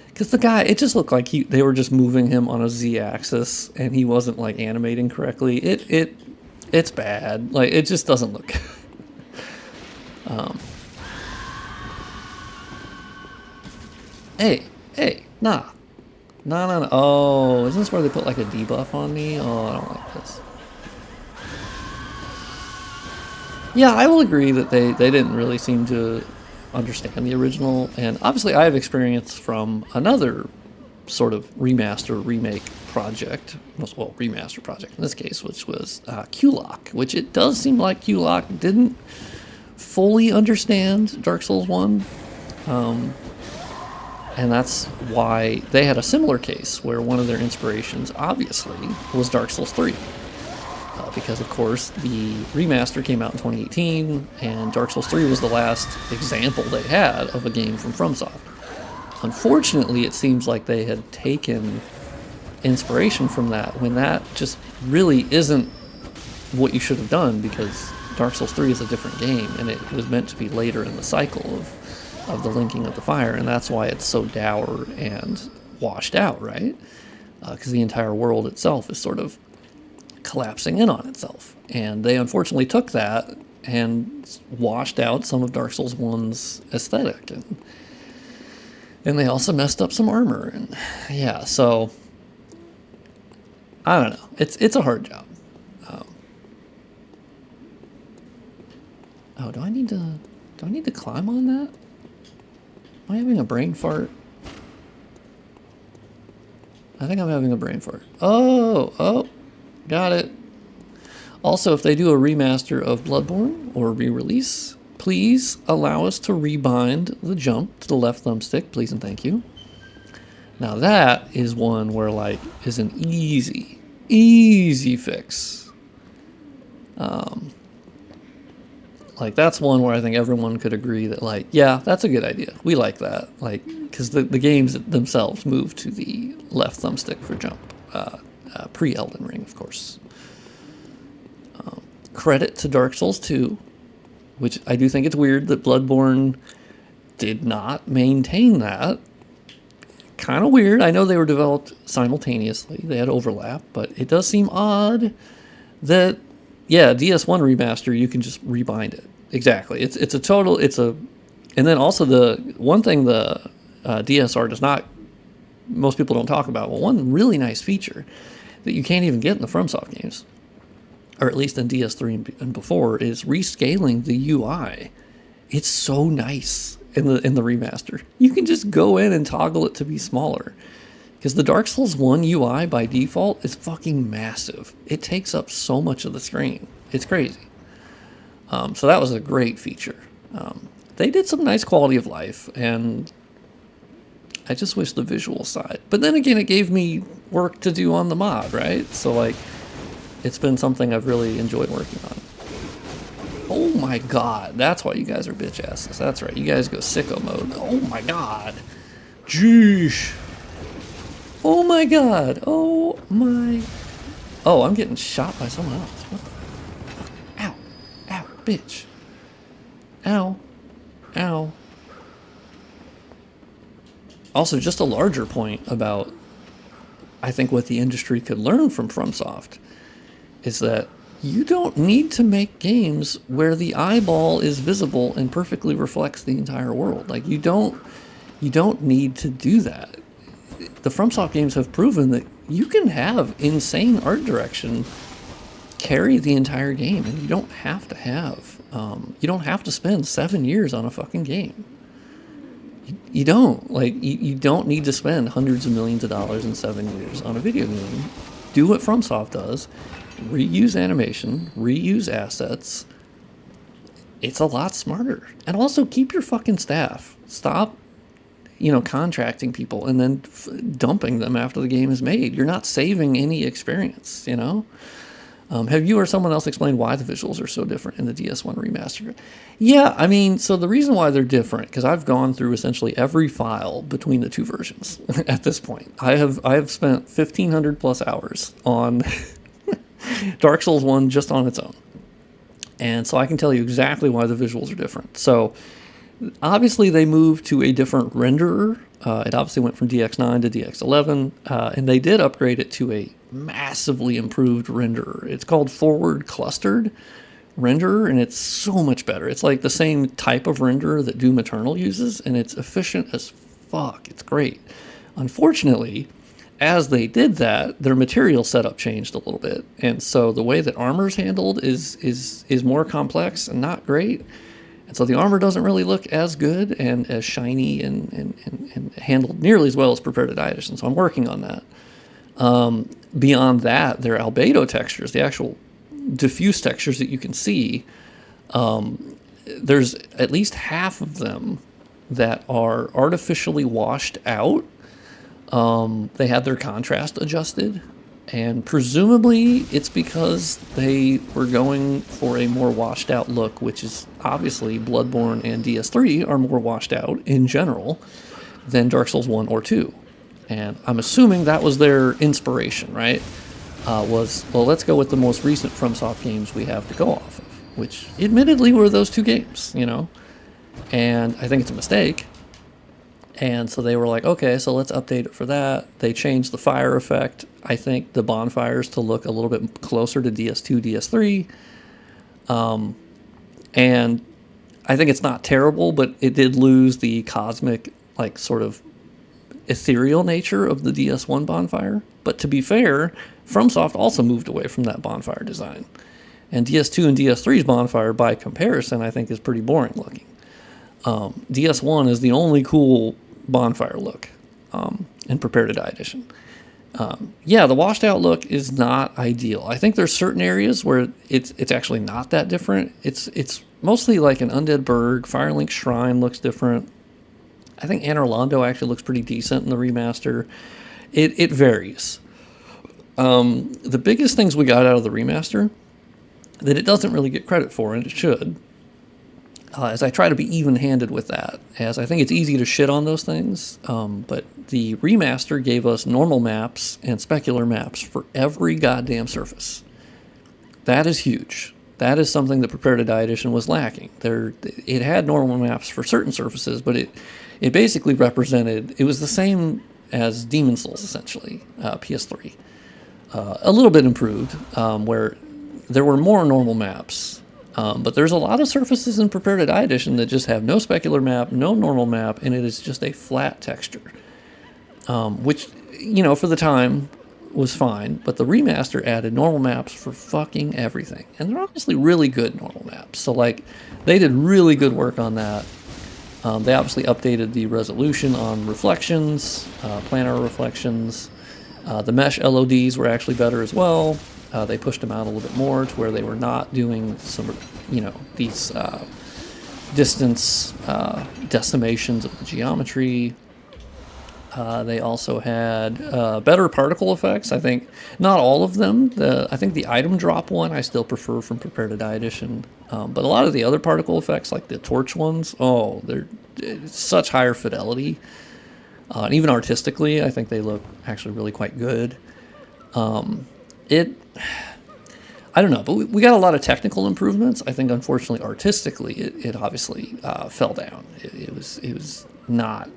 Because the guy, it just looked like they were just moving him on a Z-axis, and he wasn't like animating correctly. It's bad. Like, it just doesn't look good. Hey, nah. No. Oh, isn't this where they put like a debuff on me? Oh, I don't like this. Yeah, I will agree that they didn't really seem to understand the original, and obviously I have experience from another sort of remake project, well, remaster project in this case, which was Q-Lock, which it does seem like Q-Lock didn't fully understand Dark Souls 1. And that's why they had a similar case where one of their inspirations, obviously, was Dark Souls 3. Because, of course, the remaster came out in 2018, and Dark Souls 3 was the last example they had of a game from FromSoft. Unfortunately, it seems like they had taken inspiration from that, when that just really isn't what you should have done, because Dark Souls 3 is a different game, and it was meant to be later in the cycle of the linking of the fire, and that's why it's so dour and washed out, right? Because the entire world itself is sort of collapsing in on itself, and they unfortunately took that and washed out some of Dark Souls 1's aesthetic, and they also messed up some armor, and yeah, so I don't know. It's a hard job. Oh, do I need to climb on that? Am I having a brain fart? I think I'm having a brain fart. Oh, got it. Also, if they do a remaster of Bloodborne or re-release, please allow us to rebind the jump to the left thumbstick, please and thank you. Now that is one where, like, is an easy fix. Like, that's one where I think everyone could agree that, like, yeah, that's a good idea. We like that. Like, because the games themselves move to the left thumbstick for jump. Pre-Elden Ring, of course. Credit to Dark Souls 2, which I do think it's weird that Bloodborne did not maintain that. kind of weird. I know they were developed simultaneously. They had overlap, but it does seem odd that, yeah, DS1 Remaster, you can just rebind it. Exactly. It's a total, and then also the one thing the DSR does not, most people don't talk about, well, one really nice feature that you can't even get in the FromSoft games, or at least in DS3 and before, is rescaling the UI. It's so nice in the remaster. You can just go in and toggle it to be smaller. Because the Dark Souls 1 UI by default is fucking massive. It takes up so much of the screen. It's crazy. So that was a great feature. They did some nice quality of life, and I just wish the visual side. But then again, it gave me work to do on the mod, right? So, like, it's been something I've really enjoyed working on. Oh my god, that's why you guys are bitch asses. That's right, you guys go sicko mode. Oh my god. Jeesh. Oh my god. Oh my. Oh, I'm getting shot by someone else. What the fuck? Ow. Ow, bitch. Ow. Ow. Also, just a larger point about, I think, what the industry could learn from FromSoft is that you don't need to make games where the eyeball is visible and perfectly reflects the entire world. Like, you don't need to do that. The FromSoft games have proven that you can have insane art direction carry the entire game, and you don't have to spend 7 years on a fucking game. You don't. Like, you don't need to spend hundreds of millions of dollars in 7 years on a video game. Do what FromSoft does. Reuse animation, reuse assets. It's a lot smarter. And also, keep your fucking staff. Stop, contracting people and then dumping them after the game is made. You're not saving any experience, Have you or someone else explained why the visuals are so different in the DS1 Remastered? Yeah, I mean, so the reason why they're different, because I've gone through essentially every file between the two versions at this point. I have spent 1,500 plus hours on Dark Souls 1 just on its own. And so I can tell you exactly why the visuals are different. So obviously they moved to a different renderer. It obviously went from DX9 to DX11, and they did upgrade it to a massively improved renderer. It's called forward clustered renderer, and it's so much better. It's like the same type of renderer that Doom Eternal uses, and it's efficient as fuck. It's great. Unfortunately, as they did that, their material setup changed a little bit, and so the way that armor's handled is more complex and not great. And so the armor doesn't really look as good and as shiny and handled nearly as well as Prepared to Die Edition. So I'm working on that. Beyond that, their albedo textures, the actual diffuse textures that you can see, there's at least half of them that are artificially washed out. They had their contrast adjusted. And presumably it's because they were going for a more washed out look, which is obviously Bloodborne and DS3 are more washed out in general than Dark Souls 1 or 2. And I'm assuming that was their inspiration, right? Let's go with the most recent FromSoft games we have to go off of, which admittedly were those two games, And I think it's a mistake. And so they were like, okay, so let's update it for that. They changed the fire effect, I think, the bonfires to look a little bit closer to DS2, DS3. And I think it's not terrible, but it did lose the cosmic, like, sort of ethereal nature of the DS1 bonfire. But to be fair, FromSoft also moved away from that bonfire design. And DS2 and DS3's bonfire, by comparison, I think is pretty boring looking. DS1 is the only cool bonfire look in Prepared to Die Edition. Yeah, the washed out look is not ideal. I think there's certain areas where it's actually not that different. It's mostly like an Undead Burg. Firelink Shrine looks different. I think Anor Londo actually looks pretty decent in the remaster. It varies. The biggest things we got out of the remaster that it doesn't really get credit for, and it should, as I try to be even-handed with that, as I think it's easy to shit on those things, but the remaster gave us normal maps and specular maps for every goddamn surface. That is huge. That is something that Prepare to Die Edition was lacking. It had normal maps for certain surfaces, but it basically represented, it was the same as Demon Souls, essentially, PS3. A little bit improved, where there were more normal maps. But there's a lot of surfaces in Prepare to Die Edition that just have no specular map, no normal map, and it is just a flat texture. Which, you know, for the time was fine, but the remaster added normal maps for fucking everything. And they're obviously really good normal maps. So, like, they did really good work on that. They obviously updated the resolution on reflections, planar reflections. The mesh LODs were actually better as well. They pushed them out a little bit more to where they were not doing some, you know, these distance decimations of the geometry. They also had better particle effects. I think not all of them. I think the item drop one I still prefer from Prepare to Die Edition. But a lot of the other particle effects, like the torch ones, oh, they're such higher fidelity. And even artistically, I think they look actually really quite good. I don't know, but we got a lot of technical improvements. I think, unfortunately, artistically, it obviously fell down. It was not.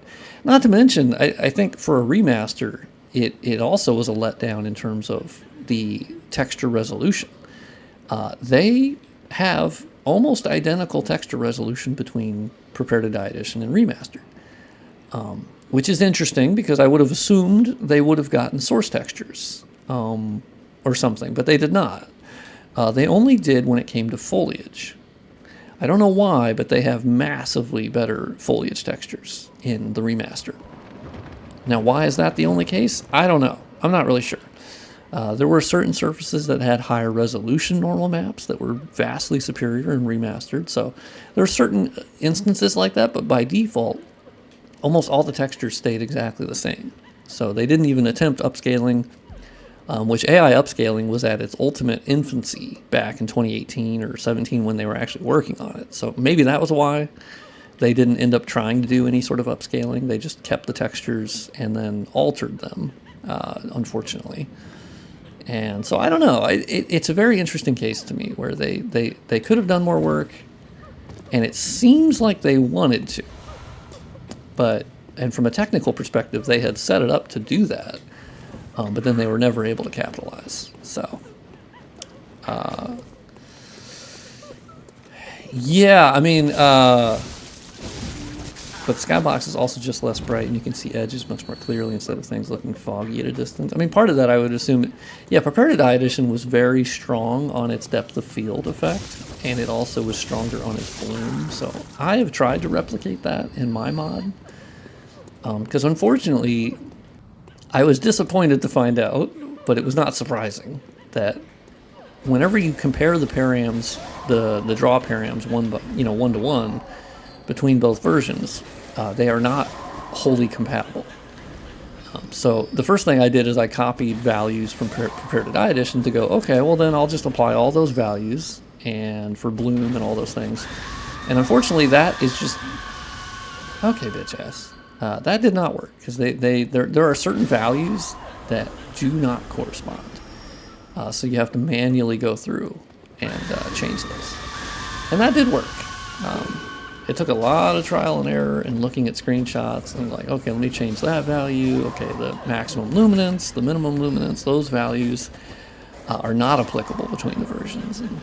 Not to mention, I think for a remaster, it also was a letdown in terms of the texture resolution. They have almost identical texture resolution between Prepare to Die Edition and Remastered, which is interesting because I would have assumed they would have gotten source textures or something, but they did not. They only did when it came to foliage. I don't know why, but they have massively better foliage textures in the remaster. Now, why is that the only case? I don't know. I'm not really sure. There were certain surfaces that had higher resolution normal maps that were vastly superior in remastered. So there are certain instances like that, but by default, almost all the textures stayed exactly the same. So they didn't even attempt upscaling, which AI upscaling was at its ultimate infancy back in 2018 or 17 when they were actually working on it. So maybe that was why they didn't end up trying to do any sort of upscaling. They just kept the textures and then altered them, unfortunately. And so I don't know. It's a very interesting case to me where they could have done more work, and it seems like they wanted to. And from a technical perspective, they had set it up to do that. But then they were never able to capitalize. So, yeah, I mean, but Skybox is also just less bright, and you can see edges much more clearly instead of things looking foggy at a distance. I mean, part of that I would assume, yeah, Prepare to Die Edition was very strong on its depth of field effect, and it also was stronger on its bloom. So I have tried to replicate that in my mod, because unfortunately, I was disappointed to find out, but it was not surprising, that whenever you compare the params, the draw params one to one between both versions, they are not wholly compatible. So the first thing I did is I copied values from Prepare to Die Edition to go, okay, well then I'll just apply all those values and for bloom and all those things. And unfortunately, that is just okay, bitch ass. That did not work because there are certain values that do not correspond. So you have to manually go through and change those. And that did work. It took a lot of trial and error and looking at screenshots and like, okay, let me change that value. Okay, the maximum luminance, the minimum luminance, those values are not applicable between the versions. And,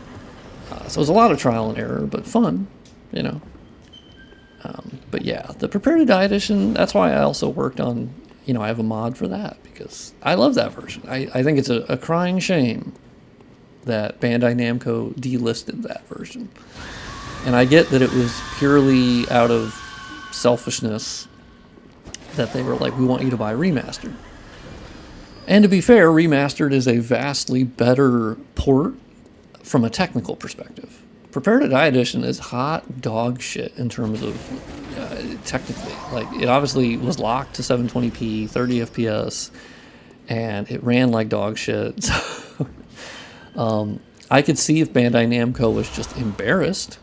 so it was a lot of trial and error, but fun, you know. But yeah, the Prepare to Die Edition, that's why I also worked on, you know, I have a mod for that because I love that version. I think it's a crying shame that Bandai Namco delisted that version. And I get that it was purely out of selfishness that they were like, we want you to buy Remastered. And to be fair, Remastered is a vastly better port from a technical perspective. Prepare to Die Edition is hot dog shit in terms of technically. Like, it obviously was locked to 720p, 30 FPS, and it ran like dog shit. So, I could see if Bandai Namco was just embarrassed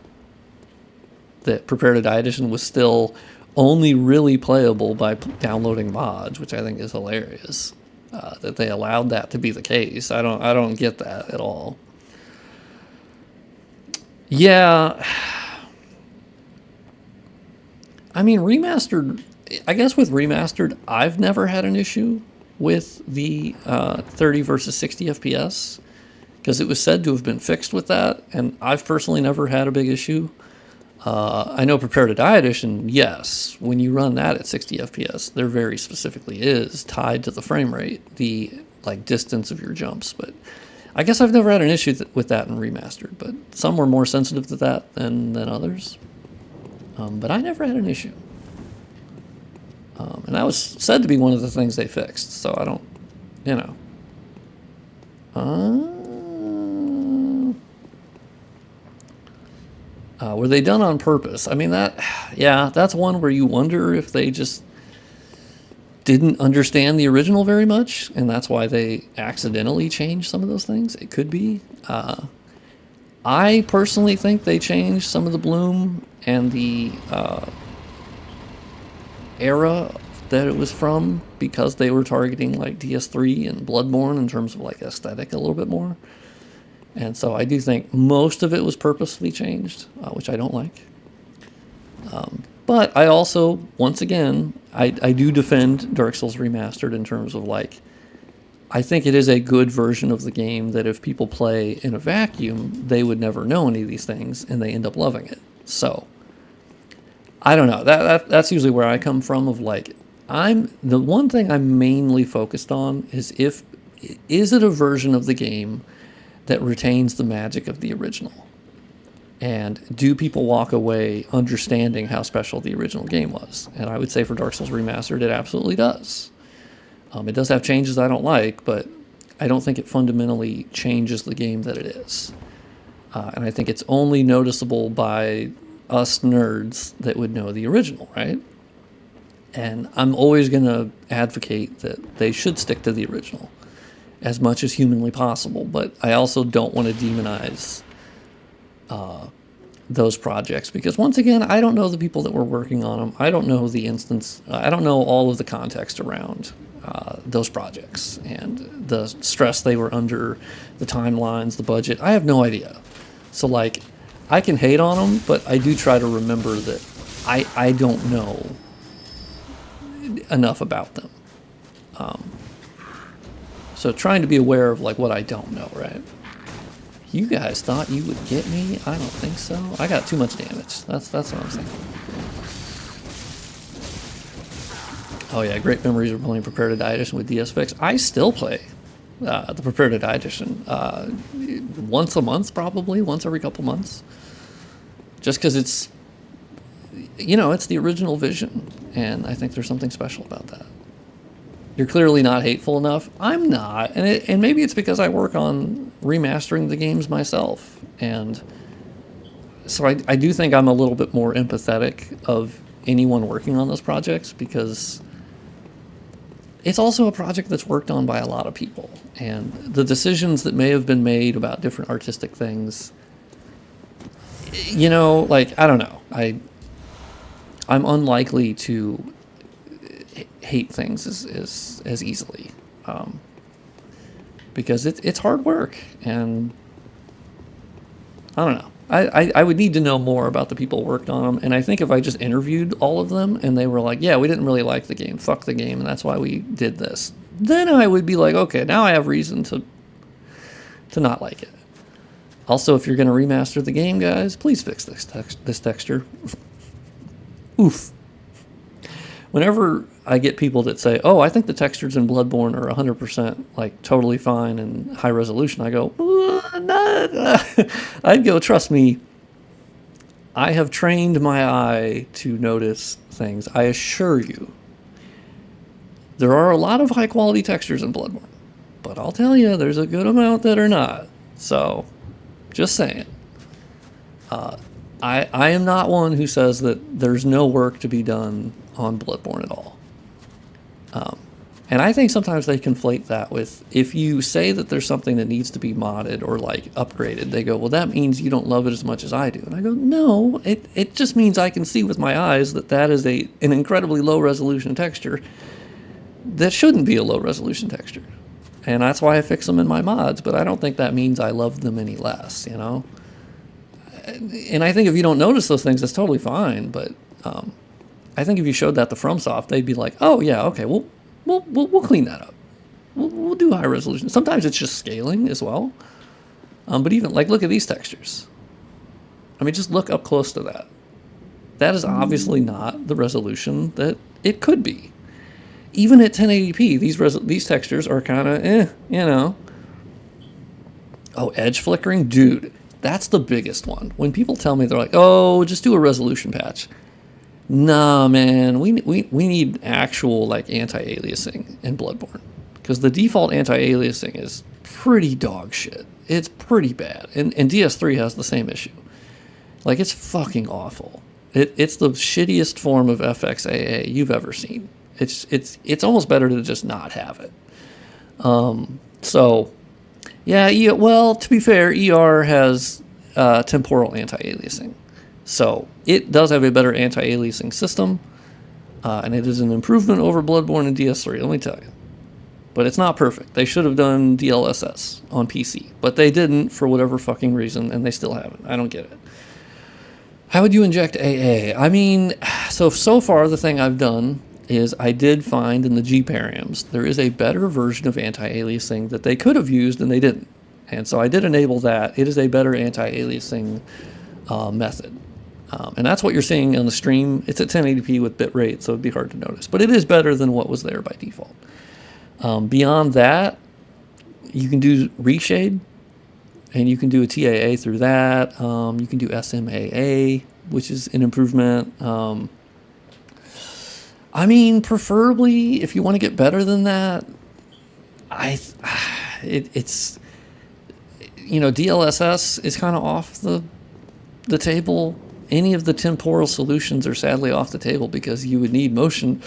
that Prepare to Die Edition was still only really playable by downloading mods, which I think is hilarious. That they allowed that to be the case. I don't get that at all. Yeah, I mean, Remastered, I guess with Remastered, I've never had an issue with the 30 versus 60 FPS, because it was said to have been fixed with that, and I've personally never had a big issue. I know Prepare to Die Edition, yes, when you run that at 60 FPS, there very specifically is tied to the frame rate, the like distance of your jumps, but I guess I've never had an issue with that in Remastered, but some were more sensitive to that than others. But I never had an issue. And that was said to be one of the things they fixed, so I don't, you know. Were they done on purpose? I mean, that's one where you wonder if they just didn't understand the original very much, and that's why they accidentally changed some of those things. It could be. I personally think they changed some of the bloom and the era that it was from because they were targeting like DS3 and Bloodborne in terms of like aesthetic a little bit more. And so I do think most of it was purposely changed, which I don't like. But I also, once again, I do defend Dark Souls Remastered in terms of like, I think it is a good version of the game that if people play in a vacuum, they would never know any of these things and they end up loving it. So I don't know. That's usually where I come from of like, the one thing I'm mainly focused on is is it a version of the game that retains the magic of the original? And do people walk away understanding how special the original game was? And I would say for Dark Souls Remastered, it absolutely does. It does have changes I don't like, but I don't think it fundamentally changes the game that it is. And I think it's only noticeable by us nerds that would know the original, right? And I'm always going to advocate that they should stick to the original as much as humanly possible, but I also don't want to demonize those projects, because once again, I don't know the people that were working on them. I don't know the instance. I don't know all of the context around those projects and the stress they were under, the timelines, the budget. I have no idea. So like, I can hate on them, but I do try to remember that I don't know enough about them. So trying to be aware of like what I don't know, right? You guys thought you would get me? I don't think so. I got too much damage. That's what I'm saying. Oh yeah, great memories of playing Prepare to Die Edition with DS Fix. I still play the Prepare to Die Edition once a month, probably once every couple months, just because it's, it's the original vision, and I think there's something special about that. You're clearly not hateful enough. I'm not, and maybe it's because I work on remastering the games myself, and so I do think I'm a little bit more empathetic of anyone working on those projects, because it's also a project that's worked on by a lot of people, and the decisions that may have been made about different artistic things, like, I don't know, I'm unlikely to hate things as easily, because it's hard work, and I don't know. I would need to know more about the people who worked on them, and I think if I just interviewed all of them and they were like, yeah, we didn't really like the game, fuck the game, and that's why we did this, then I would be like, okay, now I have reason to not like it. Also, if you're going to remaster the game, guys, please fix this texture. Oof. Whenever I get people that say, oh, I think the textures in Bloodborne are 100% like totally fine and high resolution, I go, I'd go, trust me, I have trained my eye to notice things. I assure you, there are a lot of high quality textures in Bloodborne, but I'll tell you, there's a good amount that are not. So, just saying. I am not one who says that there's no work to be done on Bloodborne at all. And I think sometimes they conflate that with, if you say that there's something that needs to be modded or like upgraded, they go, well, that means you don't love it as much as I do. And I go, no, it just means I can see with my eyes that is an incredibly low resolution texture that shouldn't be a low resolution texture. And that's why I fix them in my mods, but I don't think that means I love them any less, And I think if you don't notice those things, that's totally fine, but I think if you showed that to FromSoft, they'd be like, oh yeah, okay, we'll clean that up. We'll do high resolution. Sometimes it's just scaling as well. But even like, look at these textures. I mean, just look up close to that. That is obviously not the resolution that it could be. Even at 1080p, these textures are kind of you know. Oh, edge flickering, dude, that's the biggest one. When people tell me, they're like, oh, just do a resolution patch. Nah, man, we need actual like anti-aliasing in Bloodborne, because the default anti-aliasing is pretty dog shit. It's pretty bad, and DS3 has the same issue. Like, it's fucking awful. It's the shittiest form of FXAA you've ever seen. It's almost better to just not have it. So yeah, well, to be fair, ER has temporal anti-aliasing. So it does have a better anti-aliasing system, and it is an improvement over Bloodborne and DS3, let me tell you. But it's not perfect. They should have done DLSS on PC, but they didn't for whatever fucking reason, and they still haven't. I don't get it. How would you inject AA? I mean, so far the thing I've done is I did find in the G-Params there is a better version of anti-aliasing that they could have used and they didn't. And so I did enable that. It is a better anti-aliasing method. And that's what you're seeing on the stream. It's at 1080p with bitrate, so it'd be hard to notice. But it is better than what was there by default. Beyond that, you can do reshade, and you can do a TAA through that. You can do SMAA, which is an improvement. I mean, preferably, if you want to get better than that, it's you know, DLSS is kind of off the table. Any of the temporal solutions are sadly off the table because you would need motion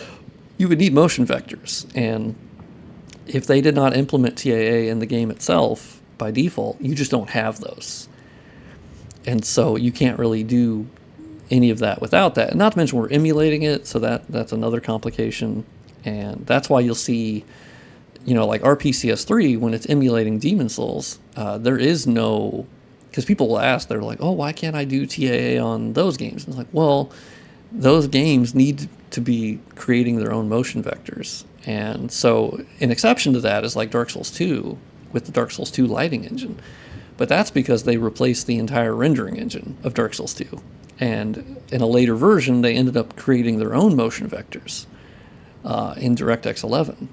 vectors, and if they did not implement TAA in the game itself by default, you just don't have those. And so you can't really do any of that without that. And not to mention we're emulating it, so that's another complication. And that's why you'll see, you know, like RPCS3, when it's emulating Demon Souls, there is no, because people will ask, they're like, oh, why can't I do TAA on those games? And it's like, well, those games need to be creating their own motion vectors. And so an exception to that is like Dark Souls 2 with the Dark Souls 2 lighting engine. But that's because they replaced the entire rendering engine of Dark Souls 2. And in a later version, they ended up creating their own motion vectors in DirectX 11.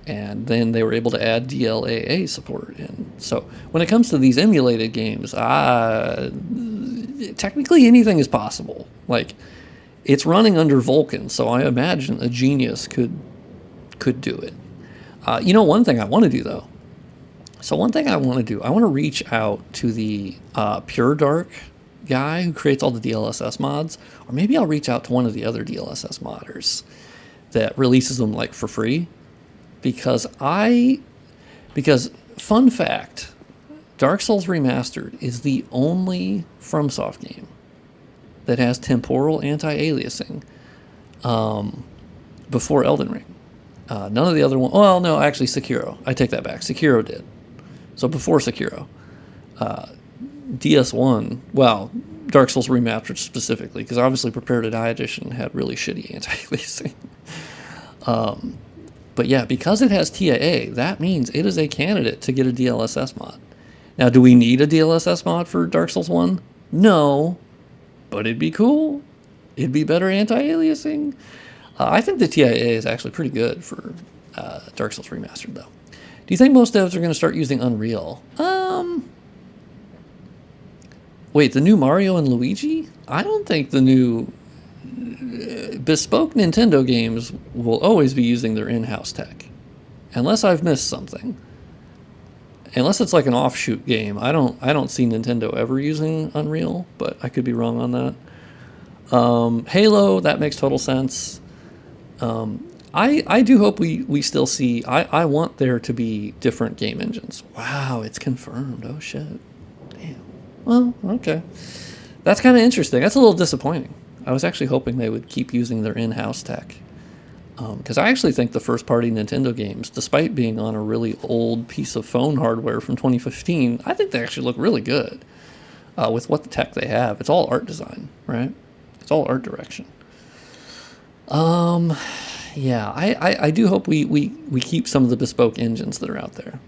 And then they were able to add DLAA support in. So when it comes to these emulated games, technically anything is possible. Like, it's running under Vulkan, so I imagine a genius could do it. You know, one thing I want to do, though. So one thing I want to do, I want to reach out to the Pure Dark guy who creates all the DLSS mods, or maybe I'll reach out to one of the other DLSS modders that releases them like for free, because fun fact, Dark Souls Remastered is the only FromSoft game that has temporal anti-aliasing before Elden Ring. None of the other ones. Well, no, actually Sekiro. I take that back. Sekiro did. So before Sekiro, DS1, well, Dark Souls Remastered specifically, because obviously Prepare to Die Edition had really shitty anti-aliasing. But yeah, because it has TAA, that means it is a candidate to get a DLSS mod. Now, do we need a DLSS mod for Dark Souls 1? No, but it'd be cool. It'd be better anti-aliasing. I think the TAA is actually pretty good for Dark Souls Remastered, though. Do you think most devs are going to start using Unreal? Wait, the new Mario and Luigi? I don't think the new bespoke Nintendo games will always be using their in-house tech, unless I've missed something. Unless it's like an offshoot game, I don't see Nintendo ever using Unreal, but I could be wrong on that. Halo, that makes total sense. I do hope we still see. I want there to be different game engines. Wow, it's confirmed. Oh shit. Damn. Well, okay. That's kind of interesting. That's a little disappointing. I was actually hoping they would keep using their in-house tech. Because I actually think the first-party Nintendo games, despite being on a really old piece of phone hardware from 2015, I think they actually look really good with what the tech they have. It's all art design, right? It's all art direction. Yeah, I do hope we keep some of the bespoke engines that are out there.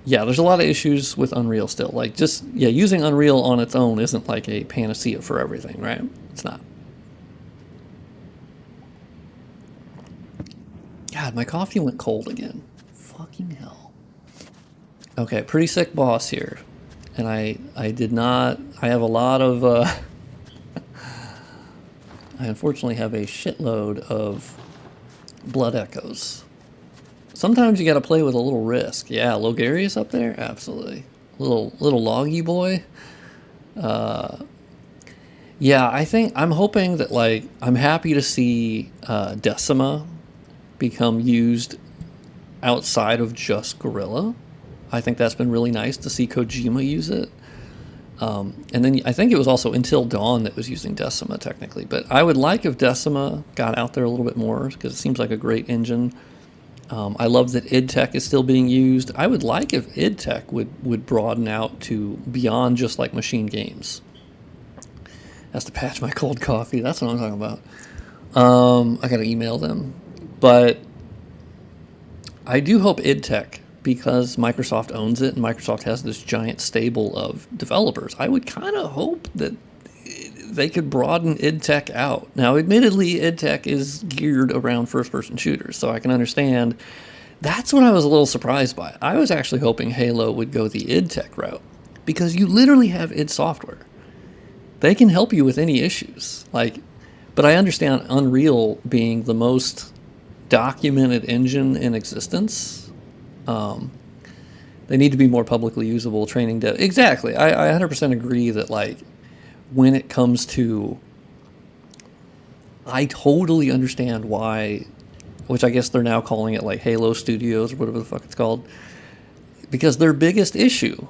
Yeah, there's a lot of issues with Unreal still. Like, just, yeah, using Unreal on its own isn't like a panacea for everything, right? It's not. God, my coffee went cold again. Fucking hell. Okay, pretty sick boss here. And I did not, I have a lot of, I unfortunately have a shitload of blood echoes. Sometimes you gotta play with a little risk. Yeah, Logarius up there? Absolutely. Little loggy boy. Yeah, I'm hoping that, like, I'm happy to see Decima become used outside of just Gorilla. I think that's been really nice to see Kojima use it. And then I think it was also Until Dawn that was using Decima technically. But I would like if Decima got out there a little bit more, because it seems like a great engine. I love that id Tech is still being used. I would like if id Tech would broaden out to beyond just like machine games. Has to patch my cold coffee. That's what I'm talking about. I gotta email them. But I do hope id Tech, because Microsoft owns it and Microsoft has this giant stable of developers, I would kind of hope that they could broaden id Tech out. Now, admittedly, id Tech is geared around first-person shooters, so I can understand. That's what I was a little surprised by. I was actually hoping Halo would go the id Tech route, because you literally have id Software. They can help you with any issues. Like, but I understand Unreal being the most documented engine in existence. They need to be more publicly usable, training data. Exactly. I 100% agree that, like, when it comes to, I totally understand why, which I guess they're now calling it like Halo Studios or whatever the fuck it's called, because their biggest issue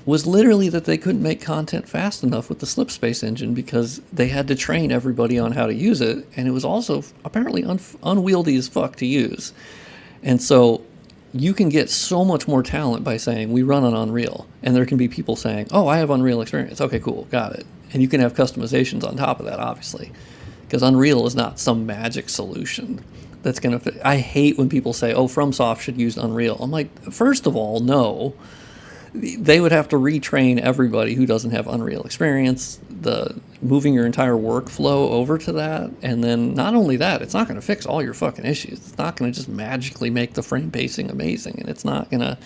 was literally that they couldn't make content fast enough with the slip space engine, because they had to train everybody on how to use it, and it was also apparently unwieldy as fuck to use. And so you can get so much more talent by saying, we run on Unreal, and there can be people saying, oh, I have Unreal experience. Okay, cool, got it. And you can have customizations on top of that, obviously, because Unreal is not some magic solution that's going to fit. I hate when people say, oh, FromSoft should use Unreal. I'm like, first of all, no. They would have to retrain everybody who doesn't have Unreal experience, moving your entire workflow over to that. And then not only that, it's not going to fix all your fucking issues. It's not going to just magically make the frame pacing amazing. And it's not going to,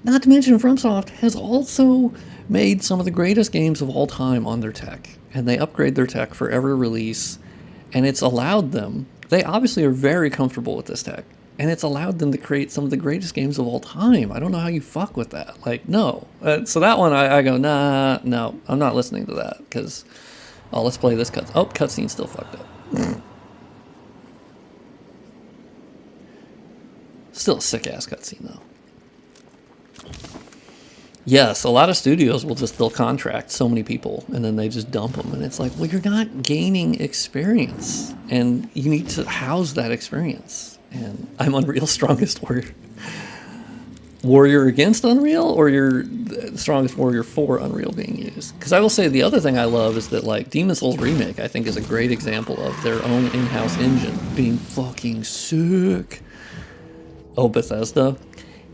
not to mention FromSoft has also made some of the greatest games of all time on their tech. And they upgrade their tech for every release. And it's allowed them, they obviously are very comfortable with this tech. And it's allowed them to create some of the greatest games of all time. I don't know how you fuck with that. Like, no. So that one, I go, nah, no, I'm not listening to that. Because, oh, let's play this cut. Oh, cutscene's still fucked up. Still a sick-ass cutscene, though. Yes, a lot of studios they'll contract so many people, and then they just dump them. And it's like, well, you're not gaining experience. And you need to house that experience. And I'm Unreal's strongest warrior. Warrior against Unreal, or you're the strongest warrior for Unreal being used? Because I will say the other thing I love is that, like, Demon's Souls Remake, I think, is a great example of their own in-house engine being fucking sick. Oh, Bethesda?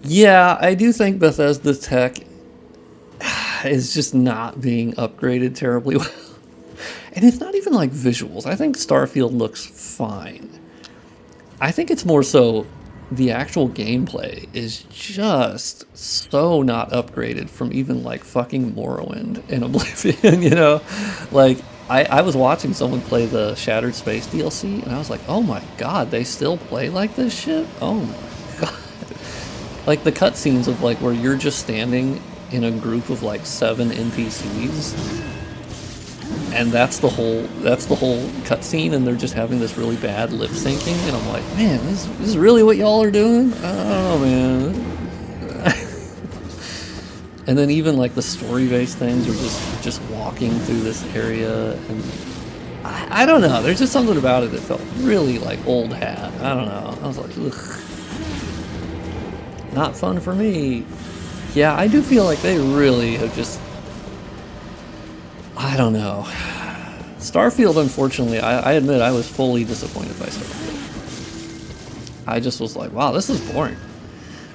Yeah, I do think Bethesda's tech is just not being upgraded terribly well. And it's not even like visuals. I think Starfield looks fine. I think it's more so the actual gameplay is just so not upgraded from even like fucking Morrowind and Oblivion, you know? Like, I was watching someone play the Shattered Space DLC, and I was like, oh my god, they still play like this shit? Oh my god. Like the cutscenes of like where you're just standing in a group of like 7 NPCs, and that's the whole cutscene, and they're just having this really bad lip syncing, and I'm like, man, this is really what y'all are doing? I don't know, man. And then even like the story-based things are just walking through this area, and I don't know. There's just something about it that felt really like old hat. I don't know. I was like, ugh, not fun for me. Yeah, I do feel like they really have just, I don't know. Starfield, unfortunately, I admit I was fully disappointed by Starfield. I just was like, wow, this is boring.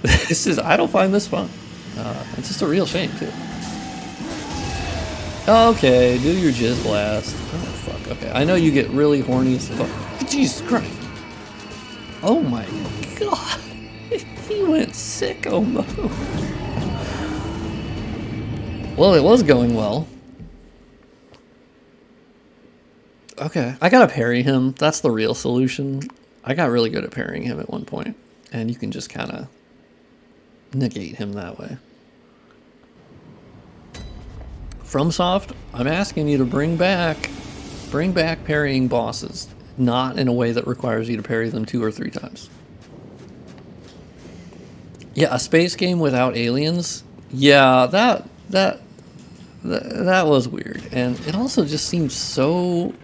I don't find this fun. It's just a real shame, too. Okay, do your jizz blast. Oh, fuck, okay. I know you get really horny as fuck. Jesus Christ. Oh my god. He went sicko mode. Well, it was going well. Okay, I gotta parry him. That's the real solution. I got really good at parrying him at one point, and you can just kind of negate him that way. FromSoft, I'm asking you to bring back parrying bosses, not in a way that requires you to parry them 2 or 3 times. Yeah, a space game without aliens. Yeah, that was weird, and it also just seemed so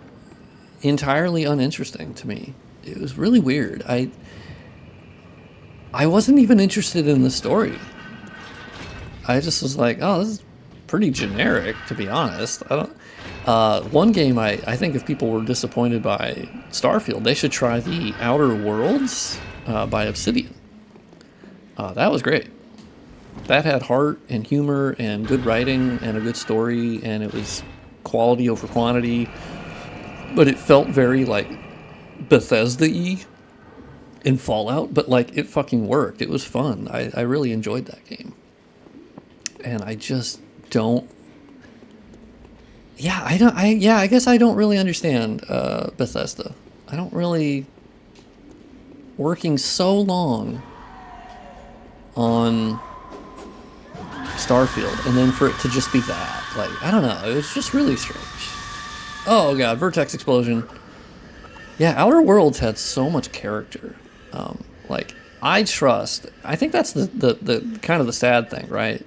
entirely uninteresting to me. It was really weird. I wasn't even interested in the story. I just was like, oh, this is pretty generic, to be honest. I don't. One game I think if people were disappointed by Starfield, they should try the Outer Worlds by Obsidian. That was great. That had heart and humor and good writing and a good story, and it was quality over quantity, but it felt very like Bethesda-y in Fallout, but like it fucking worked. It was fun. I really enjoyed that game. And I just don't. Yeah, I guess I don't really understand Bethesda. I don't really. Working so long on Starfield, and then for it to just be that, like, I don't know, it was just really strange. Oh god, Vertex Explosion. Yeah, Outer Worlds had so much character. Like, I think that's the kind of the sad thing, right?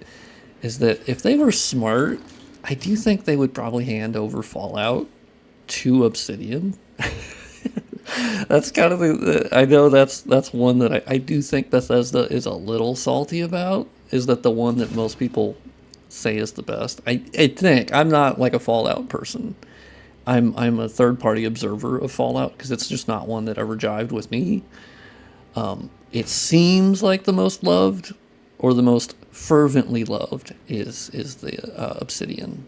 Is that if they were smart, I do think they would probably hand over Fallout to Obsidian. That's kind of I know that's one that I do think Bethesda is a little salty about, is that the one that most people say is the best. I think, I'm not like a Fallout person. I'm a third-party observer of Fallout because it's just not one that ever jived with me. It seems like the most loved, or the most fervently loved, is the Obsidian.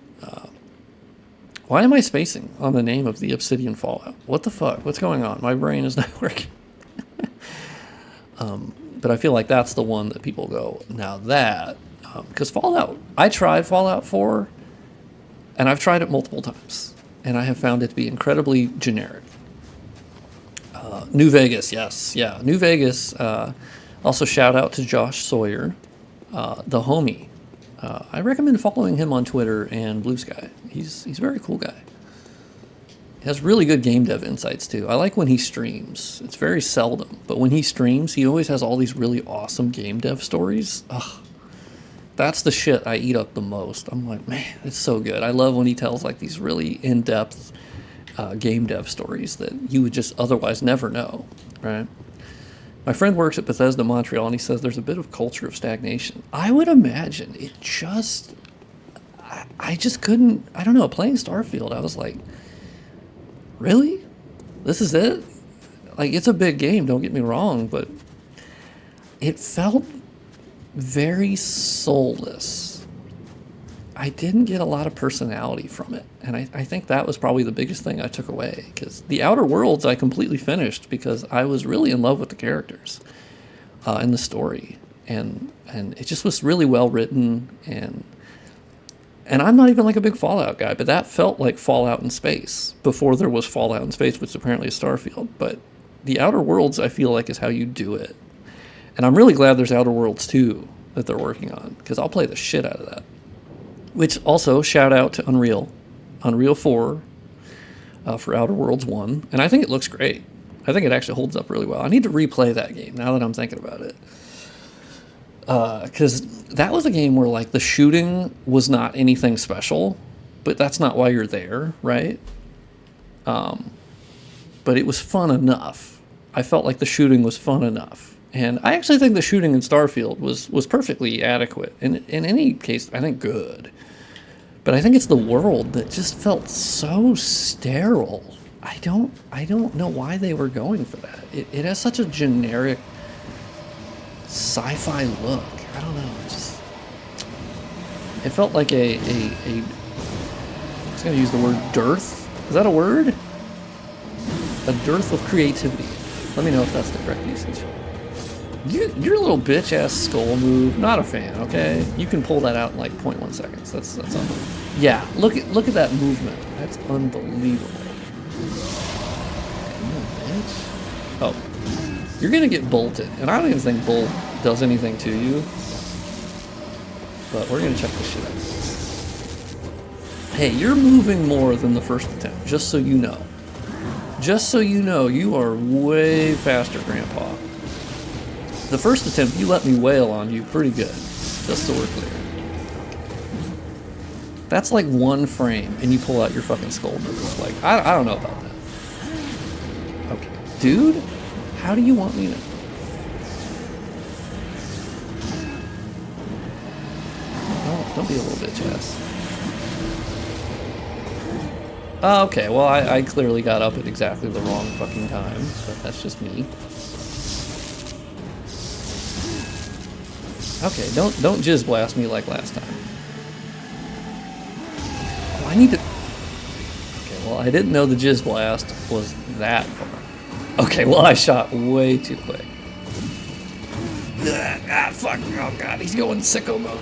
Why am I spacing on the name of the Obsidian Fallout? What the fuck? What's going on? My brain is not working. But I feel like that's the one that people go, now that, because Fallout, I tried Fallout 4, and I've tried it multiple times, and I have found it to be incredibly generic. New Vegas, yes, yeah. New Vegas, also shout out to Josh Sawyer, the homie. I recommend following him on Twitter and Blue Sky. He's a very cool guy. He has really good game dev insights, too. I like when he streams. It's very seldom, but when he streams, he always has all these really awesome game dev stories. Ugh. That's the shit I eat up the most. I'm like, man, it's so good. I love when he tells like these really in-depth game dev stories that you would just otherwise never know, right? My friend works at Bethesda Montreal, and he says there's a bit of culture of stagnation. I would imagine it just... I just couldn't... I don't know, playing Starfield, I was like, really? This is it? Like, it's a big game, don't get me wrong, but it felt very soulless. I didn't get a lot of personality from it, and I think that was probably the biggest thing I took away, because the Outer Worlds I completely finished because I was really in love with the characters and the story, and it just was really well written, and I'm not even like a big Fallout guy, but that felt like Fallout in space before there was Fallout in space, which apparently is Starfield. But the Outer Worlds, I feel like, is how you do it, and I'm really glad there's Outer Worlds 2 that they're working on, because I'll play the shit out of that. Which also, shout out to Unreal 4 for Outer Worlds 1. And I think it looks great. I think it actually holds up really well. I need to replay that game now that I'm thinking about it. Because that was a game where like the shooting was not anything special, but that's not why you're there, right? But it was fun enough. I felt like the shooting was fun enough. And I actually think the shooting in Starfield was perfectly adequate. And in any case, I think good. But I think it's the world that just felt so sterile. I don't know why they were going for that. It has such a generic sci-fi look. I don't know. It felt like I was gonna use the word dearth. Is that a word? A dearth of creativity. Let me know if that's the correct usage. Your little bitch ass skull move, not a fan, okay? You can pull that out in like 0.1 seconds. That's unbelievable. Yeah, look at that movement. That's unbelievable. Bitch. Oh. You're gonna get bolted, and I don't even think bolt does anything to you. But we're gonna check this shit out. Hey, you're moving more than the first attempt, just so you know. Just so you know, you are way faster, Grandpa. The first attempt, you let me wail on you pretty good, just so we're clear. That's like 1 frame, and you pull out your fucking skull move. Like, I don't know about that. Okay. Dude, how do you want me to... Oh, don't be a little bitch ass. Okay, well, I clearly got up at exactly the wrong fucking time, but that's just me. Okay, don't jizz blast me like last time. Oh, I need to... Okay, well, I didn't know the jizz blast was that far. Okay, well, I shot way too quick. Ah, fuck. Oh, God, he's going sicko mode.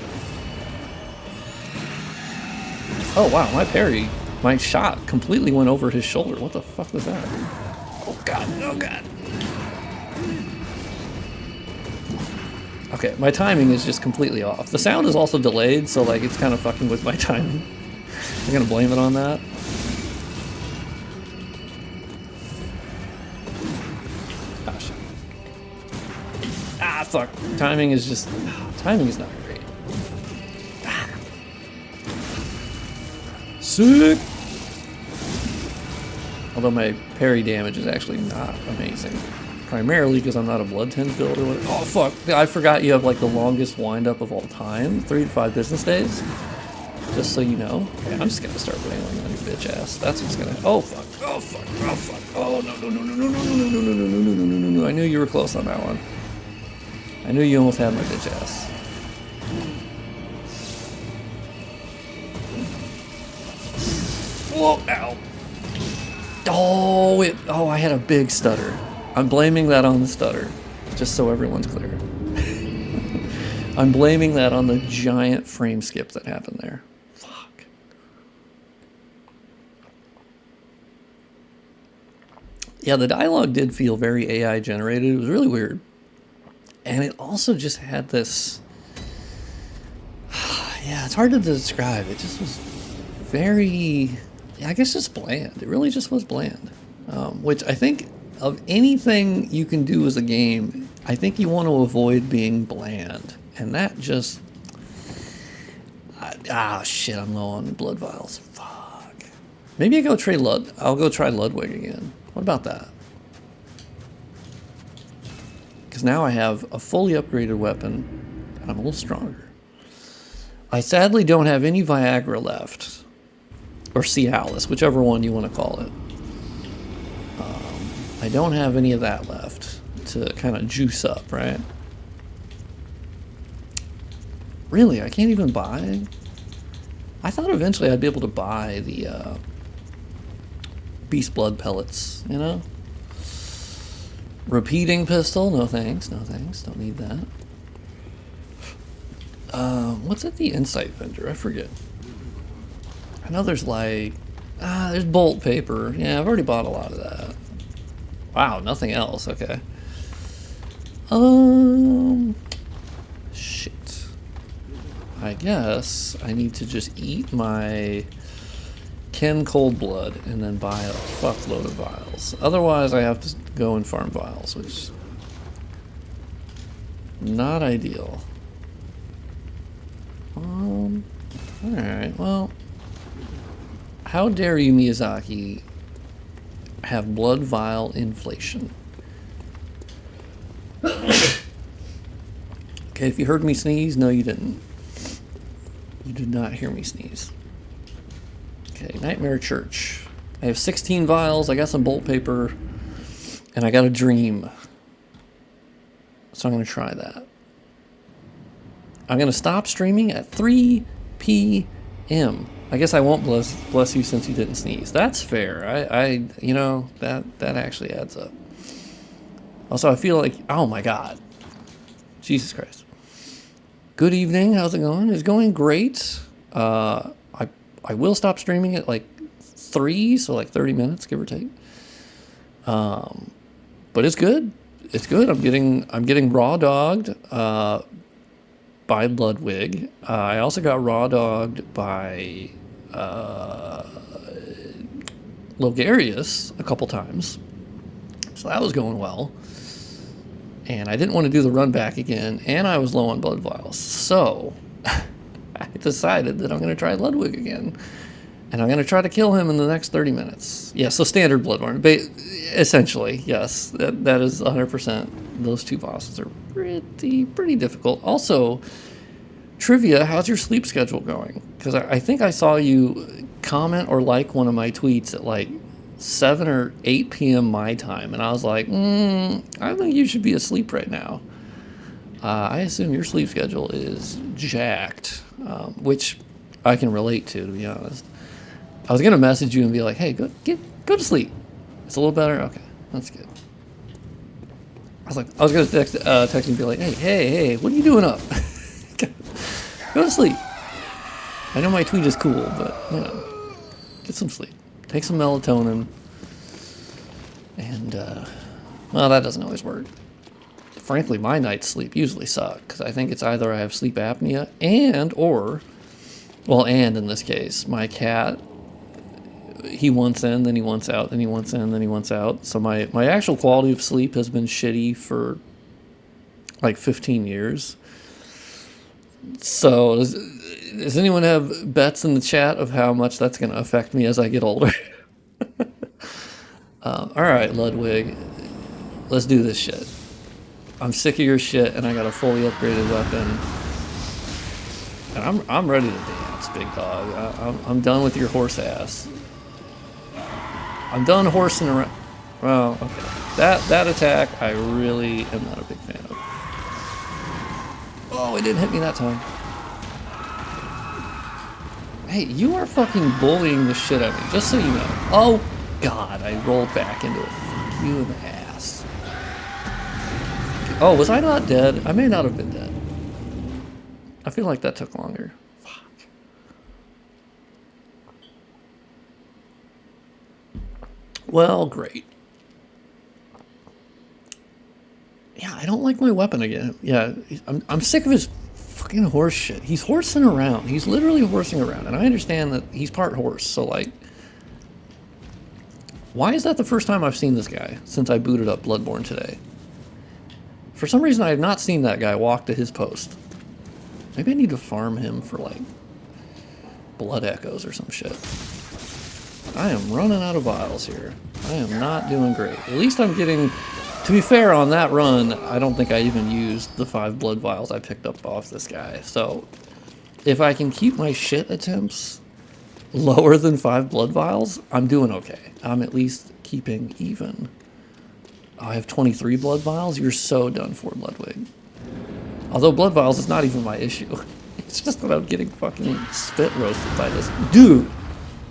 Oh, wow, my parry... My shot completely went over his shoulder. What the fuck was that? Oh god, oh god. Okay, my timing is just completely off. The sound is also delayed, so like it's kind of fucking with my timing. I'm gonna blame it on that. Ah, shit. Ah, fuck. Timing is just... Timing is not great. Ah. Sick! Although my parry damage is actually not amazing. Primarily because I'm not a blood tend build or whatever. Oh fuck, I forgot you have like the longest windup of all time. 3 to 5 business days. Just so you know. Okay, I'm just gonna start wailing on your bitch ass. That's what's gonna... Oh fuck, oh fuck, oh fuck. Oh no, no, no, no, no, no, no, no, no, no, no, no, no, no, no. I knew you were close on that one. I knew you almost had my bitch ass. Whoa, ow. Oh, I had a big stutter. I'm blaming that on the stutter, just so everyone's clear. I'm blaming that on the giant frame skip that happened there. Fuck. Yeah, the dialogue did feel very AI generated. It was really weird. And it also just had this... Yeah, it's hard to describe. It just was very... I guess just bland. It really just was bland. Which I think of anything you can do as a game, I think you want to avoid being bland. And that just... shit, I'm low on blood vials. Fuck. Maybe I'll go try Ludwig again. What about that? Because now I have a fully upgraded weapon, and I'm a little stronger. I sadly don't have any Viagra left. Or Chalice, whichever one you want to call it. I don't have any of that left to kind of juice up, right? Really, I can't even buy? I thought eventually I'd be able to buy the Beast Blood pellets, you know? Repeating pistol, no thanks, no thanks, don't need that. What's at the Insight vendor? I forget. I know there's like, there's bolt paper. Yeah, I've already bought a lot of that. Wow, nothing else, okay. Shit. I guess I need to just eat my Ken Cold Blood and then buy a fuckload of vials. Otherwise, I have to go and farm vials, which not ideal. Alright, well, how dare you, Miyazaki, have blood vial inflation? Okay, if you heard me sneeze, no you didn't. You did not hear me sneeze. Okay, Nightmare Church. I have 16 vials, I got some bolt paper, and I got a dream. So I'm going to try that. I'm going to stop streaming at 3 p.m. I guess I won't bless you since you didn't sneeze. That's fair. You know, that actually adds up. Also, I feel like, oh my God. Jesus Christ. Good evening. How's it going? It's going great. I will stop streaming at like 3, so like 30 minutes, give or take. But it's good. It's good. I'm getting raw dogged by Ludwig. I also got raw dogged by Logarius a couple times. So that was going well. And I didn't want to do the run back again, and I was low on blood vials. So I decided that I'm going to try Ludwig again. And I'm going to try to kill him in the next 30 minutes. Yeah, so standard Bloodborne. Essentially, yes. That is 100%. Those two bosses are pretty difficult. Also, trivia, how's your sleep schedule going? Because I think I saw you comment or like one of my tweets at like 7 or 8 p.m. my time. And I was like, I think you should be asleep right now. I assume your sleep schedule is jacked, which I can relate to be honest. I was going to message you and be like, hey, go to sleep. It's a little better? Okay, that's good. I was going to text you and be like, hey, what are you doing up? Go to sleep. I know my tweet is cool, but, you know, get some sleep. Take some melatonin. And, well, that doesn't always work. Frankly, my night's sleep usually suck, because I think it's either I have sleep apnea and in this case, my cat, he wants in, then he wants out, then he wants in, then he wants out. So my actual quality of sleep has been shitty for like 15 years. So does anyone have bets in the chat of how much that's going to affect me as I get older? All right, Ludwig, let's do this shit. I'm sick of your shit, and I got a fully upgraded weapon. And I'm ready to dance, big dog. I'm done with your horse ass. I'm done horsing around. Well, okay. That attack, I really am not a big fan of. Oh, it didn't hit me that time. Hey, you are fucking bullying the shit out of me, just so you know. Oh, God, I rolled back into it. Fuck you in the ass. Oh, was I not dead? I may not have been dead. I feel like that took longer. Fuck. Well, great. Yeah, I don't like my weapon again. Yeah, I'm sick of his fucking horse shit. He's horsing around. He's literally horsing around. And I understand that he's part horse, so like... Why is that the first time I've seen this guy since I booted up Bloodborne today? For some reason I have not seen that guy walk to his post. Maybe I need to farm him for like blood echoes or some shit. I am running out of vials here. I am not doing great. At least I'm getting... To be fair, on that run, I don't think I even used the 5 blood vials I picked up off this guy. So, if I can keep my shit attempts lower than 5 blood vials, I'm doing okay. I'm at least keeping even. Oh, I have 23 blood vials? You're so done for, Ludwig. Although blood vials is not even my issue. It's just about getting fucking spit roasted by this. Dude!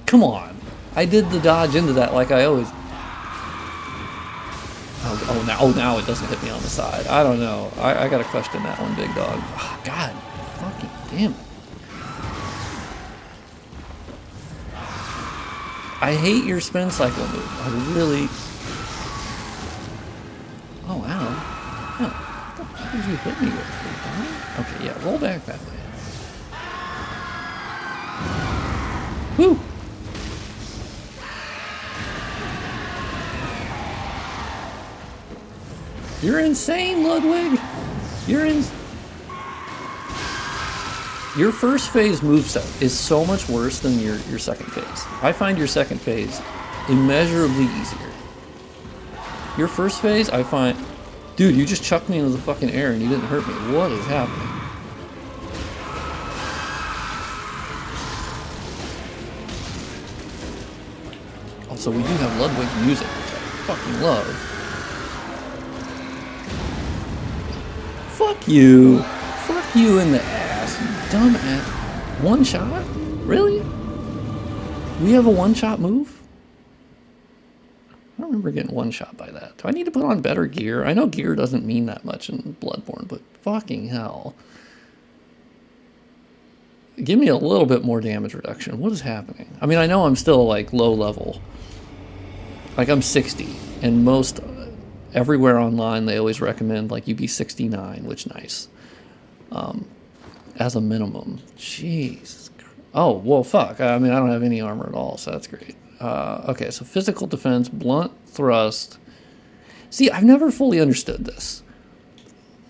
Come on! I did the dodge into that like I always... now it doesn't hit me on the side. I don't know. I gotta question that one, big dog. Oh, God. Fucking damn it. I hate your spin cycle move. I really... Oh, wow. Huh. What the fuck did you hit me with, big dog? Okay, yeah, roll back that way. Woo! You're insane, Ludwig! You're in... Your first phase moveset is so much worse than your second phase. I find your second phase immeasurably easier. Your first phase, I find... Dude, you just chucked me into the fucking air and you didn't hurt me. What is happening? Also, we do have Ludwig's music, which I fucking love. Fuck you. Fuck you in the ass, you dumb ass. One shot? Really? We have a one-shot move? I don't remember getting one shot by that. Do I need to put on better gear? I know gear doesn't mean that much in Bloodborne, but fucking hell. Give me a little bit more damage reduction. What is happening? I mean, I know I'm still like low level. Like I'm 60, and most everywhere online they always recommend like you be 69, which nice. As a minimum. Jeez. Oh, well, fuck. I mean, I don't have any armor at all, so that's great. Okay, so physical defense, blunt thrust. See, I've never fully understood this.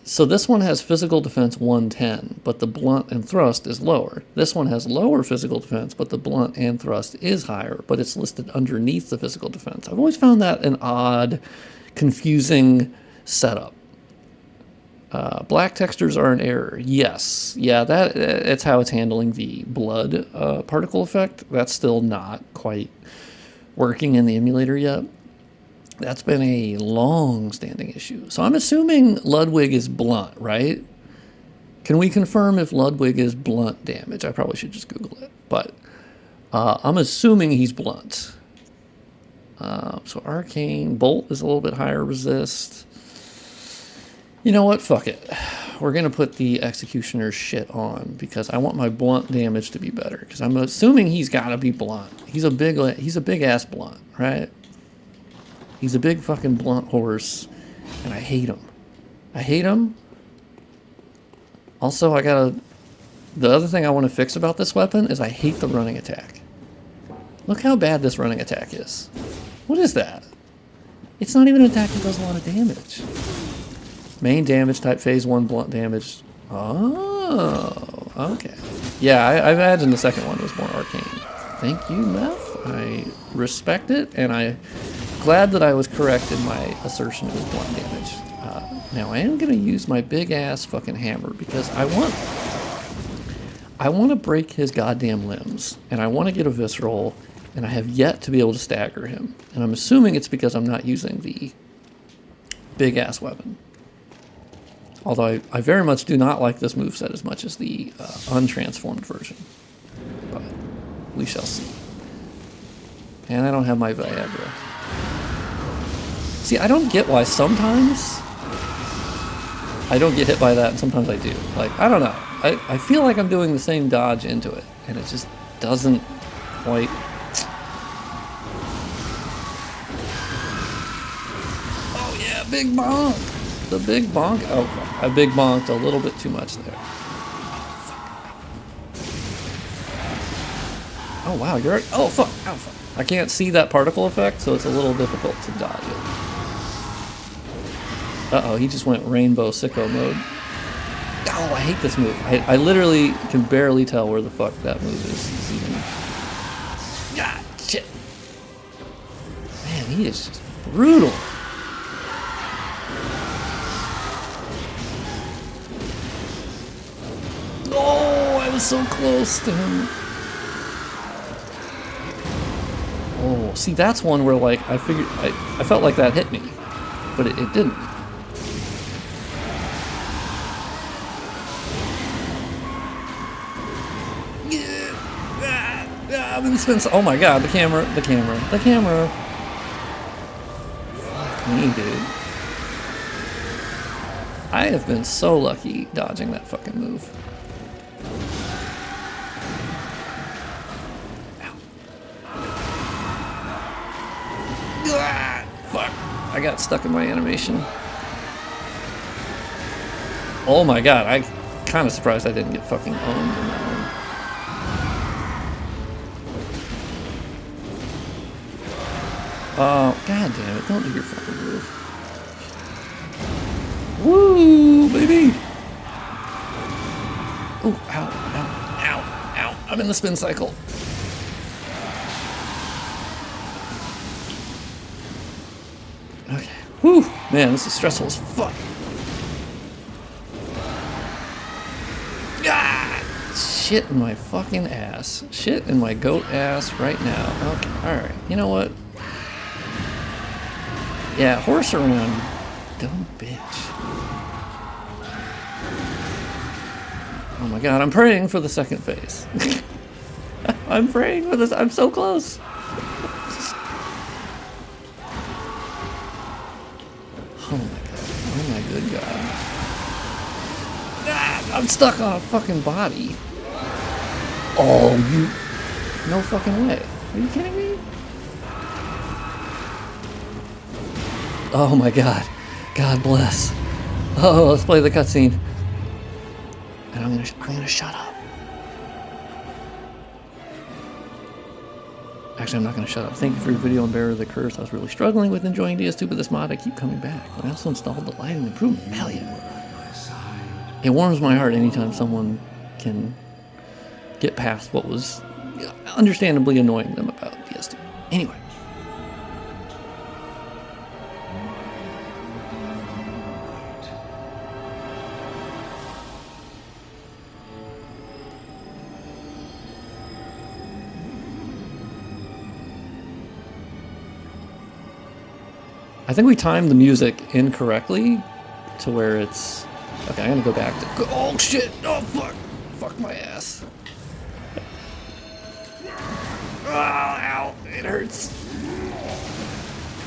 So this one has physical defense 110, but the blunt and thrust is lower. This one has lower physical defense, but the blunt and thrust is higher, but it's listed underneath the physical defense. I've always found that an odd, confusing setup. Black textures are an error. Yes. Yeah, it's how it's handling the blood particle effect. That's still not quite working in the emulator yet. That's been a long-standing issue. So I'm assuming Ludwig is blunt, right? Can we confirm if Ludwig is blunt damage? I probably should just Google it. But I'm assuming he's blunt. So Arcane. Bolt is a little bit higher resist. You know what? Fuck it. We're going to put the Executioner's shit on because I want my blunt damage to be better. Because I'm assuming he's got to be blunt. He's a big-ass blunt, right? He's a big fucking blunt horse, and I hate him. I hate him. Also, the other thing I want to fix about this weapon is I hate the running attack. Look how bad this running attack is. What is that? It's not even an attack that does a lot of damage. Main damage type phase 1 blunt damage. Oh, okay. Yeah, I imagine the second one was more arcane. Thank you, Meth. I respect it, and I'm glad that I was correct in my assertion it was blunt damage. Now I am going to use my big-ass fucking hammer because I want to break his goddamn limbs, and I want to get a visceral, and I have yet to be able to stagger him. And I'm assuming it's because I'm not using the big-ass weapon. Although I very much do not like this moveset as much as the untransformed version. But we shall see. And I don't have my Viagra. See, I don't get why sometimes I don't get hit by that and sometimes I do. Like, I don't know. I feel like I'm doing the same dodge into it. And it just doesn't quite... Oh yeah, big bonk! The big bonk? Oh, I big bonked a little bit too much there. Oh, wow, you're... Oh, fuck. Oh, fuck. I can't see that particle effect, so it's a little difficult to dodge it. Uh-oh, he just went rainbow sicko mode. Oh, I hate this move. I literally can barely tell where the fuck that move is. It's even... God, shit. Man, he is just brutal. Oh, I was so close to him. Oh, see, that's one where, like, I figured... I felt like that hit me, but it didn't. I'm in spin... Oh my god, the camera. Fuck me, dude. I have been so lucky dodging that fucking move. Fuck. I got stuck in my animation. Oh my god, I'm kind of surprised I didn't get fucking owned in that one. Oh, god damn it, don't do your fucking move. Woo, baby! Oh, ow, ow, ow, ow. I'm in the spin cycle. Okay. Whew. Man, this is stressful as fuck. Ah! Shit in my fucking ass. Shit in my goat ass right now. Okay, alright. You know what? Yeah, horse around. Dumb bitch. Oh my god, I'm praying for the second phase. I'm praying for this. I'm so close. Oh my god. Oh my good god. Ah, I'm stuck on a fucking body. Oh, you... No fucking way. Are you kidding me? Oh my god. God bless. Oh, let's play the cutscene. And I'm gonna shut up. Actually, I'm not gonna shut up. Thank you for your video on Bearer of the Curse. I was really struggling with enjoying DS2, but this mod, I keep coming back. I also installed the lighting improvement. Hell yeah. It warms my heart anytime someone can get past what was understandably annoying them about DS2. Anyway. I think we timed the music incorrectly to where it's... Okay, I'm gonna go back to... Oh shit! Oh fuck! Fuck my ass. Oh, ow! It hurts.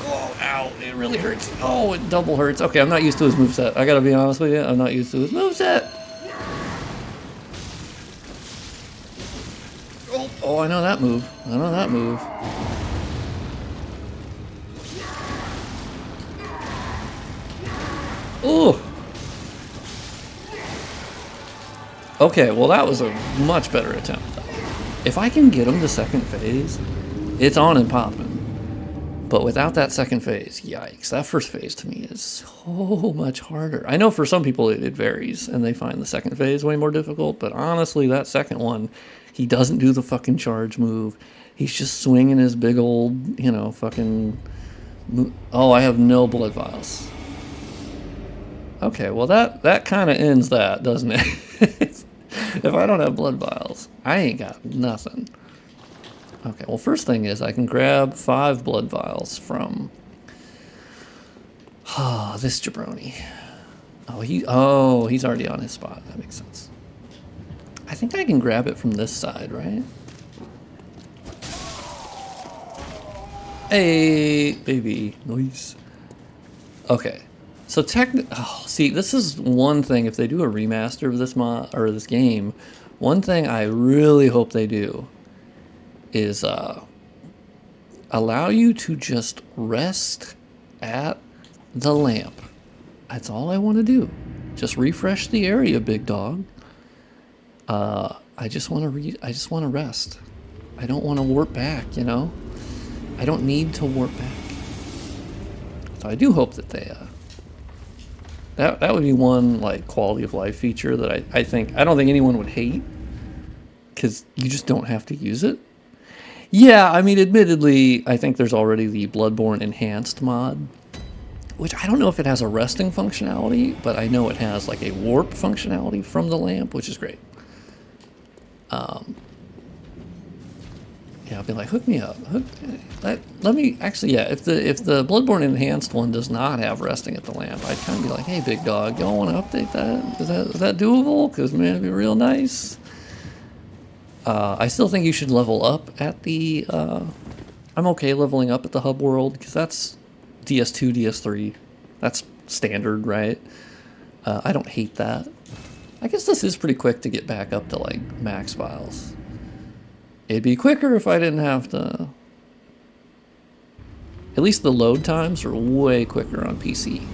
Oh, ow! It really hurts. Oh, it double hurts. Okay, I'm not used to his moveset. I gotta be honest with you, I'm not used to his moveset. Oh, I know that move. I know that move. Oh! Okay, well that was a much better attempt. If I can get him to second phase, it's on and popping. But without that second phase, yikes. That first phase to me is so much harder. I know for some people it varies and they find the second phase way more difficult, but honestly that second one, he doesn't do the fucking charge move. He's just swinging his big old, you know, fucking... Oh, I have no blood vials. Okay, well that kind of ends that, doesn't it? If I don't have blood vials, I ain't got nothing. Okay, well first thing is I can grab 5 blood vials from this jabroni. Oh, he's already on his spot. That makes sense. I think I can grab it from this side, right? Hey, baby, nice. Okay. So see, this is one thing, if they do a remaster of this mod, or this game, one thing I really hope they do is allow you to just rest at the lamp. That's all I want to do. Just refresh the area, big dog. I just want to rest. I don't want to warp back, you know? I don't need to warp back. So I do hope that they that would be one like quality of life feature that I don't think anyone would hate, because you just don't have to use it. Yeah, I mean, admittedly, I think there's already the Bloodborne Enhanced mod, which I don't know if it has a resting functionality, but I know it has like a warp functionality from the lamp, which is great. Yeah, I'll be like, hook me up. Let me actually, yeah. If the Bloodborne Enhanced one does not have resting at the lamp, I'd kind of be like, hey, big dog, y'all want to update that? Is that doable? Because man, it'd be real nice. I still think you should level up at the. I'm okay leveling up at the hub world because that's DS2, DS3. That's standard, right? I don't hate that. I guess this is pretty quick to get back up to like max files. It'd be quicker if I didn't have to... At least the load times are way quicker on PC.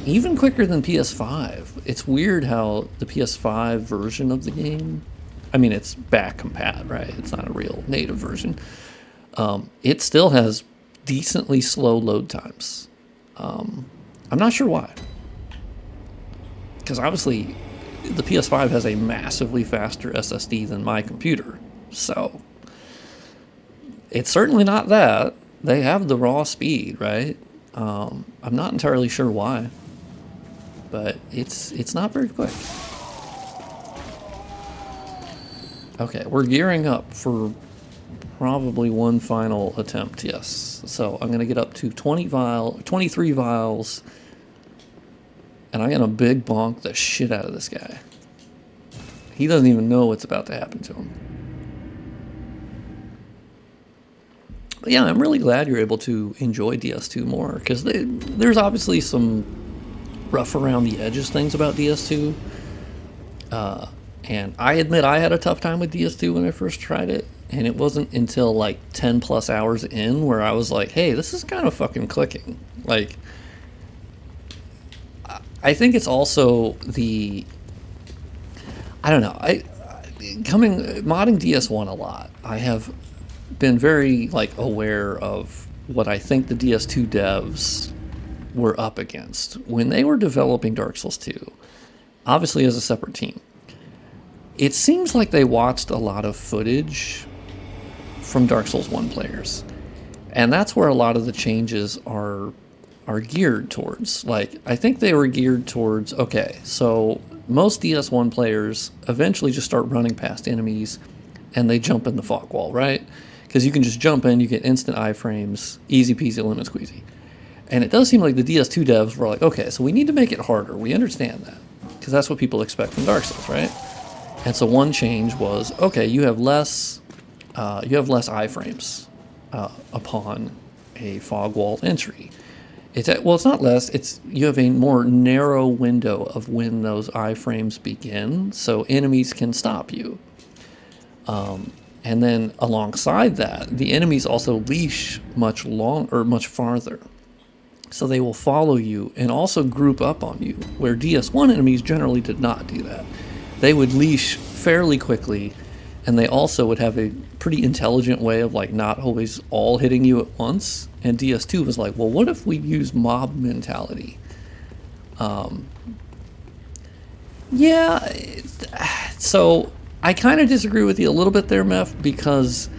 Even quicker than PS5. It's weird how the PS5 version of the game... I mean, it's back compat, right? It's not a real native version. It still has decently slow load times. I'm not sure why. Because obviously... the PS5 has a massively faster SSD than my computer, so it's certainly not that. They have the raw speed, right? I'm not entirely sure why, but it's not very quick. Okay, we're gearing up for probably one final attempt, yes. So I'm going to get up to 23 vials, and I'm going to big bonk the shit out of this guy. He doesn't even know what's about to happen to him. But yeah, I'm really glad you're able to enjoy DS2 more, because there's obviously some rough around the edges things about DS2. And I admit I had a tough time with DS2 when I first tried it, and it wasn't until like 10 plus hours in where I was like, hey, this is kind of fucking clicking. Like, I think it's also I don't know, modding DS1 a lot, I have been very like aware of what I think the DS2 devs were up against when they were developing Dark Souls 2, obviously as a separate team. It seems like they watched a lot of footage from Dark Souls 1 players, and that's where a lot of the changes are geared towards. Like, I think they were geared towards, okay, so most DS1 players eventually just start running past enemies and they jump in the fog wall, right? Because you can just jump in, you get instant iframes, easy peasy lemon squeezy. And it does seem like the DS2 devs were like, okay, so we need to make it harder. We understand that, because that's what people expect from Dark Souls, right? And so one change was, okay, you have less iframes upon a fog wall entry. It's not less. You have a more narrow window of when those iframes begin, so enemies can stop you. And then alongside that, the enemies also leash much farther. So they will follow you and also group up on you, where DS1 enemies generally did not do that. They would leash fairly quickly, and they also would have a pretty intelligent way of like not always all hitting you at once. And DS2 was like, well, what if we use mob mentality? So I kind of disagree with you a little bit there, Meph, because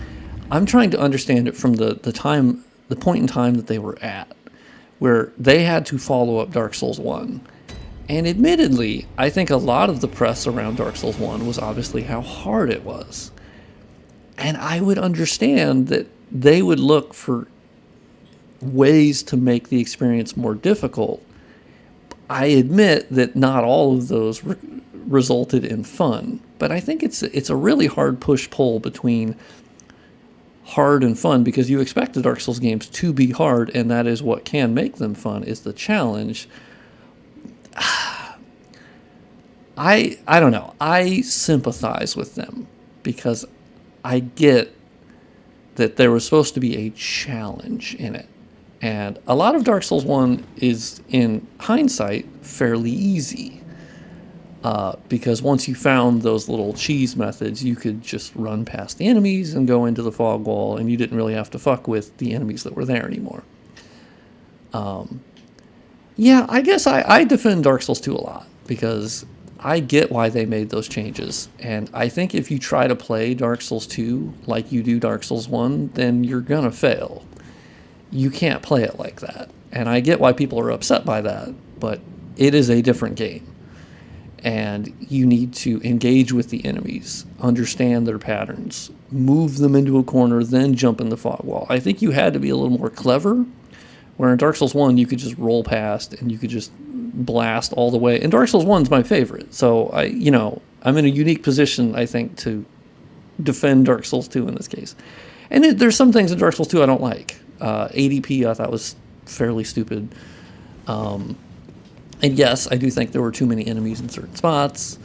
I'm trying to understand it from the point in time that they were at, where they had to follow up Dark Souls 1. And admittedly, I think a lot of the press around Dark Souls 1 was obviously how hard it was. And I would understand that they would look for ways to make the experience more difficult. I admit that not all of those resulted in fun, but I think it's a really hard push-pull between hard and fun, because you expect the Dark Souls games to be hard, and that is what can make them fun, is the challenge. I don't know. I sympathize with them, because I get that there was supposed to be a challenge in it. And a lot of Dark Souls 1 is, in hindsight, fairly easy. Because once you found those little cheese methods, you could just run past the enemies and go into the fog wall, and you didn't really have to fuck with the enemies that were there anymore. Yeah, I guess I defend Dark Souls 2 a lot, because I get why they made those changes. And I think if you try to play Dark Souls 2 like you do Dark Souls 1, then you're going to fail. You can't play it like that. And I get why people are upset by that, but it is a different game. And you need to engage with the enemies, understand their patterns, move them into a corner, then jump in the fog wall. I think you had to be a little more clever, where in Dark Souls 1 you could just roll past and you could just blast all the way. And Dark Souls 1 is my favorite, so I'm in a unique position, I think, to defend Dark Souls 2 in this case. And there's some things in Dark Souls 2 I don't like. ADP I thought was fairly stupid. And yes, I do think there were too many enemies in certain spots.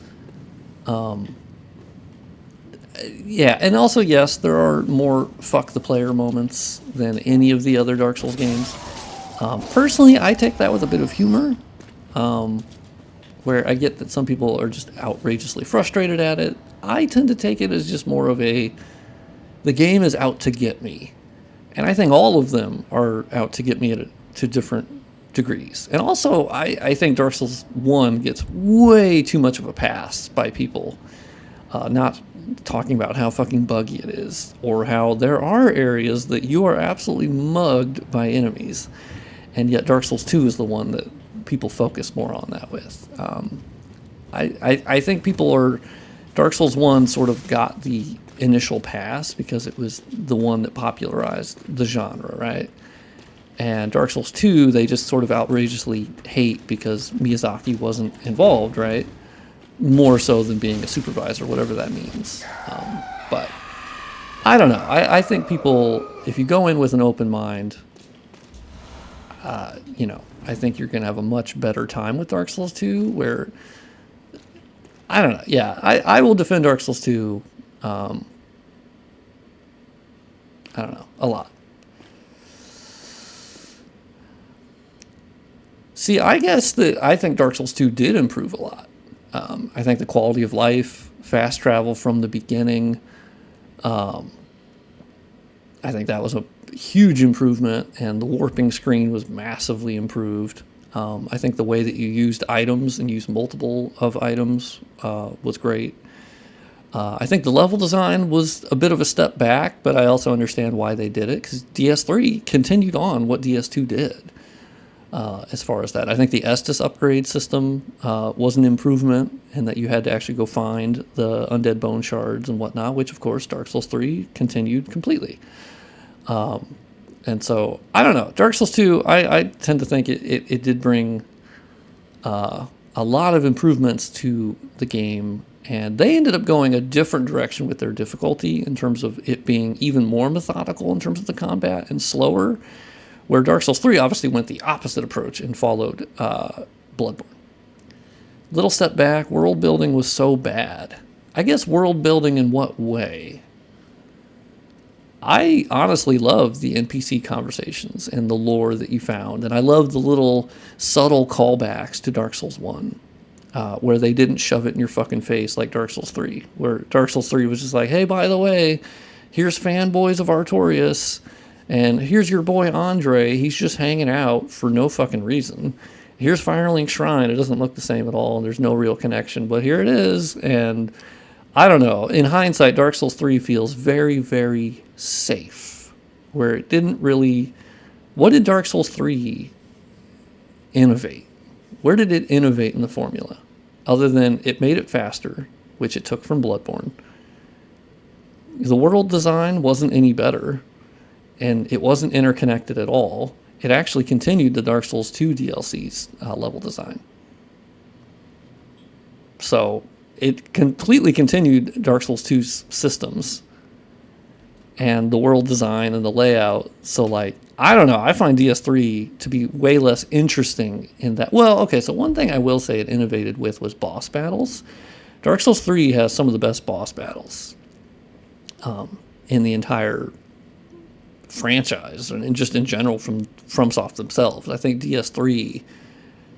Yeah, and also, yes, there are more fuck the player moments than any of the other Dark Souls games. Personally, I take that with a bit of humor, where I get that some people are just outrageously frustrated at it. I tend to take it as just more of the game is out to get me. And I think all of them are out to get me to different degrees. And also, I think Dark Souls 1 gets way too much of a pass by people, not talking about how fucking buggy it is, or how there are areas that you are absolutely mugged by enemies. And yet Dark Souls 2 is the one that people focus more on that with. I think Dark Souls 1 sort of got the initial pass because it was the one that popularized the genre, right? And Dark Souls 2, they just sort of outrageously hate because Miyazaki wasn't involved, right? More so than being a supervisor, whatever that means. But I don't know. I think people, if you go in with an open mind, I think you're going to have a much better time with Dark Souls 2, where, I don't know. Yeah, I will defend Dark Souls 2, I don't know, a lot. See, I guess that I think Dark Souls 2 did improve a lot. I think the quality of life, fast travel from the beginning, I think that was a huge improvement, and the warping screen was massively improved. I think the way that you used items and used multiple of items was great. I think the level design was a bit of a step back, but I also understand why they did it, because DS3 continued on what DS2 did. As far as that, I think the Estus upgrade system was an improvement, in that you had to actually go find the undead bone shards and whatnot, which of course Dark Souls 3 continued completely. And so, I don't know, Dark Souls 2, I tend to think it did bring a lot of improvements to the game, and they ended up going a different direction with their difficulty in terms of it being even more methodical in terms of the combat and slower, where Dark Souls 3 obviously went the opposite approach and followed Bloodborne. Little step back, world building was so bad. I guess world building in what way? I honestly love the NPC conversations and the lore that you found, and I love the little subtle callbacks to Dark Souls 1, where they didn't shove it in your fucking face like Dark Souls 3, where Dark Souls 3 was just like, hey, by the way, here's fanboys of Artorias, and here's your boy Andre, he's just hanging out for no fucking reason. Here's Firelink Shrine, it doesn't look the same at all, and there's no real connection, but here it is, and I don't know. In hindsight, Dark Souls 3 feels very, very safe, where it didn't really... What did Dark Souls 3 innovate? Where did it innovate in the formula? Other than it made it faster, which it took from Bloodborne. The world design wasn't any better, and it wasn't interconnected at all. It actually continued the Dark Souls 2 DLC's level design. So it completely continued Dark Souls 2's systems and the world design and the layout. So, like, I don't know. I find DS3 to be way less interesting in that. Well, okay, so one thing I will say it innovated with was boss battles. Dark Souls 3 has some of the best boss battles in the entire franchise, and just in general from FromSoft themselves. I think DS3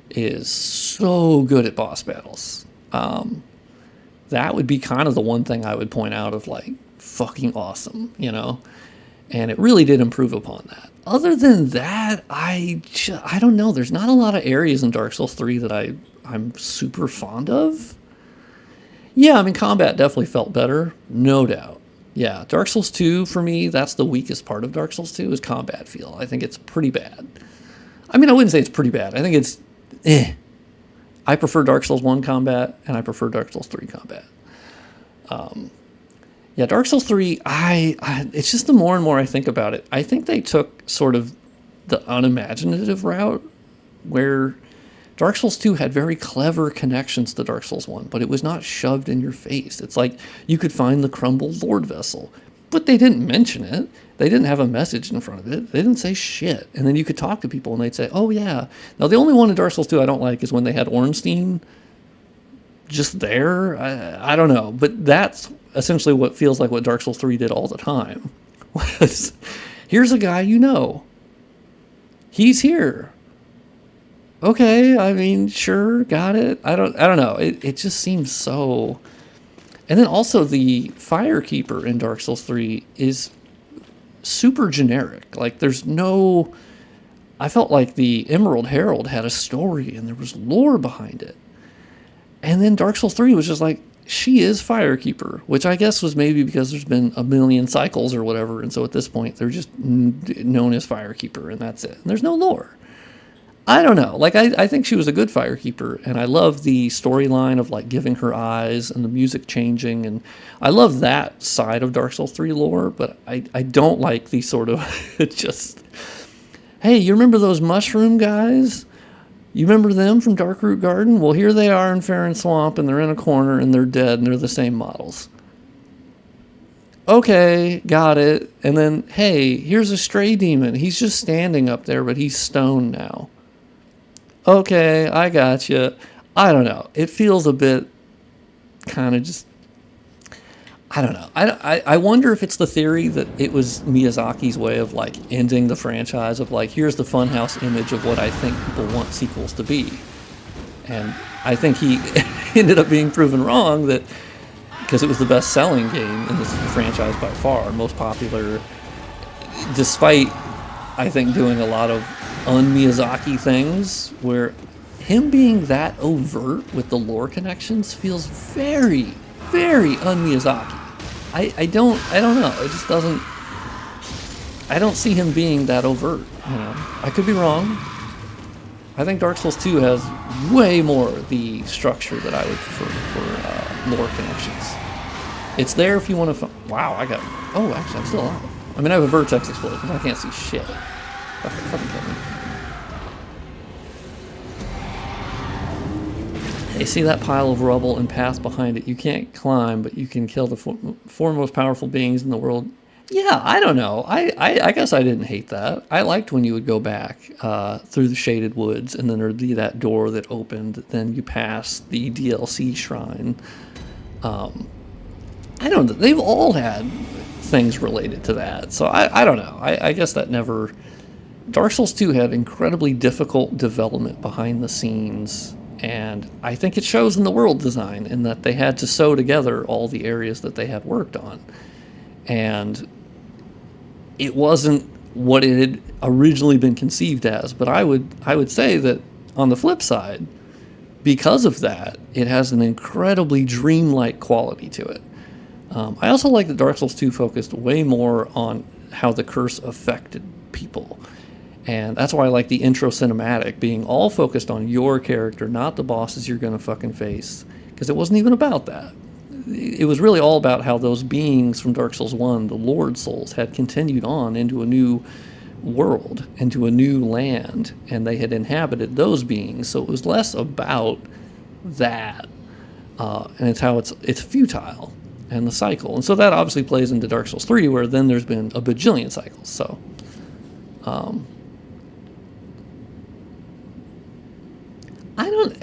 is so good at boss battles. That would be kind of the one thing I would point out of, like, fucking awesome, you know? And it really did improve upon that. Other than that, I don't know. There's not a lot of areas in Dark Souls 3 that I'm super fond of. Yeah, I mean, combat definitely felt better, no doubt. Yeah, Dark Souls 2, for me, that's the weakest part of Dark Souls 2, is combat feel. I think it's pretty bad. I mean, I wouldn't say it's pretty bad. I think it's I prefer Dark Souls 1 combat, and I prefer Dark Souls 3 combat. Yeah, Dark Souls 3, it's just the more and more I think about it, I think they took sort of the unimaginative route, where Dark Souls 2 had very clever connections to Dark Souls 1, but it was not shoved in your face. It's like you could find the crumbled Lord Vessel, but they didn't mention it. They didn't have a message in front of it. They didn't say shit. And then you could talk to people and they'd say, oh yeah. Now the only one in Dark Souls 2 I don't like is when they had Ornstein just there. I don't know. But that's essentially what feels like what Dark Souls 3 did all the time. Was, here's a guy you know. He's here. Okay, I mean, sure, got it. I don't know. It just seems so... And then also the Firekeeper in Dark Souls 3 is super generic. Like, there's no... I felt like the Emerald Herald had a story and there was lore behind it. And then Dark Souls 3 was just like, she is Firekeeper, which I guess was maybe because there's been a million cycles or whatever, and so at this point they're just known as Firekeeper, and that's it. And there's no lore. I don't know. Like, I think she was a good Firekeeper, and I love the storyline of, like, giving her eyes and the music changing, and I love that side of Dark Souls 3 lore, but I don't like the sort of just hey, you remember those mushroom guys? You remember them from Darkroot Garden? Well, here they are in Farron Swamp, and they're in a corner, and they're dead, and they're the same models. Okay, got it. And then, hey, here's a stray demon. He's just standing up there, but he's stoned now. Okay, I gotcha. I don't know. It feels a bit kind of just... I don't know. I wonder if it's the theory that it was Miyazaki's way of, like, ending the franchise of, like, here's the funhouse image of what I think people want sequels to be. And I think he ended up being proven wrong that... because it was the best-selling game in this franchise by far, most popular, despite, I think, doing a lot of un-Miyazaki things, where him being that overt with the lore connections feels very, very un-Miyazaki. I don't know, it just doesn't, I don't see him being that overt, you know. I could be wrong. I think Dark Souls 2 has way more the structure that I would prefer for lore connections. It's there if you want to... Wow, I got... Oh, actually, I'm still alive. I mean, I have a vertex explosion. I can't see shit. Fucking kill me. Hey, see that pile of rubble and path behind it? You can't climb, but you can kill the four most powerful beings in the world. Yeah, I don't know. I guess I didn't hate that. I liked when you would go back through the shaded woods, and then there'd be that door that opened, then you pass the DLC shrine. I don't know. They've all had things related to that, so I don't know. I guess that never... Dark Souls 2 had incredibly difficult development behind the scenes, and I think it shows in the world design in that they had to sew together all the areas that they had worked on. And it wasn't what it had originally been conceived as, but I would say that on the flip side, because of that, it has an incredibly dreamlike quality to it. I also like that Dark Souls 2 focused way more on how the curse affected people. And that's why I like the intro cinematic being all focused on your character, not the bosses you're going to fucking face. Because it wasn't even about that. It was really all about how those beings from Dark Souls 1, the Lord Souls, had continued on into a new world, into a new land, and they had inhabited those beings. So it was less about that, and it's how it's futile, and the cycle. And so that obviously plays into Dark Souls 3, where then there's been a bajillion cycles. So, I don't...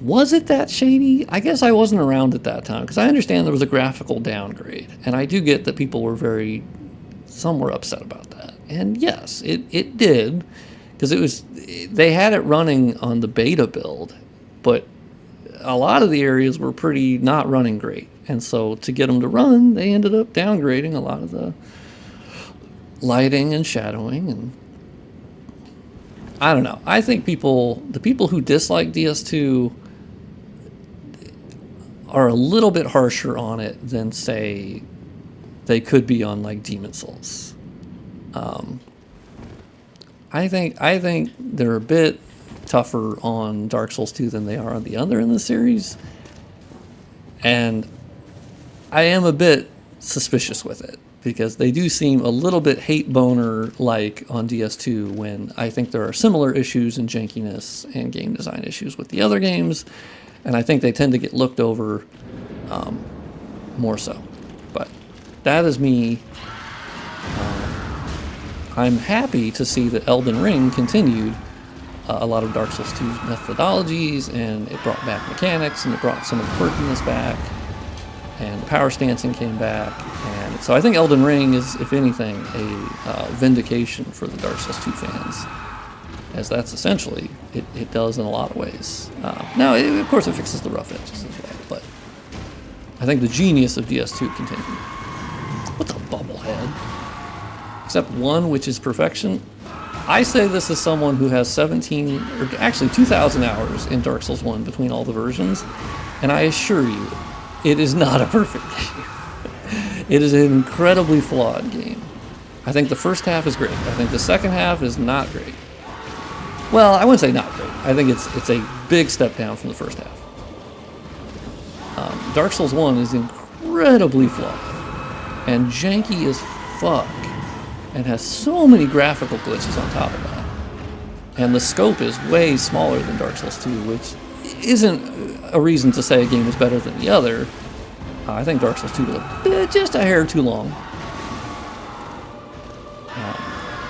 Was it that shady? I guess I wasn't around at that time, because I understand there was a graphical downgrade, and I do get that people were some were upset about that. And yes, it did, because they had it running on the beta build, but a lot of the areas were pretty not running great. And so to get them to run, they ended up downgrading a lot of the lighting and shadowing, and I don't know. I think the people who dislike DS2 are a little bit harsher on it than, say, they could be on, like, Demon Souls. I think they're a bit tougher on Dark Souls 2 than they are on the other in the series. And I am a bit suspicious with it, because they do seem a little bit hate boner-like on DS2, when I think there are similar issues and jankiness and game design issues with the other games, and I think they tend to get looked over more so. But that is me. I'm happy to see that Elden Ring continued a lot of Dark Souls 2's methodologies, and it brought back mechanics, and it brought some of the quirkiness back, and the power stancing came back. And so I think Elden Ring is, if anything, a vindication for the Dark Souls 2 fans, as that's essentially, it does in a lot of ways. Now, of course, it fixes the rough edges as well, but I think the genius of DS2 continued. What's a bubblehead? Except one, which is perfection. I say this as someone who has 17, or actually 2,000 hours in Dark Souls 1 between all the versions, and I assure you, it is not a perfect game. It is an incredibly flawed game. I think the first half is great. I think the second half is not great. Well, I wouldn't say not great. I think it's a big step down from the first half. Dark Souls 1 is incredibly flawed and janky as fuck. and has so many graphical glitches on top of that. And the scope is way smaller than Dark Souls 2, which isn't a reason to say a game is better than the other. I think Dark Souls 2 was just a hair too long.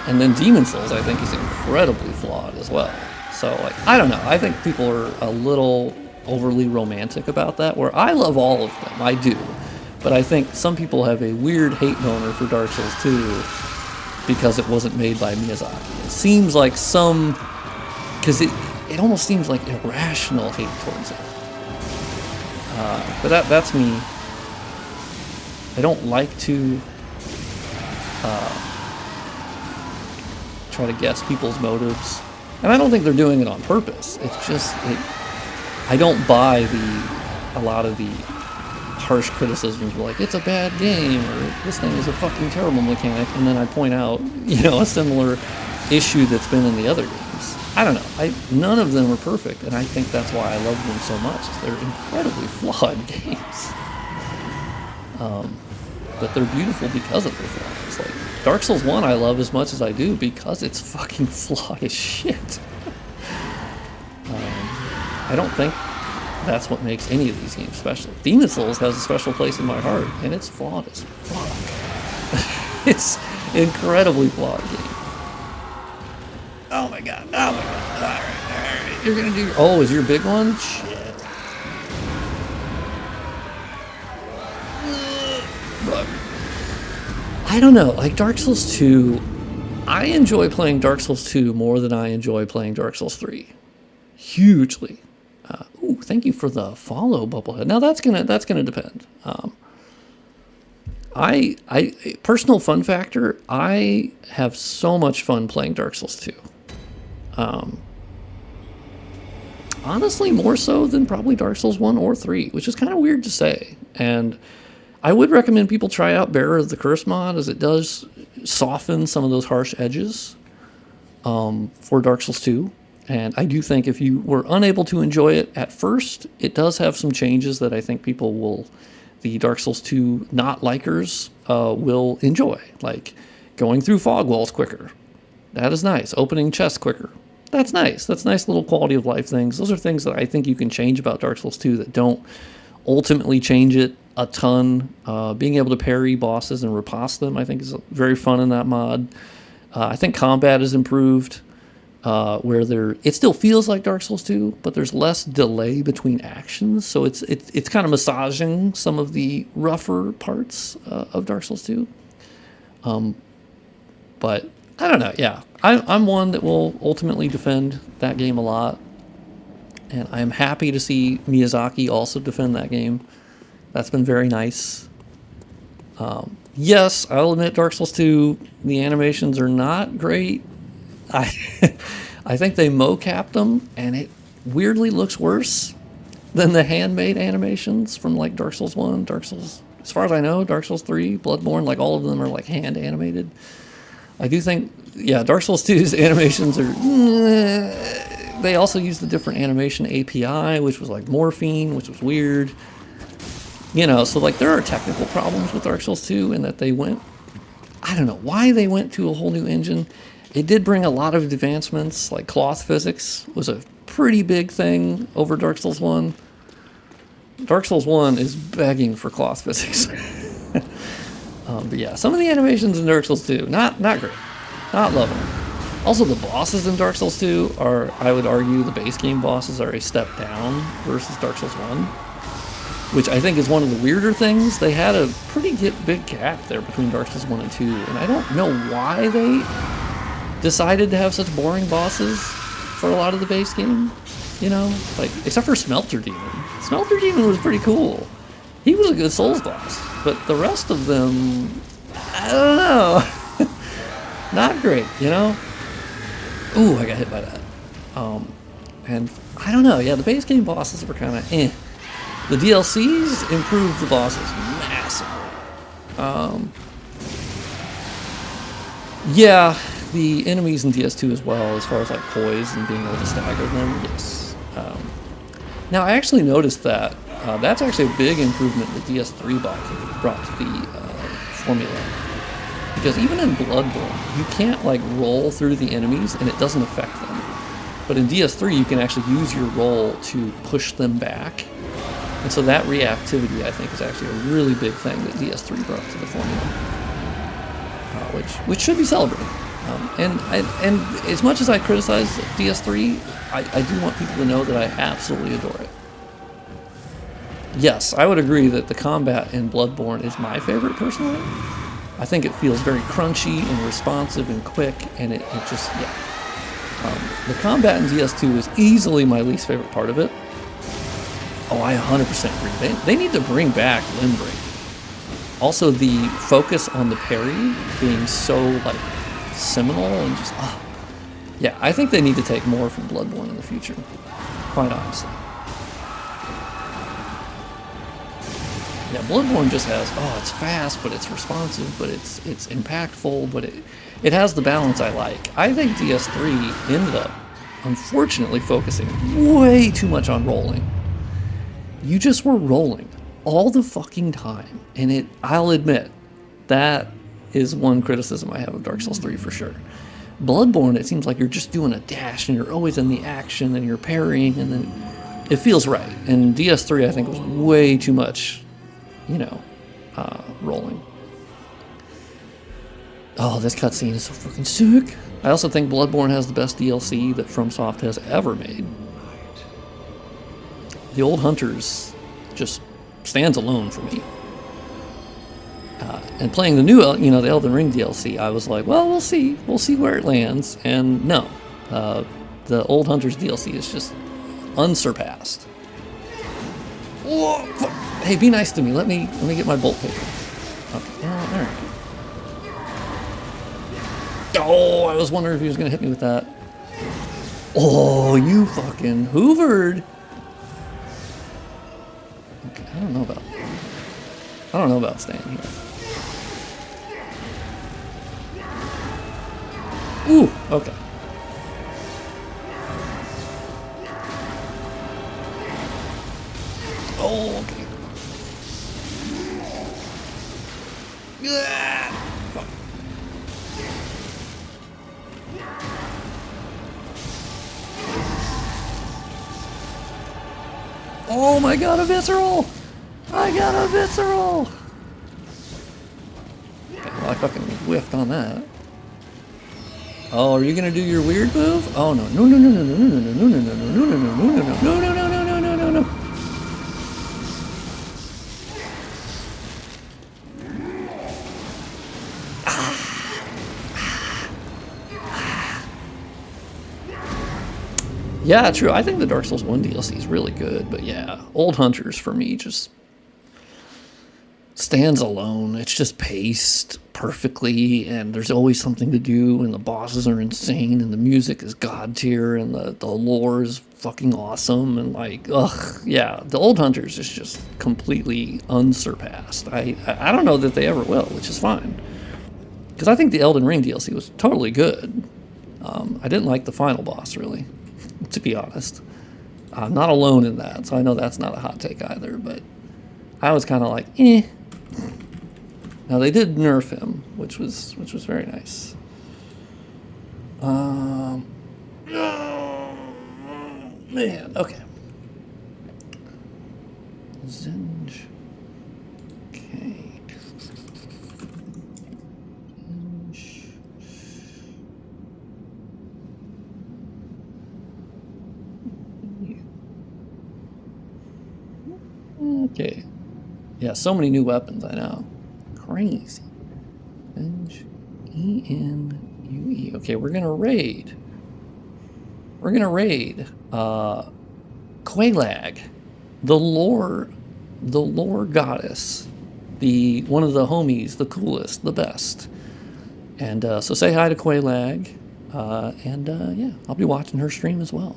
And then Demon Souls, I think, is incredibly flawed as well. So, like, I don't know. I think people are a little overly romantic about that, where I love all of them. I do. But I think some people have a weird hate boner for Dark Souls 2 because it wasn't made by Miyazaki. It seems like because it almost seems like irrational hate towards it. But that's me. I don't like to try to guess people's motives. And I don't think they're doing it on purpose. It's just, I don't buy a lot of the harsh criticisms like, it's a bad game, or this thing is a fucking terrible mechanic, and then I point out, a similar issue that's been in the other games. I don't know. None of them are perfect, and I think that's why I love them so much. They're incredibly flawed games. But they're beautiful because of their flaws. Like, Dark Souls 1 I love as much as I do because it's fucking flawed as shit. I don't think that's what makes any of these games special. Demon Souls has a special place in my heart, and it's flawed as fuck. It's an incredibly flawed game. Oh my god, oh my god. Alright. You're gonna do... Oh, is your big one? Shit. Fuck. I don't know, like Dark Souls 2, I enjoy playing Dark Souls 2 more than I enjoy playing Dark Souls 3. Hugely. Ooh, thank you for the follow, Bubblehead. Now that's gonna depend. I personal fun factor, I have so much fun playing Dark Souls 2. Honestly, more so than probably Dark Souls 1 or 3, which is kind of weird to say. And I would recommend people try out Bearer of the Curse mod, as it does soften some of those harsh edges for Dark Souls 2. And I do think if you were unable to enjoy it at first, it does have some changes that I think the Dark Souls 2 not-likers will enjoy. Like going through fog walls quicker. That is nice. Opening chests quicker. That's nice. That's nice little quality of life things. Those are things that I think you can change about Dark Souls 2 that don't ultimately change it a ton. Being able to parry bosses and riposte them, I think, is very fun in that mod. I think combat is improved, where it still feels like Dark Souls 2, but there's less delay between actions, so it's kind of massaging some of the rougher parts of Dark Souls 2. But I don't know. Yeah, I'm one that will ultimately defend that game a lot, and I'm happy to see Miyazaki also defend that game. That's been very nice. Yes, I'll admit Dark Souls 2, the animations are not great. I think they mocapped them, and it weirdly looks worse than the handmade animations from like Dark Souls 1, Dark Souls, as far as I know, Dark Souls 3, Bloodborne, like all of them are like hand animated. I do think, yeah, Dark Souls 2's animations are... They also used the different animation API, which was like Morphine, which was weird. So like there are technical problems with Dark Souls 2 in that they went... I don't know why they went to a whole new engine. It did bring a lot of advancements, like cloth physics was a pretty big thing over Dark Souls 1. Dark Souls 1 is begging for cloth physics. But yeah, some of the animations in Dark Souls 2, not great. Not loving them. Also, the bosses in Dark Souls 2 are, I would argue, the base game bosses are a step down versus Dark Souls 1. Which I think is one of the weirder things. They had a pretty big gap there between Dark Souls 1 and 2, and I don't know why they decided to have such boring bosses for a lot of the base game, like, except for Smelter Demon. Smelter Demon was pretty cool. He was a good Souls boss, but the rest of them, I don't know. Not great, Ooh, I got hit by that. And I don't know, yeah, the base game bosses were kind of eh. The DLCs improved the bosses massively. Yeah, the enemies in DS2 as well, as far as like poise and being able to stagger them, yes. Now, I actually noticed that that's actually a big improvement the DS3 brought to the formula. because even in Bloodborne, you can't like roll through the enemies and it doesn't affect them. But in DS3, you can actually use your roll to push them back. And so that reactivity, I think, is actually a really big thing that DS3 brought to the formula, which should be celebrated. And as much as I criticize DS3, I do want people to know that I absolutely adore it. Yes, I would agree that the combat in Bloodborne is my favorite personally. I think it feels very crunchy and responsive and quick, and it just, yeah. The combat in DS2 is easily my least favorite part of it. Oh, I 100% agree. They need to bring back limb break. Also, the focus on the parry being so, like, seminal and just, yeah, I think they need to take more from Bloodborne in the future, quite honestly. Yeah, Bloodborne just has, it's fast, but it's responsive, but it's impactful, but it has the balance I like. I think DS3 ended up, unfortunately, focusing way too much on rolling. You just were rolling all the fucking time, and I'll admit, that is one criticism I have of Dark Souls 3 for sure. Bloodborne, it seems like you're just doing a dash, and you're always in the action, and you're parrying, and then it feels right. And DS3, I think, was way too much, rolling. Oh, this cutscene is so fucking sick. I also think Bloodborne has the best DLC that FromSoft has ever made. The Old Hunters just stands alone for me. And playing the new, the Elden Ring DLC, I was like, well, we'll see where it lands. And no, the Old Hunters DLC is just unsurpassed. Whoa, hey, be nice to me. Let me get my bolt paper. Okay, there. Oh, I was wondering if he was gonna hit me with that. Oh, you fucking hoovered. Okay, I don't know about staying here. Ooh, okay. Oh, okay. Fuck. Oh my god, a visceral! I got a visceral! Okay, well, I fucking whiffed on that. Oh, are you gonna do your weird move? Oh no. No. Yeah, true. I think the Dark Souls 1 DLC is really good, but yeah, Old Hunters for me just stands alone. It's just paced perfectly, and there's always something to do, and the bosses are insane, and the music is god tier, and the lore is fucking awesome, and like, yeah, the Old Hunters is just completely unsurpassed. I don't know that they ever will, which is fine, because I think the Elden Ring DLC was totally good. I didn't like the final boss, really, to be honest. I'm not alone in that, so I know that's not a hot take either, but I was kind of like, eh. Now they did nerf him, which was very nice. Oh, man, okay. Zinj. Okay. Okay. Yeah, so many new weapons, I know. Crazy. E-N-U-E. Okay, we're gonna raid. Quelaag, the lore goddess, one of the homies, the coolest, the best. And so say hi to Quelaag, and yeah, I'll be watching her stream as well.